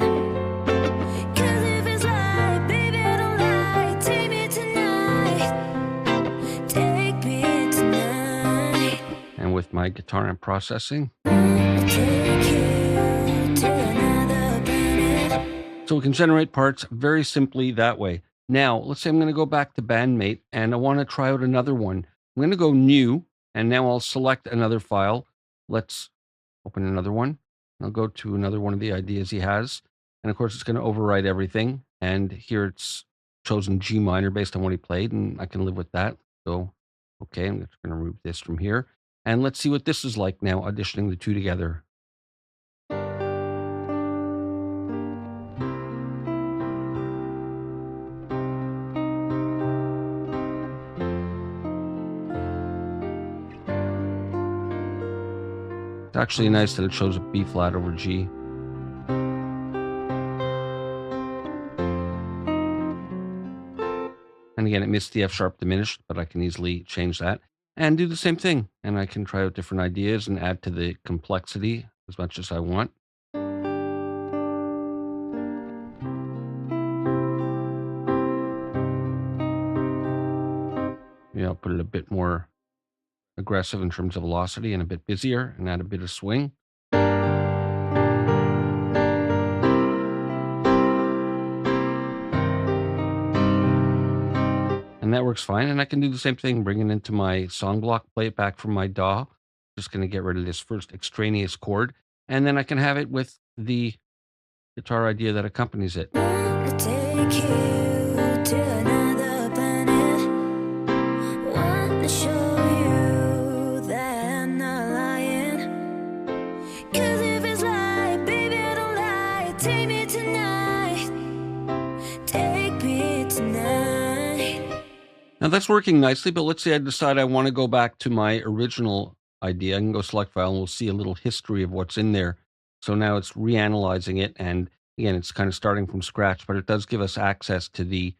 'Cause if it's like, baby, I don't lie. Take me tonight. Take me tonight. And with my guitar and processing. Wanna take you to another planet. So we can generate parts very simply that way. Now, let's say I'm going to go back to Bandmate and I want to try out another one. I'm going to go new, and now I'll select another file. Let's open another one. I'll go to another one of the ideas he has. And of course, it's going to overwrite everything. And here it's chosen G minor based on what he played, and I can live with that. So, okay, I'm just going to remove this from here. And let's see what this is like now, auditioning the two together. It's actually nice that it shows a B flat over G. And again, it missed the F sharp diminished, but I can easily change that and do the same thing. And I can try out different ideas and add to the complexity as much as I want. I'll put it a bit more aggressive in terms of velocity and a bit busier and add a bit of swing. And that works fine. And I can do the same thing, bring it into my song block, play it back from my DAW. Just going to get rid of this first extraneous chord. And then I can have it with the guitar idea that accompanies it. Wanna take you to another planet. Wanna show you that I'm not lying. 'Cause if it's like, baby, I don't lie. Take me tonight. Take me tonight. Now that's working nicely, but let's say I decide I want to go back to my original idea. I can go select file and we'll see a little history of what's in there. So now it's reanalyzing it. And again, it's kind of starting from scratch, but it does give us access to the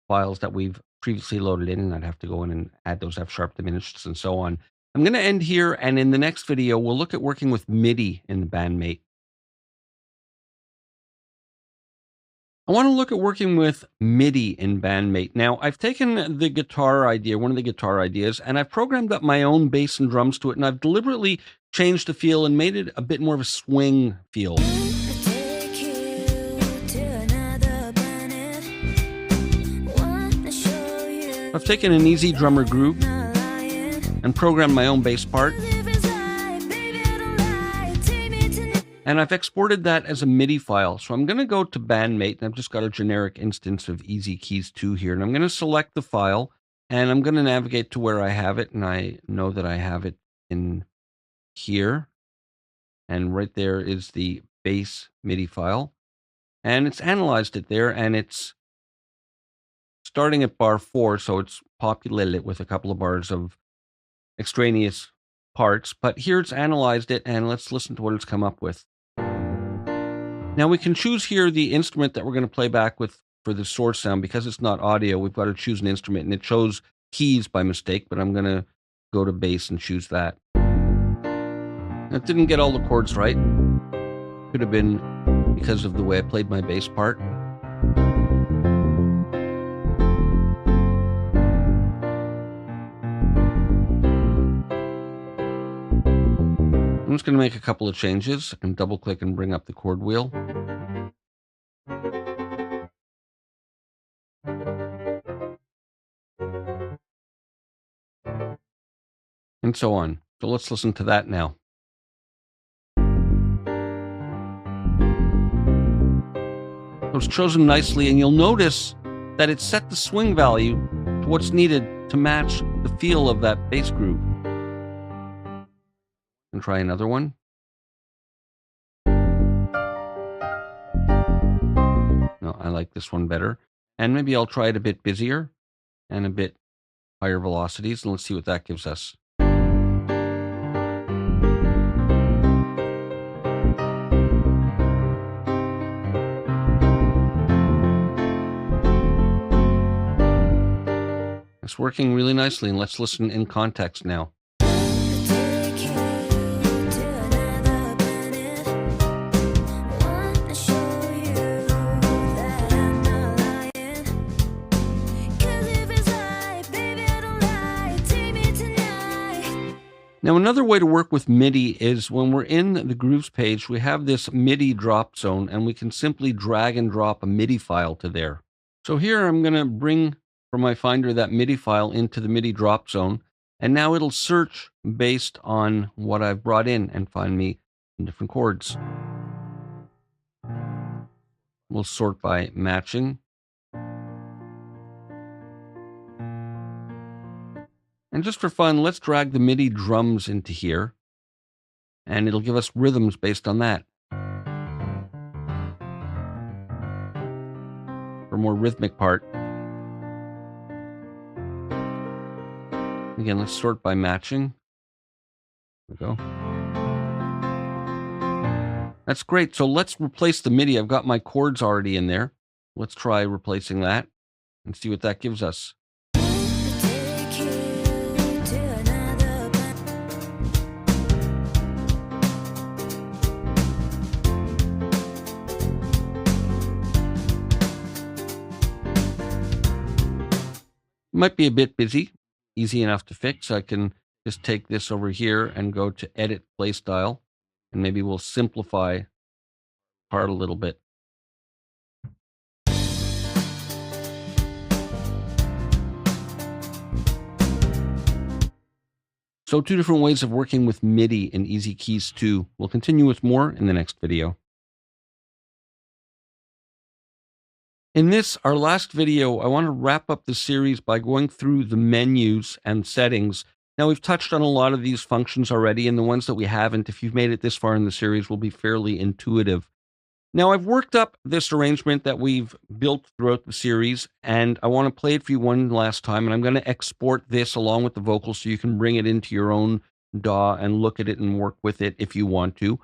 files that we've previously loaded in. And I'd have to go in and add those F sharp diminished and so on. I'm going to end here. And in the next video, we'll look at working with MIDI in the bandmate. I want to look at working with MIDI in bandmate. Now, I've taken the guitar idea, one of the guitar ideas, and I've programmed up my own bass and drums to it, and I've deliberately changed the feel and made it a bit more of a swing feel. Take you to another planet. Wanna show you I've taken an easy drummer groove not lying. and programmed my own bass part, If it's like, baby, I don't lie. Take me tonight. and I've exported that as a MIDI file. So I'm going to go to bandmate, and I've just got a generic instance of EZkeys 2 here, and I'm going to select the file, and I'm going to navigate to where I have it, and I know that I have it in here, and right there is the bass MIDI file, and it's analyzed it there, and it's starting at bar 4, so it's populated it with a couple of bars of extraneous parts, but here it's analyzed it, and let's listen to what it's come up with. Now we can choose here the instrument that we're going to play back with for the source sound. Because it's not audio, we've got to choose an instrument, and it chose keys by mistake, but I'm going to go to bass and choose that. It didn't get all the chords right. Could have been because of the way I played my bass part. I'm just going to make a couple of changes. I can double click and bring up the chord wheel. And so on. So let's listen to that now. So it's chosen nicely, and you'll notice that it's set the swing value to what's needed to match the feel of that bass groove. And try another one. No, I like this one better. And maybe I'll try it a bit busier and a bit higher velocities, and let's see what that gives us. It's working really nicely, and let's listen in context now. Take you to another planet. Wanna show you that I'm not lying. 'Cause if it's like, baby, I don't lie. Take me tonight. Now, another way to work with MIDI is when we're in the Grooves page, we have this MIDI drop zone, and we can simply drag and drop a MIDI file to there. So here I'm going to bring from my Finder that MIDI file into the MIDI drop zone, and now it'll search based on what I've brought in and find me some different chords. We'll sort by matching. And just for fun, let's drag the MIDI drums into here, and it'll give us rhythms based on that for a more rhythmic part. Again, let's sort by matching. There we go. That's great. So let's replace the MIDI. I've got my chords already in there. Let's try replacing that and see what that gives us. Take you to another Might be a bit busy, easy enough to fix. I can just take this over here and go to edit play style, and maybe we'll simplify part a little bit. So 2 different ways of working with MIDI in EZkeys 2. We'll continue with more in the next video. In this, our last video, I want to wrap up the series by going through the menus and settings. Now, we've touched on a lot of these functions already, and the ones that we haven't, if you've made it this far in the series, will be fairly intuitive. Now, I've worked up this arrangement that we've built throughout the series, and I want to play it for you one last time, and I'm going to export this along with the vocals so you can bring it into your own DAW and look at it and work with it if you want to.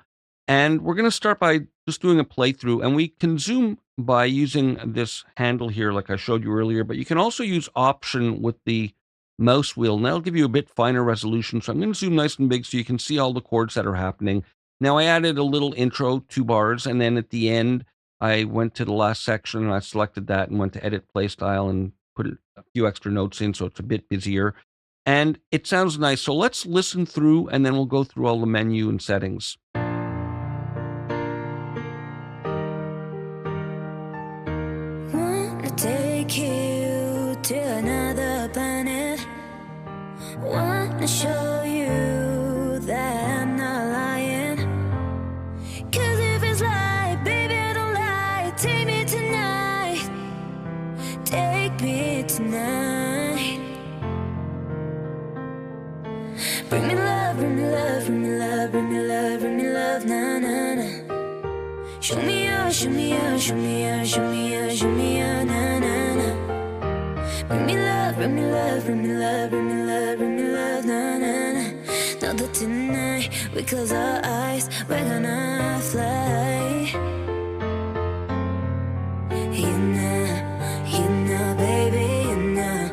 And we're going to start by just doing a playthrough, and we can zoom by using this handle here like I showed you earlier, but you can also use Option with the mouse wheel, and that'll give you a bit finer resolution. So I'm going to zoom nice and big so you can see all the chords that are happening. Now, I added a little intro, 2 bars, and then at the end, I went to the last section, and I selected that and went to Edit Play Style and put a few extra notes in so it's a bit busier. And it sounds nice. So let's listen through, and then we'll go through all the menu and settings. Wanna take you to another planet. Wanna show you that I'm not lying. 'Cause if it's like, baby, don't lie. Take me tonight. Take me tonight. Bring me love, bring me love, bring me love, bring me love, bring me love, na na na. Show me your, show me your, show me your, show me your, show me your, na na na. Bring me love, bring me love, bring me love, bring me love, bring me love, na na na. Know that tonight we close our eyes, we're gonna fly. You know, baby, you know,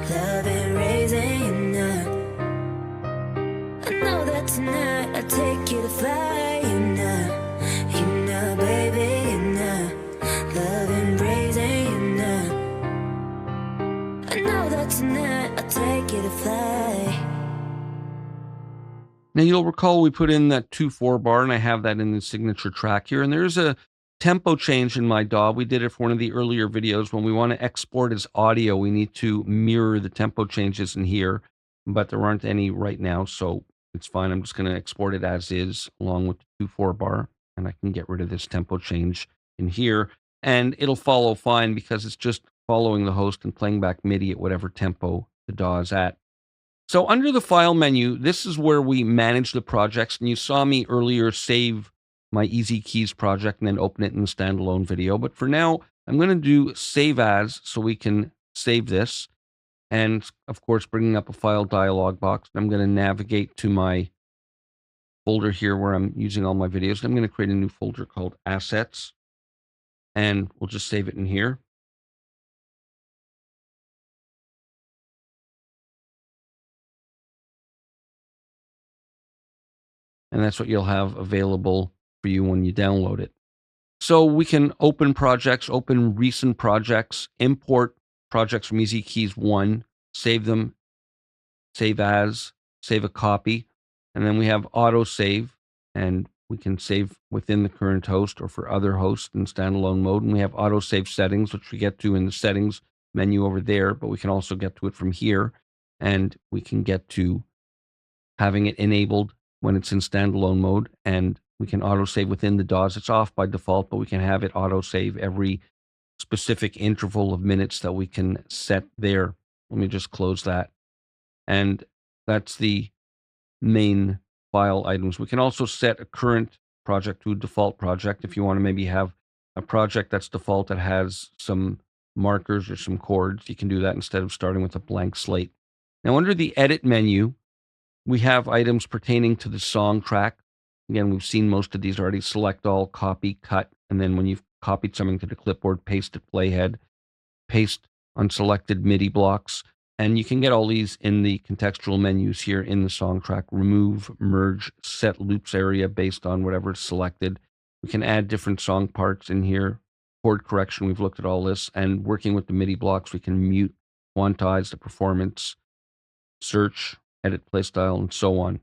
love and raising, you know. I know that tonight I'll take you to fly, you know. You know, baby, you know, love and raising, you know. I know that tonight I'll take you to fly. Now, you'll recall we put in that 2/4 bar, and I have that in the signature track here. And there's a tempo change in my DAW. We did it for one of the earlier videos. When we want to export as audio, we need to mirror the tempo changes in here, but there aren't any right now, so it's fine. I'm just going to export it as is along with the 2/4 bar, and I can get rid of this tempo change in here, and it'll follow fine because it's just following the host and playing back MIDI at whatever tempo the DAW is at. So under the File menu, this is where we manage the projects, and you saw me earlier save my EZkeys project and then open it in the standalone video. But for now, I'm going to do Save As so we can save this. And of course, bringing up a file dialog box, I'm going to navigate to my folder here where I'm using all my videos. I'm going to create a new folder called Assets, and we'll just save it in here. And that's what you'll have available for you when you download it. So we can open projects, open recent projects, import projects from EZkeys 1, save them, save as, save a copy, and then we have auto save, and we can save within the current host or for other hosts in standalone mode. And we have auto save settings, which we get to in the settings menu over there, but we can also get to it from here, and we can get to having it enabled when it's in standalone mode, and we can autosave within the DAWs. It's off by default, but we can have it autosave every specific interval of minutes that we can set there. Let me just close that. And that's the main file items. We can also set a current project to a default project if you want to maybe have a project that's default that has some markers or some chords. You can do that instead of starting with a blank slate. Now, under the edit menu, we have items pertaining to the song track. Again, we've seen most of these already. Select all, copy, cut, and then when you've copied something to the clipboard, paste it playhead, paste unselected MIDI blocks. And you can get all these in the contextual menus here in the song track. Remove, merge, set loops area based on whatever's selected. We can add different song parts in here. Chord correction, we've looked at all this. And working with the MIDI blocks, we can mute, quantize the performance, search, edit playstyle, and so on.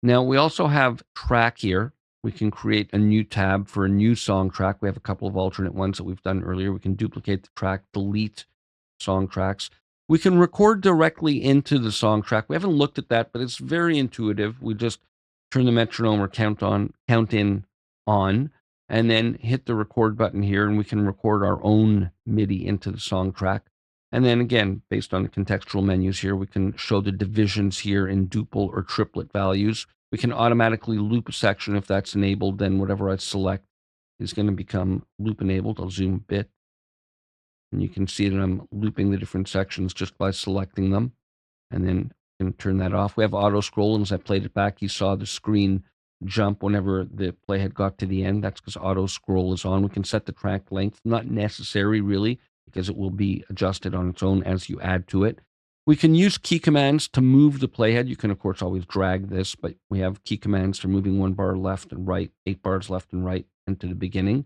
Now, we also have track here. We can create a new tab for a new song track. We have a couple of alternate ones that we've done earlier. We can duplicate the track, delete song tracks. We can record directly into the song track. We haven't looked at that, but it's very intuitive. We just turn the metronome or count in on, and then hit the record button here, and we can record our own MIDI into the song track. And then again, based on the contextual menus here, we can show the divisions here in duple or triplet values. We can automatically loop a section if that's enabled. Then whatever I select is going to become loop enabled. I'll zoom a bit. And you can see that I'm looping the different sections just by selecting them. And then you can turn that off. We have auto scroll, and as I played it back, you saw the screen jump whenever the playhead got to the end. That's because auto scroll is on. We can set the track length. Not necessary, really, because it will be adjusted on its own as you add to it. We can use key commands to move the playhead. You can, of course, always drag this, but we have key commands for moving 1 bar left and right, 8 bars left and right into the beginning.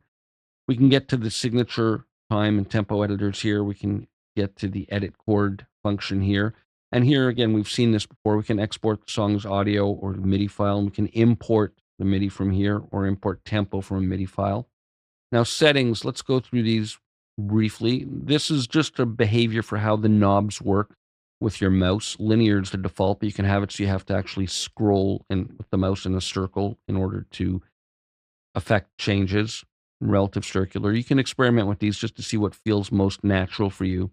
We can get to the signature time and tempo editors here. We can get to the edit chord function here. And here, again, we've seen this before. We can export the song's audio or the MIDI file. And we can import the MIDI from here or import tempo from a MIDI file. Now, settings, let's go through these briefly. This is just a behavior for how the knobs work with your mouse. Linear is the default, but you can have it so you have to actually scroll with the mouse in a circle in order to affect changes. Relative circular. You can experiment with these just to see what feels most natural for you.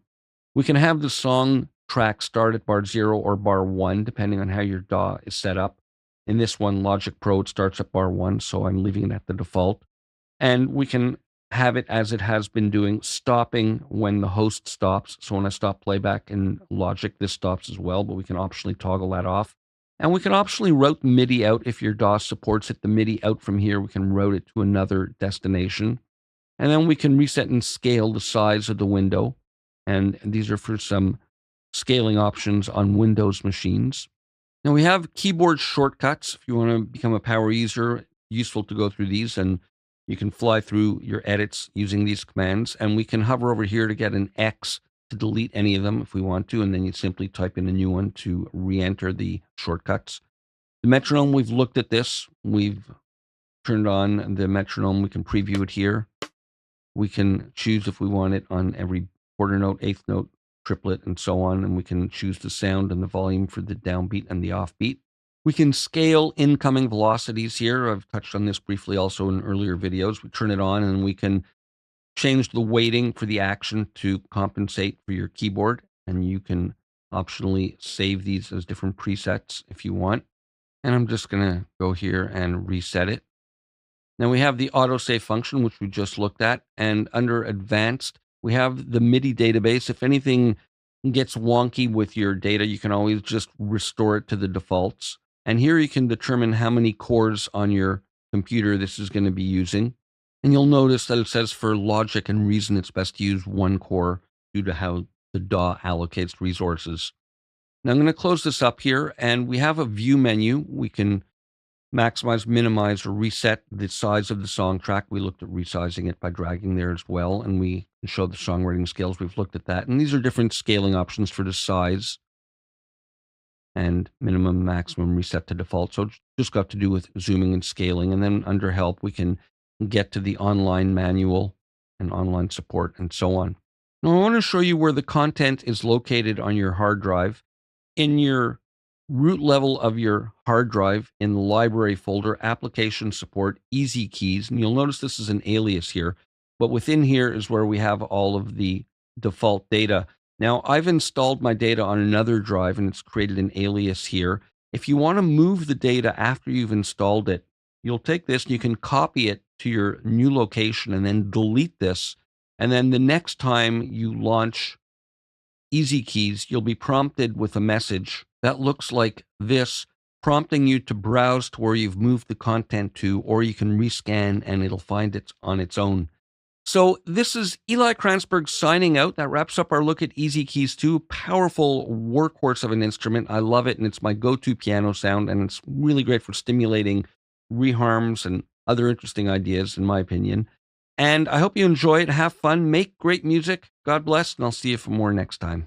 We can have the song track start at bar 0 or bar 1, depending on how your DAW is set up. In this one, Logic Pro, it starts at bar 1, so I'm leaving it at the default. And we can have it as it has been doing, stopping when the host stops. So when I stop playback in Logic, this stops as well, but we can optionally toggle that off. And we can optionally route MIDI out if your DAW supports it. The MIDI out from here, we can route it to another destination. And then we can reset and scale the size of the window. And these are for some scaling options on Windows machines. Now we have keyboard shortcuts. If you want to become a power user, useful to go through these, and you can fly through your edits using these commands. And we can hover over here to get an X to delete any of them if we want to, and then you simply type in a new one to re-enter the shortcuts. The metronome, we've looked at this. We've turned on the metronome. We can preview it here. We can choose if we want it on every quarter note, eighth note, triplet, and so on, and we can choose the sound and the volume for the downbeat and the offbeat. We can scale incoming velocities here. I've touched on this briefly also in earlier videos. We turn it on and we can change the weighting for the action to compensate for your keyboard, and you can optionally save these as different presets if you want. And I'm just going to go here and reset it. Now we have the autosave function, which we just looked at, and under advanced, we have the MIDI database. If anything gets wonky with your data, you can always just restore it to the defaults. And here you can determine how many cores on your computer this is going to be using. And you'll notice that it says for logic and reason, it's best to use 1 core due to how the DAW allocates resources. Now I'm going to close this up here, and we have a view menu. We can maximize, minimize, or reset the size of the song track. We looked at resizing it by dragging there as well, and we can show the songwriting scales. We've looked at that. And these are different scaling options for the size and minimum, maximum, reset to default. So it's just got to do with zooming and scaling. And then under help, we can get to the online manual and online support and so on. Now I want to show you where the content is located on your hard drive. In your root level of your hard drive, in the library folder, application support, EZkeys, and you'll notice this is an alias here, but within here is where we have all of the default data. Now, I've installed my data on another drive and it's created an alias here. If you want to move the data after you've installed it, you'll take this and you can copy it to your new location and then delete this. And then the next time you launch EZkeys, you'll be prompted with a message that looks like this, prompting you to browse to where you've moved the content to, or you can rescan and it'll find it on its own. So this is Eli Kranzberg signing out. That wraps up our look at EZkeys 2. Powerful workhorse of an instrument. I love it, and it's my go-to piano sound, and it's really great for stimulating reharms and other interesting ideas, in my opinion. And I hope you enjoy it. Have fun. Make great music. God bless, and I'll see you for more next time.